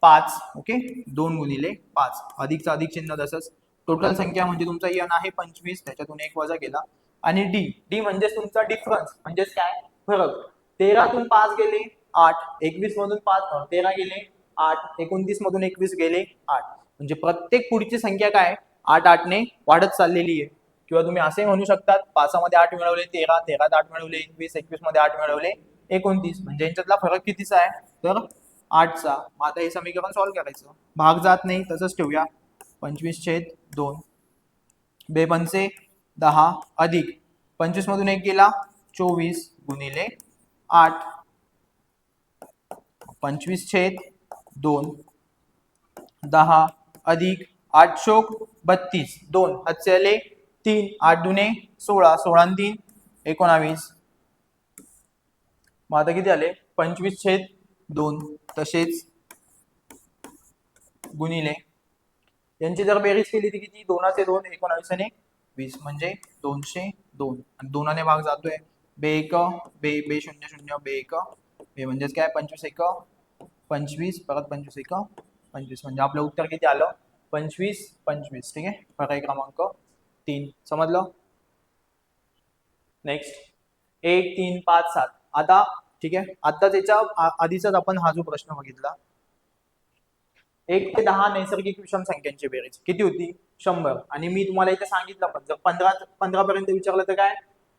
5. ओके, 2 गुणिले 5, अधिकचा अधिक चिन्ह तसंच. टोटल संख्या म्हणजे तुमचा n आहे 25, त्याच्यातून 1 वजा केला. आणि d म्हणजेच तुमचा डिफरन्स, म्हणजेच काय? फरक. 13तून 5 गेले 8, 21 मधून 5 13 गेले 8, 29 मधून 21 गेले 8. म्हणजे प्रत्येक पुढची संख्या काय? 8 ने वाढत चाललेली आहे. किंवा तुम्ही असे म्हणू शकतात 5 मध्ये 8 मिळवले 13, 13 8 मिळवले 21, 21 मध्ये 8 मिळवले 29. म्हणजे यांच्यातला फरक कितीचा आहे? तर 8चा. मग आता हे समीकरण सॉल्व्ह करायचं. भाग जात नाही, तसंच ठेवूया. 25/2 बेपंचे 10 अधिक 25 मधून 1 गेला 24 गुणिले 8. 25/2 10 अधिक 8 × 32, 2 हातचे आले 3, 8 दुने 16, 16 आणि 3 19. मग आता किती आले 25/2. तसेच गुणिले यांची जर बेरीज केली ती किती 2चे 2 19 आणि 20 म्हणजे 202. आणि 2ने भाग जातोय बे 1 बे बे 0 0 बे 1 बे म्हणजेच काय 25 1 25 परत 25 1 25 म्हणजे आपलं उत्तर किती आलं 25 25. ठीक आहे. पर्याय क्रमांक 3. समजलं. नेक्स्ट 1 3 5 7. आता ठीक आहे. आता त्याच्या आधीचाच आपण हा जो प्रश्न बघितला 1 ते 10 नैसर्गिक विषम संख्यांची बेरीज किती होती 100. आणि मी तुम्हाला इथे सांगितलं पण जर 15 पर्यंत विचारलं तर काय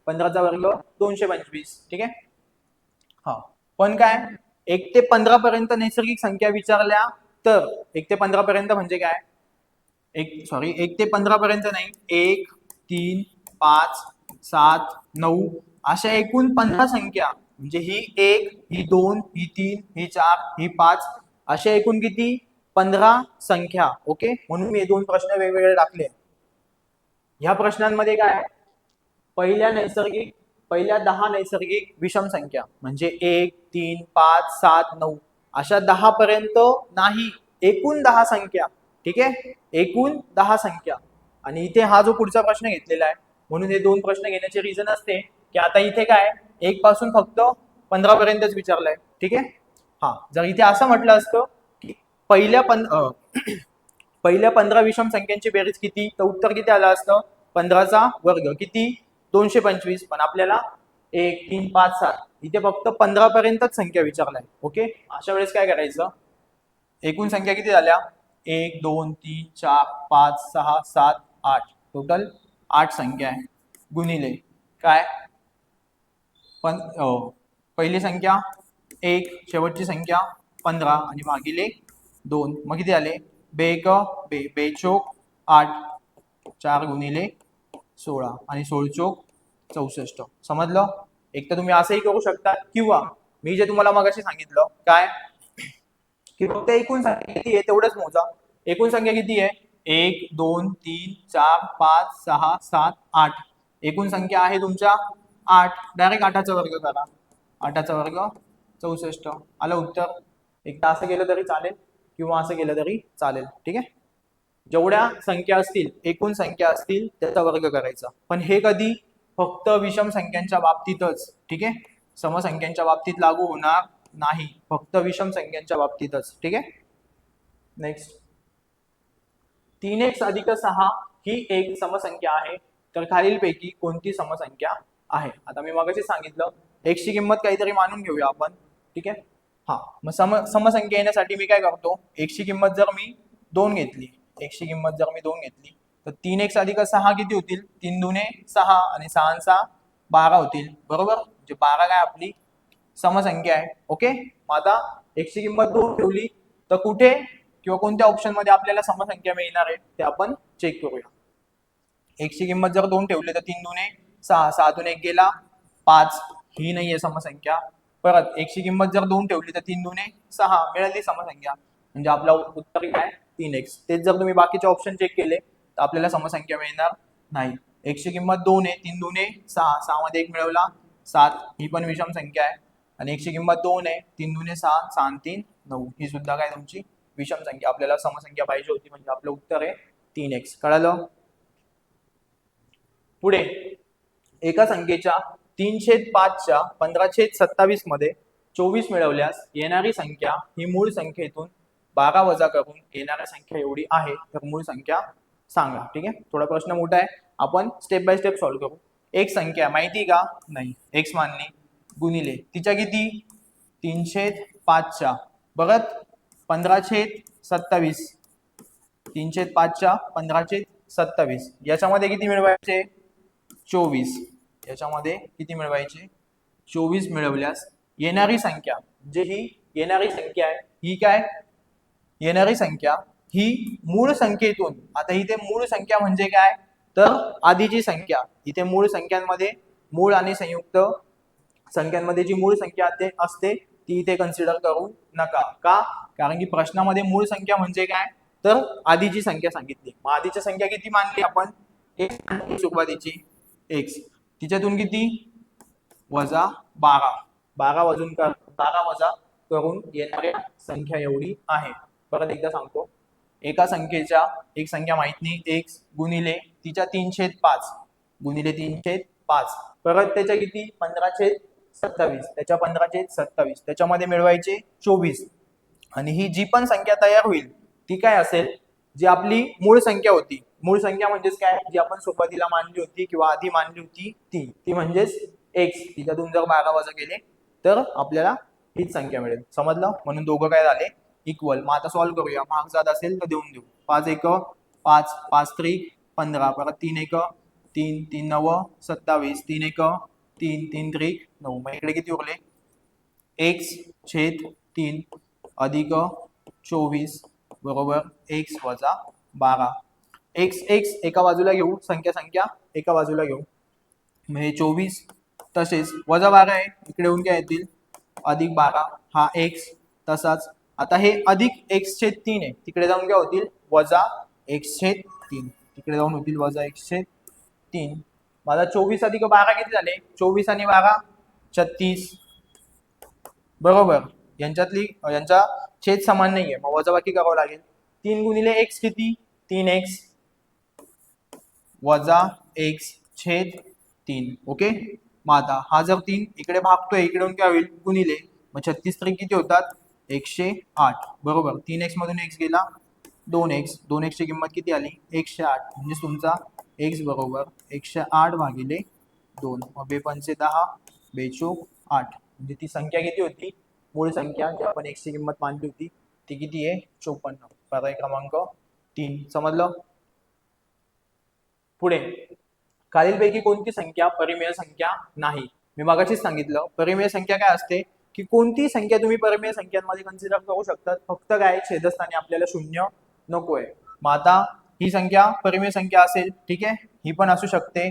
15चा वर्ग 225. ठीक आहे. हा पण काय 1 ते 15 पर्यंत नैसर्गिक संख्या विचारल्या तर 1 ते 15 पर्यंत म्हणजे काय 1 ते 15 पर्यंत नाही 1 3 5 7 9 अशा एकूण 15 संख्या म्हणजे ही 1 ही 2 ही 3 ही 4 ही 5 अशा एकूण किती 15 संख्या. ओके. म्हणून मी हे दोन प्रश्न वेगवेगळे टाकले. ह्या प्रश्नांमध्ये काय पहिल्या 10 नैसर्गिक विषम संख्या म्हणजे 1 3 5 7 9 अशा 10 पर्यंत नाही एकूण 10 संख्या. ठीक आहे. एकूण 10 संख्या. आणि इथे हा जो पुढचा प्रश्न घेतलेला आहे म्हणून हे दोन प्रश्न घेण्याचे रिझन असते की आता इथे काय 1 पासून फक्त 15 पर्यंतच विचारलंय. ठीक आहे. हा जर इथे असं म्हटलं असतं की पहिल्या 15 विषम संख्यांची बेरीज किती तर उत्तर किती आलं असतं 15चा वर्ग किती 225. पण आपल्याला 1 3 5 7 इथे फक्त 15 पर्यंतच संख्या विचारलाय. ओके. अशा वेळेस काय करायचं एकूण संख्या किती झाल्या 1 2 3 4 5 6 7 8 टोटल 8 संख्या आहे गुणिले काय पण पहिली संख्या 1 शेवटची संख्या 15 आणि भागिले 2 मग किती आले बे 1 बे बे चोक 8 4 गुणिले 16 आणि 16 चोक 64. समजलं. एक तर तुम्ही असंही करू शकता किंवा मी जे तुम्हाला मगाशी सांगितलं काय की फक्त एकूण संख्या किती आहे तेवढंच मोजा. एकूण संख्या किती आहे 1 2 3 4 5 6 7 8. एकूण संख्या आहे तुमच्या 8. डायरेक्ट 8चा वर्ग करा 8चा वर्ग 64. आलं उत्तर. एकदा असं केलं तरी चालेल किंवा असं केलं तरी चालेल. ठीक आहे. जेवढ्या संख्या असतील एकूण संख्या असतील त्याचा वर्ग करायचा. पण हे कधी फक्त विषम संख्यांच्या बाबतीतच. ठीक आहे. समसंख्यांच्या बाबतीत लागू होणार नाही. फक्त विषम संख्यांच्या बाबतीतच. ठीक आहे. नेक्स्ट 3x अधिक 6 ही एक समसंख्या आहे तर खालीलपैकी कोणती समसंख्या आहे. आता मी मगाशी सांगितलं x ची किंमत काहीतरी मानून घेऊया आपण. ठीक आहे. हा मग समसंख्या येण्यासाठी मी काय करतो x ची किंमत जर मी 2 घेतली x ची किंमत जर मी 2 घेतली तर 3x अधिक 6 किती होतील 3 दुने 6 आणि 6 आणि 6 12 होतील. बरोबर. म्हणजे 12 काय आपली समसंख्या आहे. ओके. मग आता x ची किंमत 2 ठेवली तर कुठे किंवा कोणत्या ऑप्शन मध्ये आपल्याला समसंख्या मिळणार आहे ते आपण चेक करूया. x ची किंमत जर 2 ठेवली तर 3 दुने 6 6 तून 1 गेला 5 ही नाहीये समसंख्या. परत x ची किंमत जर 2 ठेवली तर 3 दुने 6 मिळाली समसंख्या. म्हणजे आपला उत्तर काय 3x. तेच जर तुम्ही बाकीचे ऑप्शन चेक केले तर आपल्याला समसंख्या मिळणार नाही. x ची किंमत 2 आहे 3 दुने 6 6 मध्ये 1 मिळवला 7 ही पण विषम संख्या आहे. आणि x ची किंमत 2 आहे 3 दुने 6 6 आणि 3 9 ही सुद्धा काय तुमची विषम संख्या. आपल्याला समसंख्या पाहिजे होती म्हणजे आपलं उत्तर आहे 3x. कळालं. पुढे एका संख्येच्या 3/5च्या 15/27 मध्ये 24 मिळवल्यास येणारी संख्या ही मूळ संख्येतून 12 वजा करून येणाऱ्या संख्या एवढी आहे तर मूळ संख्या सांगा. ठीक आहे. थोडा प्रश्न मोठा आहे आपण स्टेप बाय स्टेप सॉल्व्ह करू. एक संख्या माहिती का नाही x मानली गुणिले तिच्या किती 3/5च्या परत 15/27 3/5च्या 15/27 याच्यामध्ये किती मिळवायचे 24. याच्यामध्ये किती मिळवायचे 24 मिळवल्यास येणारी संख्या म्हणजे ही येणारी संख्या आहे ही काय येणारी संख्या ही मूळ संख्येतून. आता इथे मूळ संख्या म्हणजे काय तर आधीची संख्या. इथे मूळ संख्यांमध्ये मूळ आणि संयुक्त संख्यांमध्ये जी मूळ संख्या असते ती इथे कन्सिडर करू नका. का कारण की प्रश्नामध्ये मूळ संख्या म्हणजे काय तर आधीची संख्या सांगितली. मग आधीची संख्या किती मानली आपण? एक सुरुवातीची एक्स, तिच्यातून किती वजा 12, 12 वाजून कर 12 वजा करून येणाऱ्या संख्या एवढी आहे. परत एकदा सांगतो, एका संख्येच्या एक संख्या माहित नाही एक्स गुणिले तिच्या 3/5 गुणिले 3/5 परत त्याच्या किती 15/27 त्याच्या 15/27 त्याच्यामध्ये मिळवायचे 24 आणि ही जी पण संख्या तयार होईल ती काय असेल? जी आपली मूळ संख्या होती. मूळ संख्या म्हणजेच काय? जी आपण सुरुवातीला मानली होती किंवा आधी मानली होती ती म्हणजेच एक्स. तिच्यातून जर 12 वजा केले तर आपल्याला हीच संख्या मिळेल. समजलं? म्हणून दोघं काय झाले? इक्वल. मग आता सॉल्व्ह करूया. भाग जात असेल तर देऊन देऊ. 5 एक 5, 5 त्रिक 15, परत 3 एक 3, 3 9 27, 3 एक 3, 3 त्रिक 9. मग इकडे किती उरले? x/3 अधिक 24 बरोबर x वजा 12. x एका बाजूला घेऊ, संख्या एका बाजूला घेऊ. म्हणजे 24 तसेच वजा 12 आहे इकडे येऊन काय येतील? अधिक 12 हा x. तसाच आता हे अधिक x/3 आहे, तिकडे जाऊन काय होतील? वजा x/3. तिकडे जाऊन होतील वजा x/3. माझा 24 अधिक 12 किती झाले? 24 आणि 12 36 बरोबर. यांचा छेद समान नाहीये, मग वजाबाकी करावं लागेल. 3 गुणिले x किती? 3x वजा x/3. ओके. मग आता हा जर 3 इकडे भागतोय, इकडून काय होईल? गुणिले. मग 36 त्रिक किती होतात? 108 बरोबर. 3x मधून x गेला 2x. 2x ची किंमत किती आली? 108. म्हणजे तुमचा x बरोबर 108 भागिले 2. मग 2 पंचे 10 बेचोक 8. म्हणजे ती संख्या किती होती? मूळ संख्या जी आपण x ची किंमत मानली होती ती किती आहे? 54. पर्याय क्रमांक 3. समजलं? पुढे, खालीलपैकी कोणती संख्या परिमेय संख्या नाही? मी मगाशीच सांगितलं परिमेय संख्या काय असते की कोणती संख्या तुम्ही परिमेय संख्यांमध्ये कन्सिडर करू शकतात, फक्त काय छेदस्थानी आपल्याला 0 नकोय. मग आता ही संख्या परिमेय संख्या असेल, ठीक आहे, ही पण असू शकते,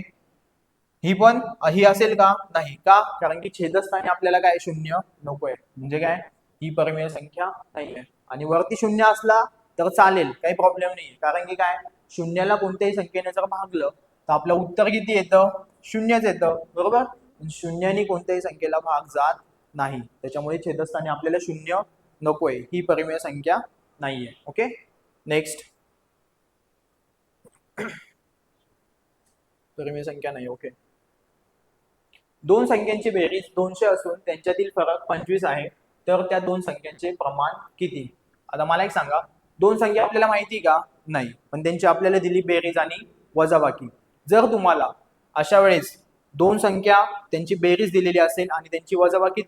ही असेल का? नाही. का? कारण की छेदस्थानी आपल्याला काय 0 नकोय, म्हणजे काय ही परिमेय संख्या नाहीये. आणि वरती 0 असला तर चालेल, काही प्रॉब्लेम नाही, कारण की काय शून्याला कोणत्याही संख्येने जर भागलं तर आपलं उत्तर किती येतं? 0च येतं बरोबर. शून्याने कोणत्याही संख्येला भाग जात नाही, त्याच्यामुळे छेदस्थानी आपल्याला 0 नकोय, ही परिमेय संख्या नाहीये. ओके. नेक्स्ट, परिमेय संख्या नाही. ओके. दोन संख्यांची बेरीज 200 असून त्यांच्यातील फरक 25 आहे, तर त्या दोन संख्यांचे प्रमाण किती? आता मला एक सांगा, दोन संख्या आपल्याला माहिती का? नाही, पण त्यांची आपल्याला दिली बेरीज आणि वजाबाकी. जर तुम्हाला अशा वेळेस दोन संख्या त्यांची बेरीज दिलेली असेल आणि त्यांची वजाबाकी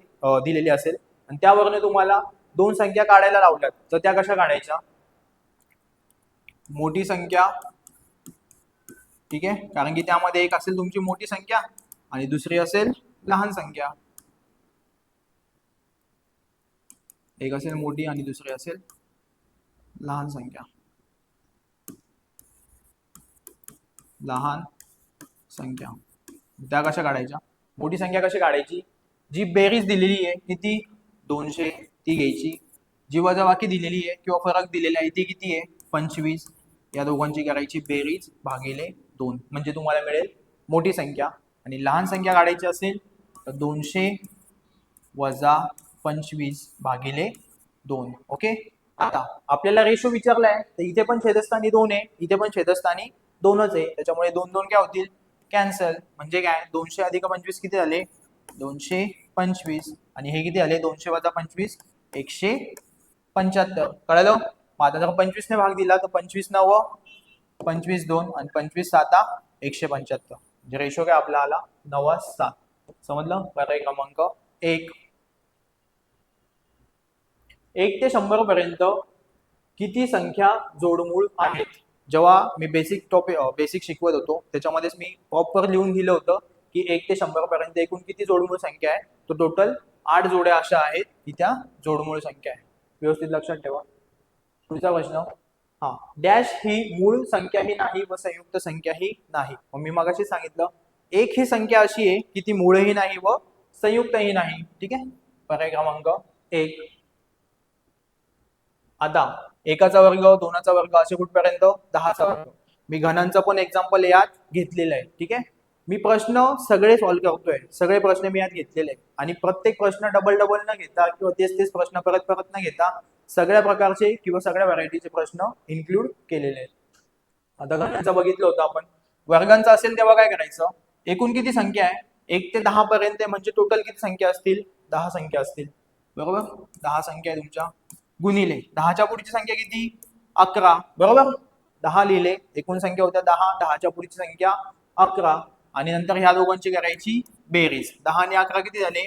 दिलेली असेल आणि त्यावरून तुम्हाला दोन संख्या काढायला लावल्यात, तर त्या कशा काढायच्या? मोठी संख्या, ठीक आहे, कारण की त्यामध्ये एक असेल तुमची मोठी संख्या आणि दुसरी असेल लहान संख्या. एक असेल मोठी आणि दुसरी असेल लहान संख्या. लहान संख्या त्या कशा काढायच्या? मोठी संख्या कशी काढायची? जी बेरीज दिलेली आहे किती 200 ती घ्यायची, जी वजाबाकी दिलेली आहे किंवा फरक दिलेला आहे ती किती आहे 25, या दोघांची करायची बेरीज भागिले 2, म्हणजे तुम्हाला मिळेल मोठी संख्या. आणि लहान संख्या काढायची असेल तर 200 वजा 25 भागिले 2. ओके. आता आपल्याला रेशो विचारलाय तर इथे पण छेदस्थानी 2 आहे, इथे पण छेदस्थानी 2च आहे, त्याच्यामुळे 2 2 काय होतील? कॅन्सल. म्हणजे काय 200 अधिक 25 किती झाले? 225. आणि हे किती झाले? 200 वजा 25 175. कळलं? मग आता जर 25 ने भाग दिला तर 25 9 25 2 आणि 25 7 175. म्हणजे रेशो काय आपला आला 9:7. समजलं? पर्याय क्रमांक 1. 1 ते 100 पर्यंत किती संख्या जोडमूळ आहेत? जेव्हा मी बेसिक शिकवत होतो त्याच्यामध्येच मी प्रॉपर लिहून दिलं होतं की 1 ते 100 पर्यंत एकूण किती जोडमूळ संख्या आहे, तो टोटल 8 जोड्या अशा आहेत की त्या जोडमूळ संख्या आहे. व्यवस्थित लक्षात ठेवा. पुढचा प्रश्न, हा, डॅश ही मूळ संख्याही नाही व संयुक्त संख्याही नाही. मग मी मगाशी सांगितलं एक ही संख्या अशी आहे की ती मूळही नाही व संयुक्तही नाही. ठीक आहे. पर्याय क्रमांक 1. आता एकाचा वर्ग, दोनाचा वर्ग असे कुठपर्यंत 10चा वर्ग. मी घनांचं पण एक्झाम्पल यात घेतलेलं आहे. ठीक आहे, मी प्रश्न सगळे सॉल्व्ह करतोय, सगळे प्रश्न मी यात घेतलेले आहेत आणि प्रत्येक प्रश्न डबल डबल न घेता किंवा तेच प्रश्न परत परत न घेता सगळ्या प्रकारचे किंवा सगळ्या व्हरायटीचे प्रश्न इन्क्लूड केलेले आहेत. आता घनांचं बघितलं होतं आपण. वर्गांचं असेल तेव्हा काय करायचं, एकूण किती संख्या आहे 1 ते 10 पर्यंत म्हणजे टोटल किती संख्या असतील, 10 संख्या असतील. बरोबर, 10 संख्या आहे तुमच्या, गुणिले 10च्या पुढची संख्या किती, 11. बरोबर, 10 लिहिले, एकूण संख्या होत्या 10, 10च्या पुढची संख्या 11 आणि नंतर ह्या दोघांची करायची बेरीज. 10 आणि 11 किती झाले,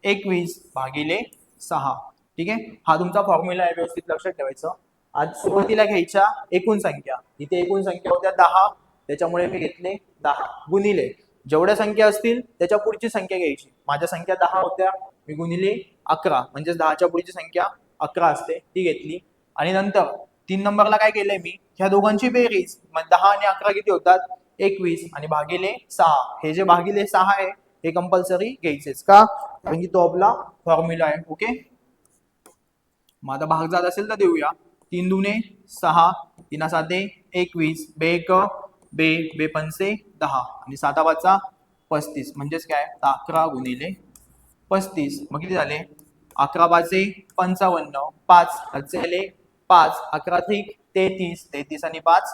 21 भागिले 6. ठीक आहे, हा तुमचा फॉर्म्युला आहे, व्यवस्थित लक्षात ठेवायचं. आज सुरुवातीला घ्यायच्या एकूण संख्या, इथे एकूण संख्या होत्या 10, त्याच्यामुळे मी घेतले 10 गुणिले जेवढ्या संख्या असतील त्याच्या पुढची संख्या घ्यायची. माझ्या संख्या 10 होत्या, मी गुणिले 11 म्हणजे 10च्या पुढची संख्या 11 असते, ती घेतली. आणि नंतर 3 नंबरला काय केलंय मी, ह्या दोघांची बेरीज, मग 10 आणि 11 किती होतात, 21 आणि भागिले 6. हे जे भागिले 6 आहे हे कंपल्सरी घ्यायचेच का, कारण की तो आपला फॉर्म्युला आहे. ओके, मग आता भाग जात असेल तर देऊया. 3 दुने 6, 3 साते 21, बे 1 बे, बे पंचे 10 आणि 7 5 35 म्हणजेच काय 11 गुणिले 35. मग किती झाले, 11 5 55, 5 आले 5, 11 3 33, 33 आणि 5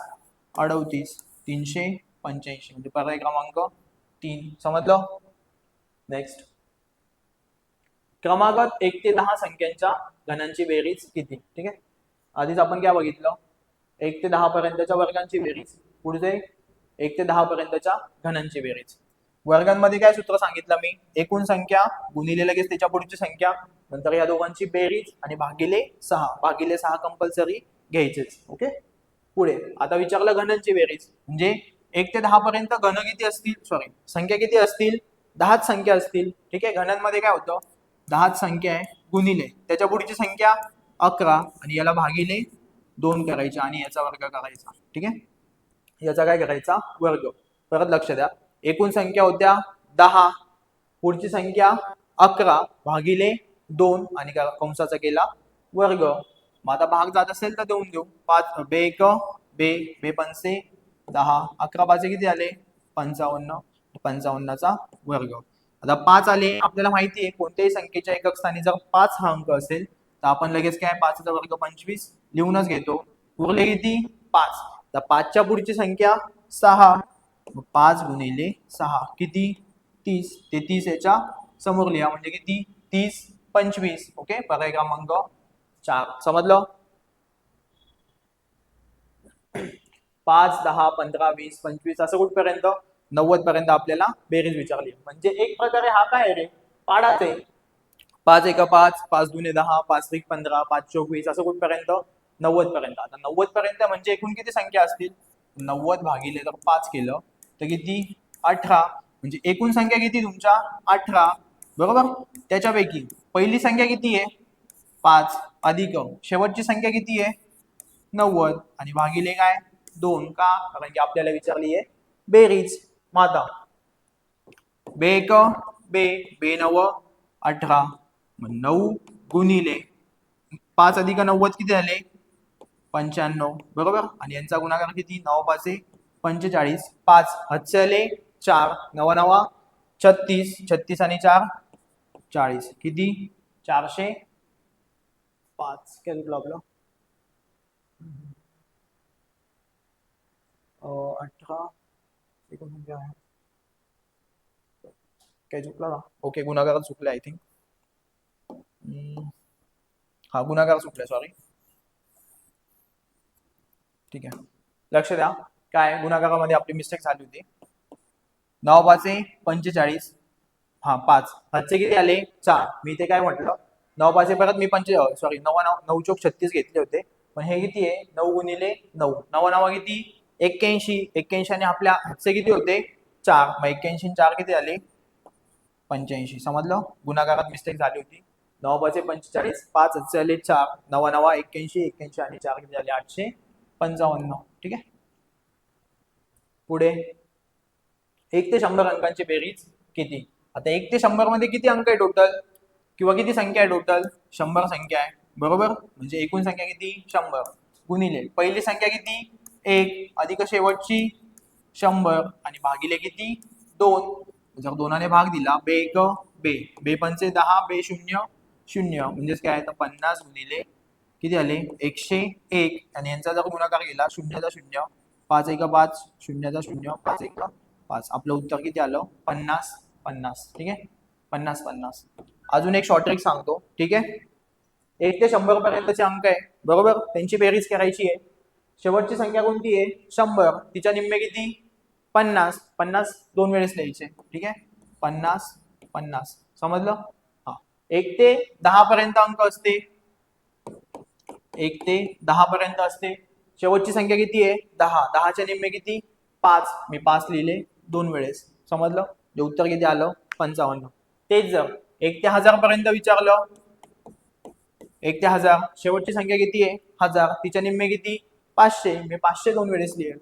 38, 385 म्हणजे पर्याय क्रमांक 3. समजलं. नेक्स्ट, क्रमागत 1 ते 10 संख्यांच्या घनांची बेरीज किती. ठीक आहे, आधीच आपण काय बघितलं, 1 ते 10 पर्यंतच्या वर्गांची बेरीज, पुढे 1 ते 10 पर्यंतच्या घनांची बेरीज. वर्गांमध्ये काय सूत्र सांगितलं मी, एकूण संख्या गुणिले लगेच त्याच्या पुढची संख्या, नंतर या दोघांची बेरीज आणि भागिले 6. भागिले 6 कंपल्सरी घ्यायचेच. ओके, पुढे आता विचारलं घनांची बेरीज, म्हणजे 1 ते 10 पर्यंत घन किती असतील, सॉरी संख्या किती असतील, 10च संख्या असतील. ठीक आहे, घनांमध्ये काय होतं, 10च संख्या आहे गुणिले त्याच्या पुढची संख्या 11 आणि याला भागिले 2 करायचे आणि याचा वर्ग करायचा. ठीक आहे, याचा काय करायचा, वर्ग. परत लक्ष द्या, एकूण संख्या होत्या 10, पुढची संख्या 11 भागिले 2 आणि कंसाचा केला वर्ग. मग आता भाग जात असेल तर देऊन देऊ. 5 बे 1 बे, बे पंचे 10, 11 पाचे किती आले 55, 55चा वर्ग. आता 5 आले, आपल्याला माहिती आहे कोणत्याही संख्येच्या एकक स्थानी जर 5 हा अंक असेल तर आपण लगेच काय 5 चा वर्ग 25 लिहूनच घेतो. उरले किती 5, तर 5च्या पुढची संख्या 6, 5 गुणिले 6 किती 30, ते 30 याच्या समोर लिहा म्हणजे किती 30 25. ओके, पर्याय क्रमांक 4. समजलं. 5 10 15 20 25 असं कुठपर्यंत 90 पर्यंत आपल्याला बेरीज विचारली. म्हणजे एक प्रकारे हा काय रे, पाडाच आहे. 5 1 5, 5 2 10, 5 3 15, 5 4 20 असं कुठपर्यंत 90 पर्यंत. आता 90 पर्यंत म्हणजे एकूण किती संख्या असतील, 90 भागिले जर 5 केलं तर किती 18, म्हणजे एकूण संख्या किती तुमच्या 18. बरोबर, त्याच्यापैकी पहिली संख्या किती आहे 5 अधिक शेवटची संख्या किती आहे 90 आणि भागिले काय 2 का, कारण की आपल्याला विचारली आहे बेरीज. माता बे 1 बे, बे 9 18, 9 गुणिले 5 अधिक 90 किती झाले 95. बरोबर, आणि यांचा गुणाकार किती 9 5 45, 5 हातचे आले 4, 9 9 36, 36 आणि 4 40 किती 405. काय चुकलं आपलं 18 काय चुकला का. ओके, गुणाकार चुकले आय थिंक. हा गुणाकार चुकलाय, सॉरी. ठीक आहे, लक्ष द्या काय गुणाकारामध्ये आपली मिस्टेक झाली होती. 9 5 45, हा 5 हातचे किती आले 4. मी ते काय म्हटलं 9 5 परत मी 9 चोक 36 घेतले होते, पण हे किती आहे 9 गुणिले 9, 9 9 किती 81, 81 आणि आपल्या हातचे किती होते 4, मग 81 4 किती आले 85. समजलं, गुणाकारात मिस्टेक झाली होती. 9 5 45, 5 हातचे आले 4, 9 9 81, 81 आणि 4 किती झाले 855. ठीक आहे, पुढे 1 ते 100 अंकांची बेरीज किती. आता 1 ते 100 मध्ये किती अंक आहे टोटल किंवा किती संख्या आहे टोटल 100 संख्या आहे. बरोबर, म्हणजे एकूण संख्या किती 100. गुणिले पहिली संख्या किती 1 अधिक शेवटची 100 आणि भागिले किती 2. जर दोनाने भाग दिला बे एक बे बे पंचे 10 बे शून्य 0 म्हणजेच काय तर 50 गुणिले किती आले 101 आणि यांचा जर गुणाकार केला 0 5 1 5 0 0 5 1 5 आपलं उत्तर किती आलं 50 50. ठीक आहे 50 50. अजून एक शॉर्ट ट्रिक सांगतो. ठीक आहे 1 ते 100 पर्यंतचे अंक आहे बरोबर, त्यांची बेरीज करायची आहे. शेवटची संख्या कोणती आहे 100, तिच्या निम्मे किती 50. 50 दोन वेळेस लिहायचे. ठीक आहे 50 50 समजलं. हा 1 ते 10 पर्यंत अंक असते, 1 ते 10 पर्यंत असते. शेवटची संख्या किती आहे 10. 10च्या निम्मे किती 5. मी 5 लिहिले दोन वेळेस. समजलं. जे उत्तर किती आलं 55. तेच जर 1 ते 1000 पर्यंत विचारलं, 1 ते 1000 शेवटची संख्या किती आहे 1000, तिच्या निम्मे किती 500. मी 500 दोन वेळेस लिहिले.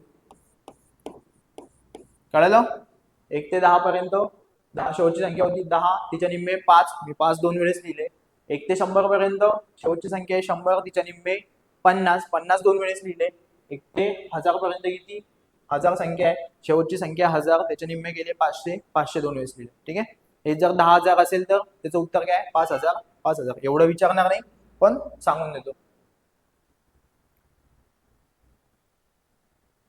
कळलं. 1 ते 10 पर्यंत 10 शेवटची संख्या होती 10, तिच्या निम्मे 5. मी 5 दोन वेळेस लिहिले. 1 ते 100 पर्यंत शेवटची संख्या आहे 100, तिच्या निम्मे 50. 50 दोन वेळेस लिहिले. 1 ते 1000 पर्यंत किती 1000 संख्या आहे, शेवटची संख्या 1000, त्याच्या निम्मे गेले 500. 500 दोन वेळेस लिहिले. ठीक आहे. हे जर 10,000 असेल तर त्याचं उत्तर काय 5000. 5000 एवढं विचारणार नाही पण सांगून देतो.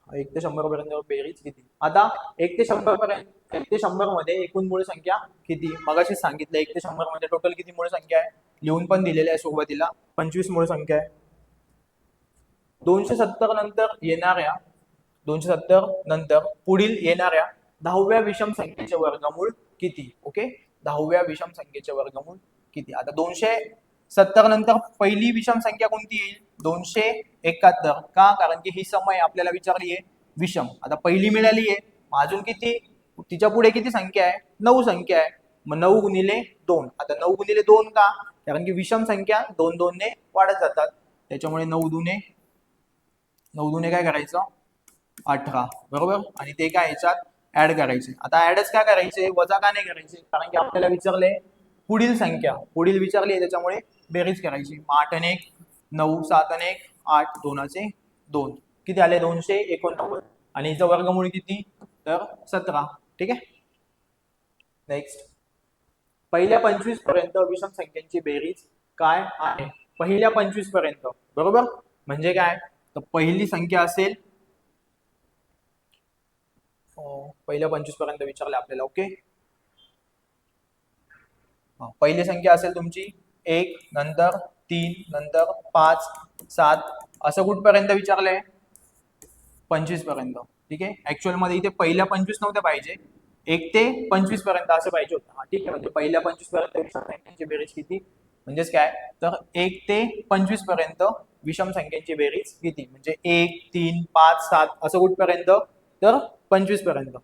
1 ते 100 पर्यंत बेरीज किती. आता 1 ते 100 पर्यंत 1 ते 100 मध्ये एकूण मूळ संख्या किती. मगाशी सांगितलं 1 ते 100 मध्ये टोटल किती मूळ संख्या आहे, लिहून पण दिलेले आहे सुरुवातीला 25 मूळ संख्या आहे. 270 नंतर येणाऱ्या 270 नंतर पुढील येणाऱ्या 10व्या विषम संख्येचे वर्गमूळ किती. ओके 10व्या विषम संख्येचे वर्गमूळ किती. आता 270 नंतर पहिली विषम संख्या कोणती येईल 271. का, कारण की ही समय आपल्याला विचारली आहे विषम. आता पहिली मिळाली आहे, अजून किती तिच्या पुढे किती संख्या आहे 9 संख्या आहे. मग 9 गुणिले 2. आता 9 गुणिले 2 का, कारण की विषम संख्या 2 2 ने वाढत जातात, त्याच्यामुळे 9 दुने काय करायचं 18 बरोबर. आणि ते काय याच्यात ऍड करायचे. आता ऍडच काय करायचे, वजा का नाही करायचे, कारण की आपल्याला विचारले पुढील संख्या, पुढील विचारली आहे त्याच्यामुळे बेरीज करायची. 8 आणि 1 9, 7 आणि 1 8, 2चे 2 किती आले 289. आणि हिचं वर्गमूळ किती तर 17. ठीक आहे. नेक्स्ट पहिल्या 25 पर्यंत विषम संख्यांची बेरीज काय आहे. पहिल्या 25 पर्यंत बरोबर म्हणजे काय, तर पहिली संख्या असेल पहिल्या 25 पर्यंत विचारले आपल्याला. ओके पहिली संख्या असेल तुमची 1 नंतर 3 नंतर 5 7 असं कुठपर्यंत विचारलंय 25 पर्यंत. ठीक आहे. ऍक्च्युअल मध्ये इथे पहिल्या 25 नव्हत्या पाहिजे, 1 ते 25 पर्यंत असं पाहिजे होतं. ठीक आहे. म्हणजे पहिल्या 25 पर्यंत विषम संख्यांची बेरीज किती, म्हणजेच काय तर 1 ते 25 पर्यंत विषम संख्यांची बेरीज किती, म्हणजे 1 3 5 7 असं कुठपर्यंत तर 25 पर्यंत.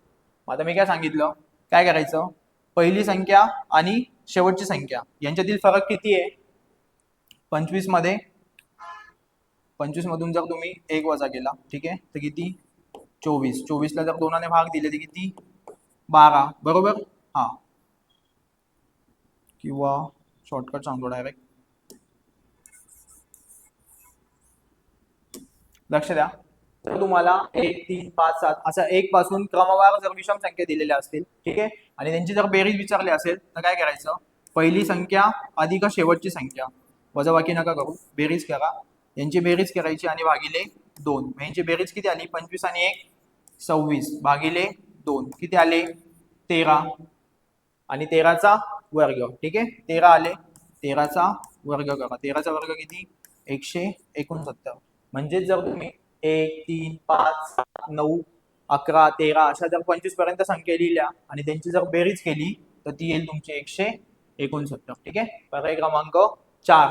आता मी काय सांगितलं, काय करायचं पहिली संख्या आणि शेवटची संख्या यांच्यातील फरक किती आहे 25 मध्ये. 25 मधून जर तुम्ही 1 वजा केला ठीक आहे तर किती 24. 24 ला जर दोनाने भाग दिले तर किती 12 बरोबर. हा किंवा शॉर्टकट सांगतो डायरेक्ट, लक्ष द्या. तर तुम्हाला 1 3 5 7 असा 1 पासून क्रमवार जर विषम संख्या दिलेल्या असतील ठीक आहे आणि त्यांची जर बेरीज विचारली असेल तर काय करायचं, पहिली संख्या अधिक शेवटची संख्या, वजाबाकी नका करू, बेरीज करा. यांची बेरीज करायची आणि भागिले 2. यांची बेरीज किती आली 25 आणि 1 26 भागिले 2 किती आले 13 आणि 13चा वर्ग. ठीक आहे 13 आले, 13चा वर्ग करा. 13चा वर्ग किती 169. म्हणजे जर तुम्ही 1 3 5 7 9 11 13 अशा जर 25 पर्यंत संख्या लिहिल्या आणि त्यांची जर बेरीज केली तर ती येईल तुमची 169. ठीक आहे. पर्याय क्रमांक 4.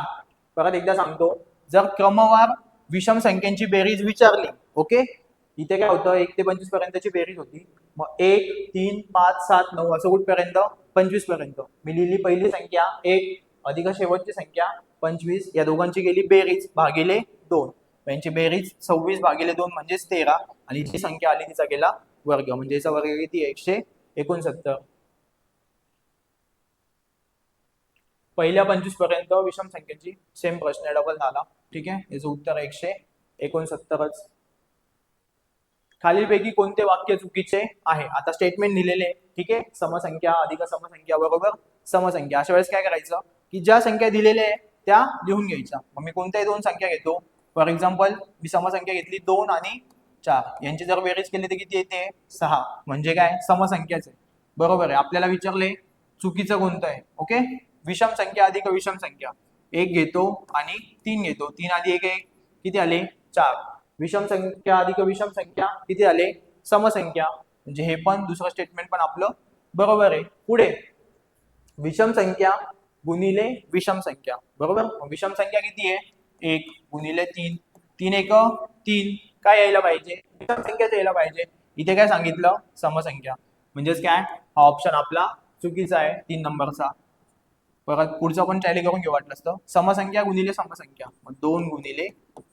परत एकदा सांगतो, जर क्रमवार विषम संख्यांची बेरीज विचारली ओके, इथे काय होतं 1 ते 25 पर्यंतची बेरीज होती, मग 1 3 5 7 9 असं कुठपर्यंत 25 पर्यंत मी लिहिली पहिली संख्या 1 अधिक शेवटची संख्या 25, या दोघांची गेली बेरीज भागिले 2. यांची बेरीज 26 भागिले 2 म्हणजेच 13 आणि जी संख्या आली तिचा गेला वर्ग, म्हणजे याचा वर्ग किती 169. पहिल्या 25 पर्यंत विषम संख्येची सेम प्रश्न डबल झाला. ठीक आहे. याचं उत्तर 169. 69च. खालीलपैकी कोणते वाक्य चुकीचे आहे? आता स्टेटमेंट दिलेले, ठीक आहे, समसंख्या अधिक समसंख्या बरोबर समसंख्या. अशा वेळेस काय करायचं की ज्या संख्या दिलेल्या आहे त्या लिहून घ्यायच्या. मग मी कोणत्याही दोन संख्या घेतो. फॉर एक्झाम्पल मी समसंख्या घेतली 2 आणि 4, यांची जर बेरीज केली तर किती येते? 6. म्हणजे काय? समसंख्याच आहे. बरोबर आहे. आपल्याला विचारले चुकीचं कोणतं आहे. ओके, विषम संख्या अधिक विषम संख्या. 1 घेतो आणि 3 घेतो. 3 आधी 1 1 किती आले? 4. विषम संख्या अधिक विषम संख्या किती आले? समसंख्या. म्हणजे हे पण दुसरं स्टेटमेंट पण आपलं बरोबर आहे. पुढे विषम संख्या गुणिले विषम संख्या बरोबर. विषम संख्या किती आहे? 1 गुणिले 3. 3 1 3. काय यायला पाहिजे? विषम संख्याच यायला पाहिजे. इथे काय सांगितलं? समसंख्या. म्हणजेच काय? हा ऑप्शन आपला चुकीचा आहे 3 नंबरचा. परत पुढचं पण टॅली करून घेऊ वाटलं असतं. समसंख्या गुणिले समसंख्या. मग 2 गुणिले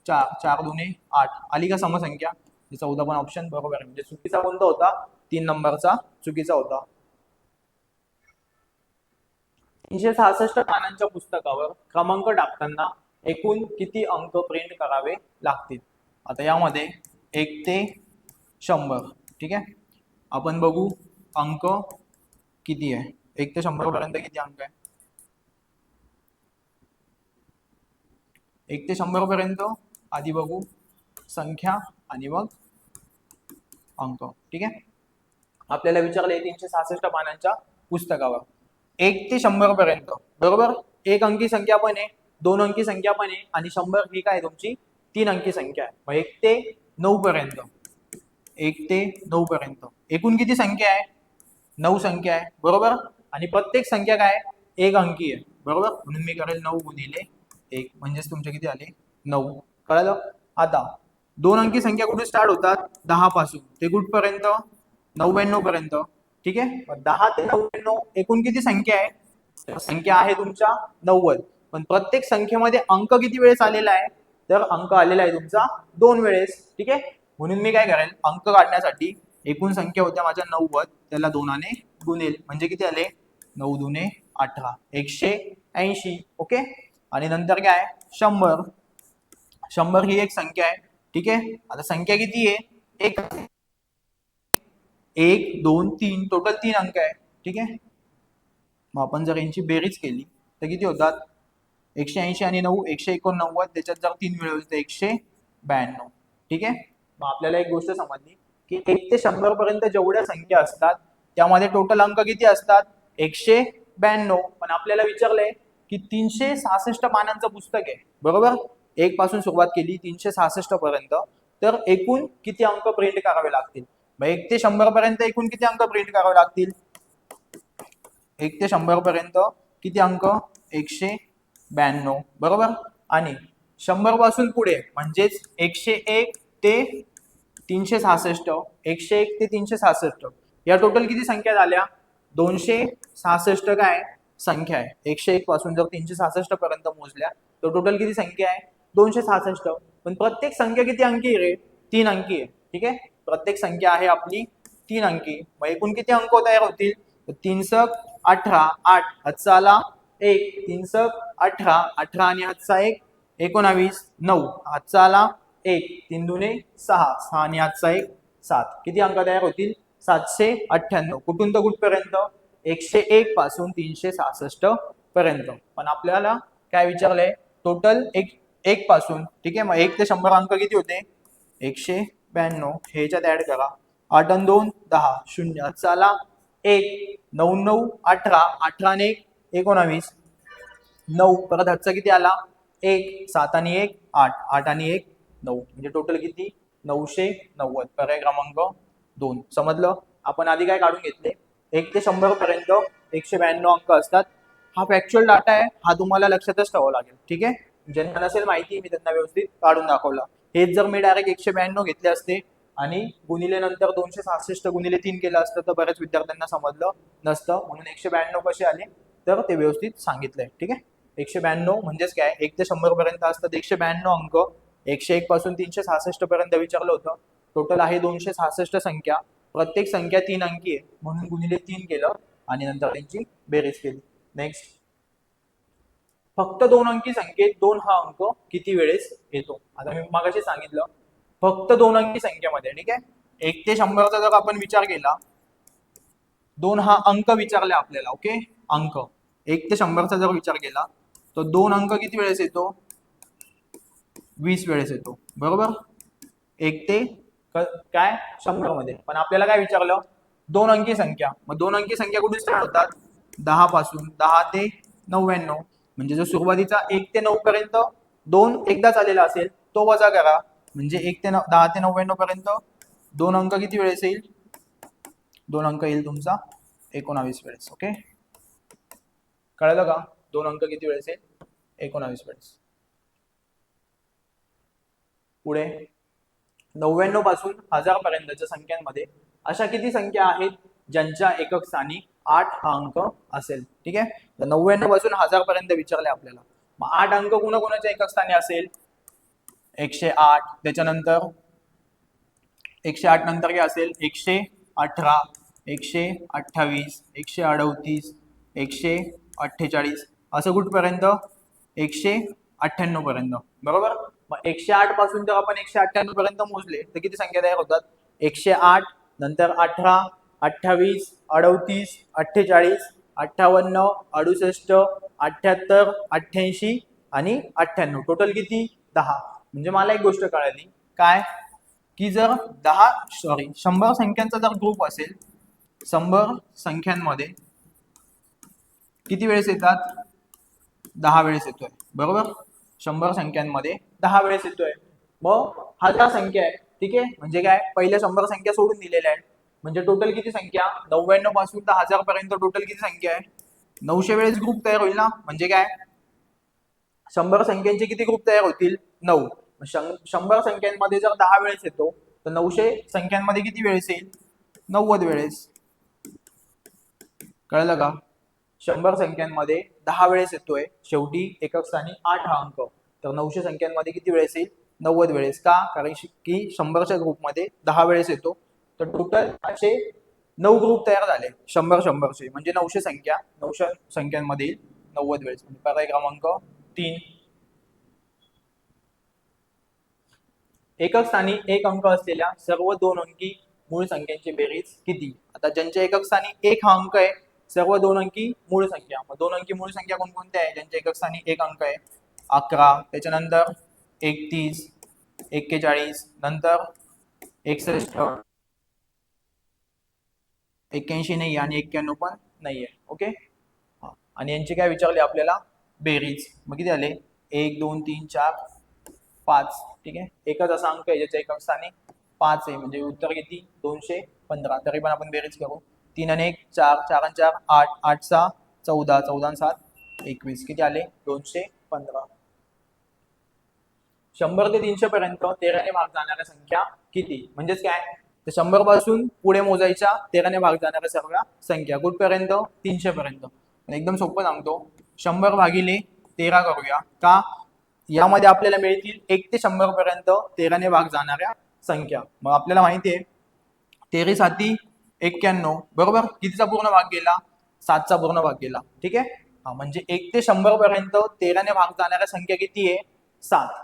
4. 4 दुने 8. आली का समसंख्या? 14 पण ऑप्शन बरोबर आहे. म्हणजे चुकीचा कोणता होता? 3 नंबरचा चुकीचा होता. 366 पानांच्या पुस्तकावर क्रमांक टाकताना एकूण किती अंक प्रिंट करावे लागतील? आता यामध्ये 1 ते 100, ठीक आहे. आपण बघू अंक किती आहे. 1 ते 100 पर्यंत किती अंक आहे? 1 ते 100 पर्यंत आधी बघू संख्या आणि मग अंक, ठीक आहे. आपल्याला विचारले 366 पानांच्या पुस्तकावर 1 ते 100 पर्यंत बरोबर. एक अंकी संख्या पण आहे, 2 अंकी संख्या पण आहे आणि 100 ही काय तुमची 3 अंकी संख्या आहे. मग 1 ते 9 पर्यंत, 1 ते 9 पर्यंत एकूण किती संख्या आहे? 9 संख्या आहे बरोबर. आणि प्रत्येक संख्या काय? एक अंकी आहे बरोबर. म्हणून मी करेल 9 गुणिले 1 म्हणजेच तुमचे किती आले? 9. कळलं? आता 2 अंकी संख्या कुठे स्टार्ट होतात? 10 पासून ते कुठपर्यंत? 99 पर्यंत, ठीक आहे. 10 ते 99 एकूण किती संख्या आहे? संख्या आहे तुमच्या 90. पण प्रत्येक संख्येमध्ये अंक किती वेळेस आलेला आहे? तर अंक आलेला आहे तुमचा 2 वेळेस, ठीक आहे. म्हणून मी काय करेल? अंक काढण्यासाठी एकूण संख्या होत्या माझ्या 90, त्याला 2ने गुणेल म्हणजे किती आले? 9 दुने 18. 180. ओके. आणि नंतर काय? 100. 100 ही एक संख्या आहे, ठीक आहे. आता संख्या किती आहे? 1 2 3 टोटल 3 अंक आहे, ठीक आहे. मग आपण जर यांची बेरीज केली तर किती होतात? 180 आणि 9 189. त्याच्यात जर 3 मिळवले तर 192, ठीक आहे. मग आपल्याला एक गोष्ट समजली की 1 ते 100 पर्यंत जेवढ्या संख्या असतात त्यामध्ये टोटल अंक किती असतात? 192. पण आपल्याला विचारलंय की 366 पानांचं पुस्तक आहे बरोबर. 1 पासून सुरुवात केली 366 पर्यंत, तर एकूण किती अंक प्रिंट करावे लागतील? मग 1 ते 100 पर्यंत एकूण किती अंक प्रिंट करावे लागतील? 1 ते 100 पर्यंत किती अंक? 192 बरोबर. आणि 100 पासून पुढे म्हणजेच 101 ते 366, 101 ते 366 या टोटल किती संख्या झाल्या? 266 काय संख्या आहे. 101 पासून जर 366 पर्यंत मोजल्या तर टोटल किती संख्या आहे? 266. पण प्रत्येक संख्या किती अंकी आहे? 3 अंकी आहे, ठीक आहे. प्रत्येक संख्या आहे आपली 3 अंकी. मग एकूण किती अंक तयार होतील? 3 × 18, 8 हातचा आला 1, 3 × 18, 18 आणि हातचा 1 19, 9 हातचा आला 1, 3 दुने 6, 6 आणि हातचा 1 7. किती अंक तयार होतील? 798. कुठून तर कुठपर्यंत? 101 पासून 366 पर्यंत. पण आपल्याला काय विचारलंय? टोटल 1 पासून, ठीक आहे. मग 1 ते 100 अंक किती होते? 192. ह्याच्यात ऍड करा. 8 आणि 2 10, 0 हातचा आला 1, 9 9 18, 18 आणि 1 19, 9 परत हातचा किती आला? 1, 7 आणि 1 8, 8 आणि 1 9. म्हणजे टोटल किती? 990. पर्याय क्रमांक 2. समजलं? आपण आधी काय काढून घेतले? 1 ते 100 पर्यंत 192 अंक असतात. हा फॅक्च्युअल डाटा आहे, हा तुम्हाला लक्षातच ठेवावा लागेल, ठीक आहे. ज्यांना नसेल माहिती मी त्यांना व्यवस्थित काढून दाखवला. हेच जर मी डायरेक्ट 192 घेतले असते आणि गुणिले नंतर 266 गुणिले 3 केलं असतं तर बऱ्याच विद्यार्थ्यांना समजलं नसतं. म्हणून 192 कसे आले तर ते व्यवस्थित सांगितलंय, ठीक आहे. 192 म्हणजेच काय? 1 ते 100 पर्यंत असतात 192 अंक. 101 पासून 366 पर्यंत विचारलं होतं. टोटल आहे 266 संख्या. प्रत्येक संख्या 3 अंकी आहे म्हणून गुणिले 3 केलं आणि नंतर त्यांची बेरीज केली. नेक्स्ट, फक्त दोन अंकी संख्येत दोन हा अंक किती वेळेस येतो? आता मी मगाशी सांगितलं फक्त दोन अंकी संख्येमध्ये, ठीक आहे. 1 ते 100चा जर आपण विचार केला, दोन हा अंक विचारले आपल्याला, ओके, अंक 1 ते 100चा जर विचार केला तर दोन अंक किती वेळेस येतो? 20 वेळेस येतो, बरोबर. 1 ते काय 100 मध्ये. पण आपल्याला काय विचारलं? दोन अंकी संख्या. मग दोन अंकी संख्या कुठे स्टार्ट होतात? 10 पासून. 10 ते 99. म्हणजे जो सुरुवातीचा 1 ते 9 पर्यंत दोन एकदाच आलेला असेल तो वजा करा. म्हणजे 10 ते 99 पर्यंत दोन अंक किती वेळेस येईल? दोन अंक येईल तुमचा 19 वेळेस. ओके, कळलं का? दोन अंक किती वेळेस येईल? 19 वेळेस. पुढे 99 पासून 1000 पर्यंतच्या संख्यांमध्ये अशा किती संख्या आहेत ज्यांच्या एकक स्थानी 8 हा अंक असेल? ठीक आहे, तर 99 पासून 1000 पर्यंत विचारले आपल्याला. मग 8 अंक कोणाकोणाच्या एकक स्थानी असेल? 108. त्याच्यानंतर 108 नंतर काय असेल? 118, 128, 138, 148, असं कुठपर्यंत? 198 पर्यंत, बरोबर. मग 108 पासून जर आपण 198 पर्यंत मोजले तर किती संख्या तयार होतात? 108 नंतर 18, 28, 38, 48, 58, 68, 78, 88 आणि 98. टोटल किती? 10. म्हणजे मला एक गोष्ट कळाली, काय की जर 100 संख्यांचा जर ग्रुप असेल, 100 संख्यांमध्ये किती वेळेस येतात? 10 वेळेस येतोय, बरोबर. 100 संख्यांमध्ये 10 वेळेस येतोय. मग 1000 संख्या आहे, ठीक आहे. म्हणजे काय? पहिल्या 100 संख्या सोडून दिलेल्या आहेत. म्हणजे टोटल किती संख्या? 99 पासून तर 1000 पर्यंत टोटल किती संख्या आहे? 900 वेळेस ग्रुप तयार होईल ना. म्हणजे काय? 100 संख्यांचे किती ग्रुप तयार होतील? 9. 100 संख्यांमध्ये जर 10 वेळेस येतो तर 900 संख्यांमध्ये किती वेळेस येईल? 90 वेळेस. कळलं का? 100 संख्यांमध्ये 10 वेळेस येतोय, शेवटी एकक स्थानी 8 हा अंक. तर 900 संख्यांमध्ये किती वेळेस येईल? 90 वेळेस. का? कारण की 100च्या ग्रुपमध्ये 10 वेळेस येतो. तर टोटल असे 9 ग्रुप तयार झाले 100चे. म्हणजे 900 संख्या 900 संख्यांमध्ये येईल 90 वेळेस. म्हणजे पर्याय क्रमांक 3. एकक स्थानी एक अंक असलेल्या सर्व दोन अंकी मूळ संख्यांची बेरीज किती? आता ज्यांच्या एकक स्थानी एक हा अंक आहे, सर्व दोन अंकी मूळ संख्या. मग दोन अंकी मूळ संख्या कोणकोणत्या आहे ज्यांच्या एकक स्थानी एक अंक आहे? 11, त्याच्यानंतर 31, 41, नंतर 61, 81 नाही आणि 91 पण नाहीये. ओके, आणि यांची काय विचारली आपल्याला? बेरीज. मग किती झाले? 1, 2, 3, 4, 5. ठीक आहे, एकच असा अंक आहे ज्याच्या एकक स्थानी 5 आहे. म्हणजे उत्तर किती? 215. तरी पण आपण बेरीज करू. 3 आणि 1 4, 4 आणि 4 8, 8 6 14, 14 आणि 7 21. किती आले? 215. 100 ते 300 पर्यंत 13ने भाग जाणाऱ्या संख्या किती? म्हणजेच काय? तर 100 पासून पुढे मोजायच्या 13ने भाग जाणाऱ्या सर्व संख्या कुठपर्यंत? 300 पर्यंत. एकदम सोपं सांगतो, 100 भागिले 13 करूया. का? यामध्ये आपल्याला मिळतील 1 ते 100 पर्यंत 13ने भाग जाणाऱ्या संख्या. मग आपल्याला माहिती आहे 13 साती 91, बरोबर. कितीचा पूर्ण भाग गेला? 7चा पूर्ण भाग गेला. ठीक आहे, म्हणजे 1 ते 100 पर्यंत 13ने भाग जाणाऱ्या संख्या किती आहे? 7.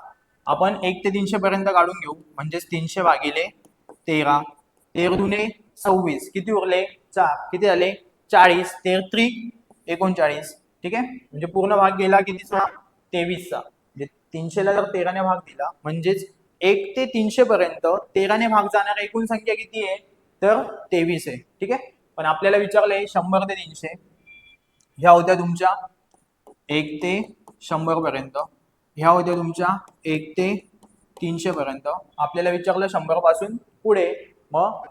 आपण 1 ते 300 पर्यंत काढून घेऊ. म्हणजेच 300 भागिले 13, 13 दुने 26, किती उरले? 4. किती झाले? 40. 13 39. ठीक आहे, म्हणजे पूर्ण भाग गेला कितीचा? 23चा. म्हणजे 300 ला जर 13ने भाग दिला म्हणजेच 1 ते 300 पर्यंत 13ने भाग जाणाऱ्या एकूण संख्या किती आहे? तर 23 आहे. ठीक आहे, पण आपल्याला विचारलंय 100 ते 300. ह्या होत्या तुमच्या 1 ते 100 पर्यंत. ह्या होत्या तुमच्या 1 ते 300 पर्यंत. आपल्याला विचारलं 100 पासून पुढे. मग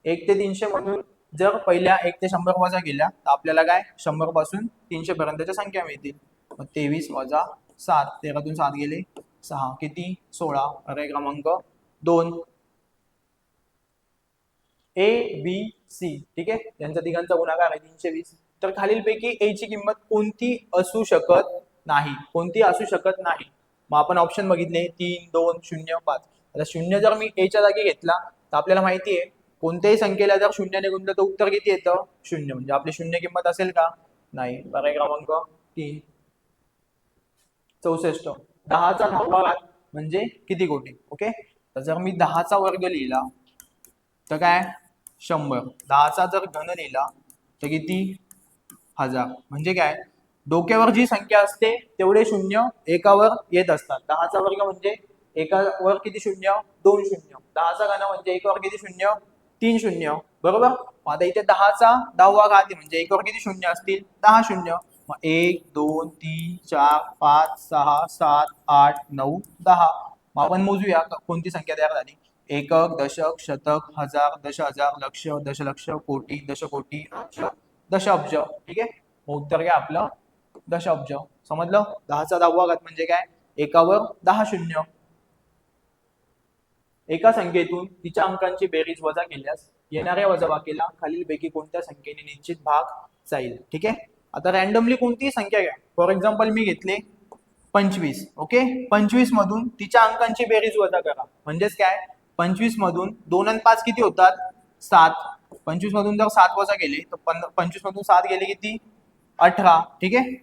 1 ते 300 मधून जर पहिल्या 1 ते 100 वजा केल्या तर आपल्याला काय? 100 पासून 300 पर्यंतच्या संख्या मिळतील. मग 23 वजा 7, 13 तून 7 गेले 6, किती? 16. पर्याय क्रमांक 2. A b c. ठीक आहे, यांचा तिघांचा गुणाकार आहे 320. तर खालीलपैकी ए ची किंमत कोणती असू शकत नाही? कोणती असू शकत नाही? मग आपण ऑप्शन बघितले 3, 2, 0, 5. आता 0 जर मी ए च्या जागी घेतला तर आपल्याला माहिती आहे कोणत्याही संख्येला जर 0 ने गुणलं तर उत्तर किती येतं? 0. म्हणजे आपली 0 किंमत असेल का? नाही. पर्याय क्रमांक 3. 64. 10चा 10वा घात म्हणजे किती कोटी? ओके, तर जर मी 10चा वर्ग लिहिला तर काय 100. 10चा जर घन लिहिला तर किती 1000. म्हणजे काय, डोक्यावर जी संख्या असते तेवढे शून्य एकावर येत असतात. 10चा वर्ग म्हणजे एकावर किती शून्य? 2 शून्य. 10चा घन म्हणजे एकावर किती शून्य? 3 शून्य. बरोबर. मग आता इथे 10चा 10वा घात आहे म्हणजे एकावर किती शून्य असतील? 10 शून्य. मग 1 2 3 4 5 6 7 8 9 10. मग आपण मोजूया कोणती संख्या तयार झाली. एकक, दशक, शतक, हजार, दशहजार, लक्ष, दशलक्ष, कोटी, दशकोटी, अब्ज, दशअब्ज. ठीक आहे. मग उत्तर काय आपलं? दशअब्ज. समजलं? 10चा 10वा घात म्हणजे काय? एकावर 10 शून्य. एका संख्येतून तिच्या अंकांची बेरीज वजा केल्यास येणाऱ्या वजाबाकीला खालीलपैकी कोणत्या संख्येने निश्चित भाग जाईल? ठीक आहे. आता रॅन्डमली कोणतीही संख्या घ्या. फॉर एक्झाम्पल मी घेतले 25. ओके, 25 मधून तिच्या अंकांची बेरीज वजा करा. म्हणजेच काय, 25 मधून 2 आणि 5 किती होतात? 7. 25 मधून जर 7 वजा केले तर 25 मधून 7 गेले किती? 18. ठीक आहे.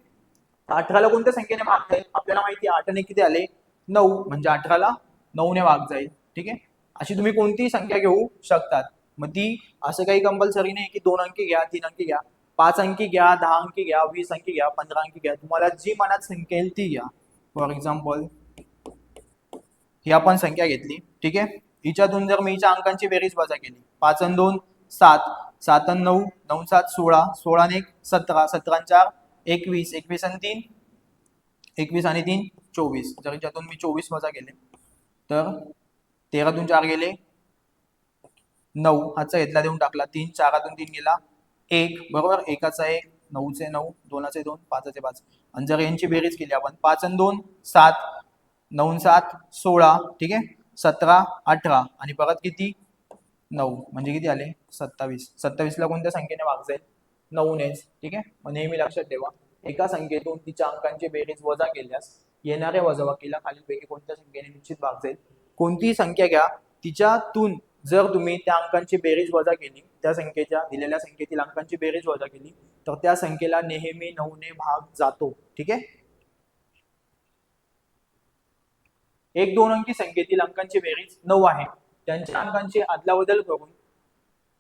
18ला कोणत्या संख्येने भाग जाईल? आपल्याला माहिती आहे 8 ने किती आले? 9. म्हणजे 18ला 9 ने भाग जाईल. ठीक आहे. अशी तुम्ही कोणतीही संख्या घेऊ शकतात. मग ती असं काही कंपल्सरी नाही की 2 अंकी घ्या, 3 अंकी घ्या, 5 अंकी घ्या, 10 अंकी घ्या, 20 अंकी घ्या, 15 अंकी घ्या. तुम्हाला जी मनात संख्या येईल ती घ्या. फॉर एक्झाम्पल ही आपण संख्या घेतली. ठीक आहे. हिच्यातून जर मी हिच्या अंकांची बेरीज वजा केली, 5 आणि 2 7, 7 आणि 9 9 7 16, 16 आणि 1 17, 17 आणि 4 21, 21 आणि 3 21 आणि 3 24. जर हिच्यातून मी 24 वजा केले तर 13तून 4 गेले 9. हाचा घेतला देऊन टाकला 3. 4तून 3 गेला 1. बरोबर. 1चा 1, 9चे 9, 2चे 2, 5चे 5. आणि जर यांची बेरीज केली आपण 5 आणि 2 7, 9 7 16. ठीक आहे. 17 18 आणि परत किती 9. म्हणजे किती आले? 27. 27ला कोणत्या संख्येने भाग जाईल? 9 नेच. ठीक आहे. मग नेहमी लक्षात ठेवा, एका संख्येतून तिच्या अंकांची बेरीज वजा केल्यास येणाऱ्या वजाबाकीला खालीलपैकी कोणत्या संख्येने निश्चित भाग जाईल? कोणतीही संख्या घ्या, तिच्यातून जर तुम्ही त्या अंकांची बेरीज वजा केली, त्या संख्येच्या दिलेल्या संख्येतील अंकांची बेरीज वजा केली तर त्या संख्येला नेहमी 9 ने भाग जातो. ठीक आहे. 1-2 अंकी संख्येतील अंकांची बेरीज 9 आहे. त्यांच्या अंकांची अदलाबदल करून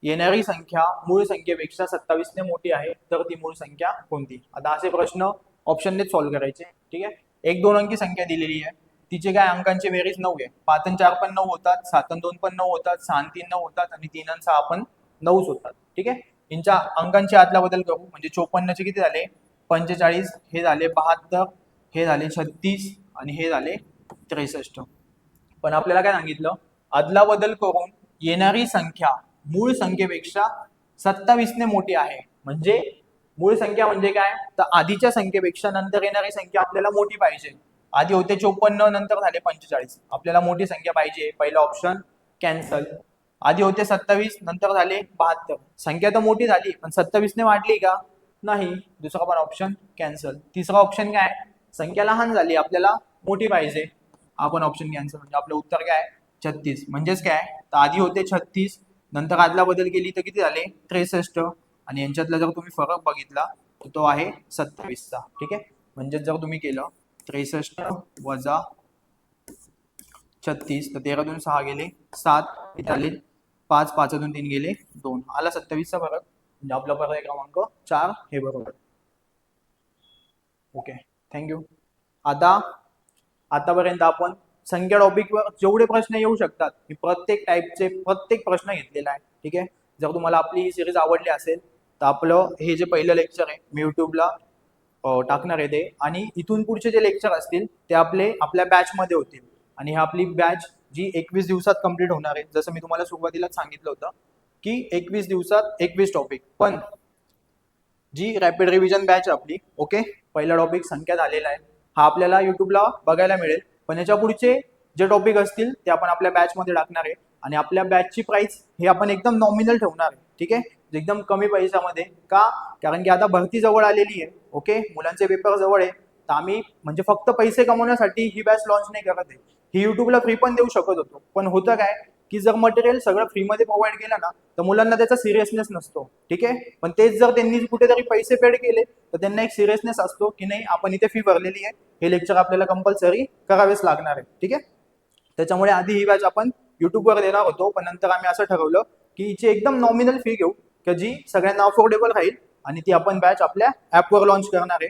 येणारी संख्या मूळ संख्येपेक्षा 27 ने मोठी आहे तर ती मूळ संख्या कोणती? आता असे प्रश्न ऑप्शनने सॉल्व्ह करायचे. ठीक आहे. 1-2 अंकी संख्या दिलेली आहे, तिचे काय अंकांची बेरीज 9 आहे. 5 आणि 4 पण 9 होतात, 7 आणि 2 पण 9 होतात, 6 आणि 3 9 होतात आणि 3 आणि 6 पण 9च होतात. ठीक आहे. यांच्या अंकांची अदलाबदल करू म्हणजे 54चे किती झाले? 45. हे झाले 72, हे झाले 36 आणि हे झाले 63. पण आपल्याला काय सांगितलं? अदलाबदल करून येणारी संख्या मूळ संख्येपेक्षा 27 ने मोठी आहे. म्हणजे मूळ संख्या म्हणजे काय, तर आधीच्या संख्येपेक्षा नंतर येणारी संख्या आपल्याला मोठी पाहिजे. आधी होते 54, नंतर झाले 45. आपल्याला मोठी संख्या पाहिजे. पहिला ऑप्शन कॅन्सल. आधी होते 27, नंतर झाले 72. संख्या तर मोठी झाली पण 27 ने वाढली का? नाही. दुसरा पण ऑप्शन कॅन्सल. तिसरा ऑप्शन काय, संख्या लहान झाली, आपल्याला मोठी पाहिजे. आपण ऑप्शन कॅन्सल. म्हणजे आपलं उत्तर काय? 36. म्हणजेच काय, तर आधी होते 36, नंतर आदला बदल केली तर किती झाले? 63. आणि यांच्यातला जर तुम्ही फरक बघितला तर तो आहे 27चा. ठीक आहे. म्हणजे जर तुम्ही केलं 63 वजा 36 तर 13तून 6 गेले 7, इथे आले 5, 5तून 3 गेले 2, आला 27चा फरक. म्हणजे आपला पर्याय क्रमांक 4 हे बरोबर. Okay, thank you. आता आतापर्यंत आपण संख्या टॉपिकवर जेवढे प्रश्न येऊ शकतात मी प्रत्येक टाईपचे प्रत्येक प्रश्न घेतलेला आहे. ठीक आहे. जर तुम्हाला आपली ही सिरीज आवडली असेल तर आपलं हे जे पहिलं लेक्चर आहे मी युट्यूबला टाकणार आहे ते, आणि इथून पुढचे जे लेक्चर असतील ते आपल्या बॅचमध्ये होतील. आणि ही आपली बॅच जी 21 दिवसात कंप्लीट होणार आहे. जसं मी तुम्हाला सुरुवातीलाच सांगितलं होतं की 21 दिवसात 21 टॉपिक. पण जी रॅपिड रिव्हिजन बॅच आपली, ओके, पहिला टॉपिक संख्या झालेला आहे, हा आपल्याला युट्यूबला बघायला मिळेल. पण याच्या पुढचे जे टॉपिक असतील ते आपण आपल्या बॅचमध्ये टाकणार आहे. आणि आपल्या बॅचची प्राइस हे आपण एकदम नॉमिनल ठेवणार आहे. ठीक आहे. एकदम कमी पैशामध्ये. का? कारण की आता भरती जवळ आलेली आहे. ओके, मुलांचे पेपर जवळ आहे. तर आम्ही म्हणजे फक्त पैसे कमवण्यासाठी ही बॅच लॉन्च नाही करत आहे. ही युट्यूबला फ्री पण देऊ शकत होतो, पण होतं काय, की जर मटेरियल सगळं फ्रीमध्ये प्रोव्हाइड केलं ना तर मुलांना त्याचा सिरियसनेस नसतो, ठीक आहे. पण तेच जर त्यांनी कुठेतरी पैसे पेड केले तर त्यांना एक सिरियसनेस असतो की नाही आपण इथे फी भरलेली आहे, हे लेक्चर आपल्याला कंपल्सरी करावेच लागणार आहे, ठीक आहे. त्याच्यामुळे आधी ही बॅच आपण युट्यूबवर देणार होतो, पण नंतर आम्ही असं ठरवलं की हिची एकदम नॉमिनल फी घेऊ की जी सगळ्यांना अफोर्डेबल राहील आणि ती आपण बॅच आपल्या ॲपवर लॉन्च करणार आहे.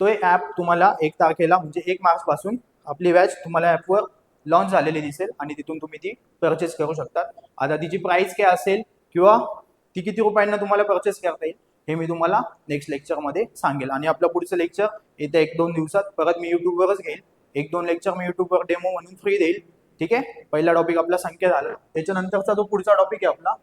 तो एक ॲप तुम्हाला 1 तारखेला म्हणजे 1 मार्च पासून आपली बॅच तुम्हाला ॲपवर लॉन्च झालेली दिसेल आणि तिथून तुम्ही ती परचेस करू शकता. आता तिची प्राइस काय असेल किंवा ती किती रुपयांना तुम्हाला परचेस करता येईल हे मी तुम्हाला नेक्स्ट लेक्चरमध्ये सांगेल. आणि आपलं पुढचं लेक्चर येत्या 1-2 दिवसात परत मी युट्यूबवरच घेईल. 1-2 लेक्चर मी युट्यूबवर डेमो म्हणून फ्री देईल, ठीक आहे. पहिला टॉपिक आपला संख्या झाला, त्याच्यानंतरचा जो पुढचा टॉपिक आहे आपला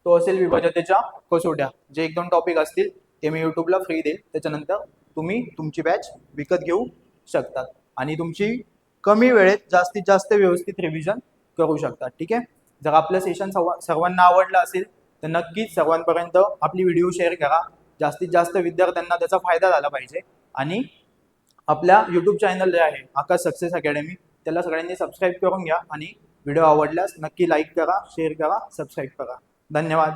तो असेल विभाज्यतेच्या कसोट्या. जे 1-2 टॉपिक असतील ते मी युट्यूबला फ्री देईल. त्याच्यानंतर तुम्ही तुमची बॅच विकत घेऊ शकतात आणि तुमची कमी वेळेत जास्तीत जास्त व्यवस्थित रिव्हिजन करू शकतात, ठीक आहे. जर आपलं सेशन सर्वांना आवडलं असेल तर नक्कीच सर्वांपर्यंत आपली व्हिडिओ शेअर करा. जास्तीत जास्त विद्यार्थ्यांना त्याचा फायदा झाला पाहिजे. आणि आपल्या यूट्यूब चॅनल जे आहे आकाश सक्सेस अकॅडमी त्याला सगळ्यांनी सबस्क्राईब करून घ्या आणि व्हिडिओ आवडल्यास नक्की लाईक करा, शेअर करा, सबस्क्राईब करा. धन्यवाद.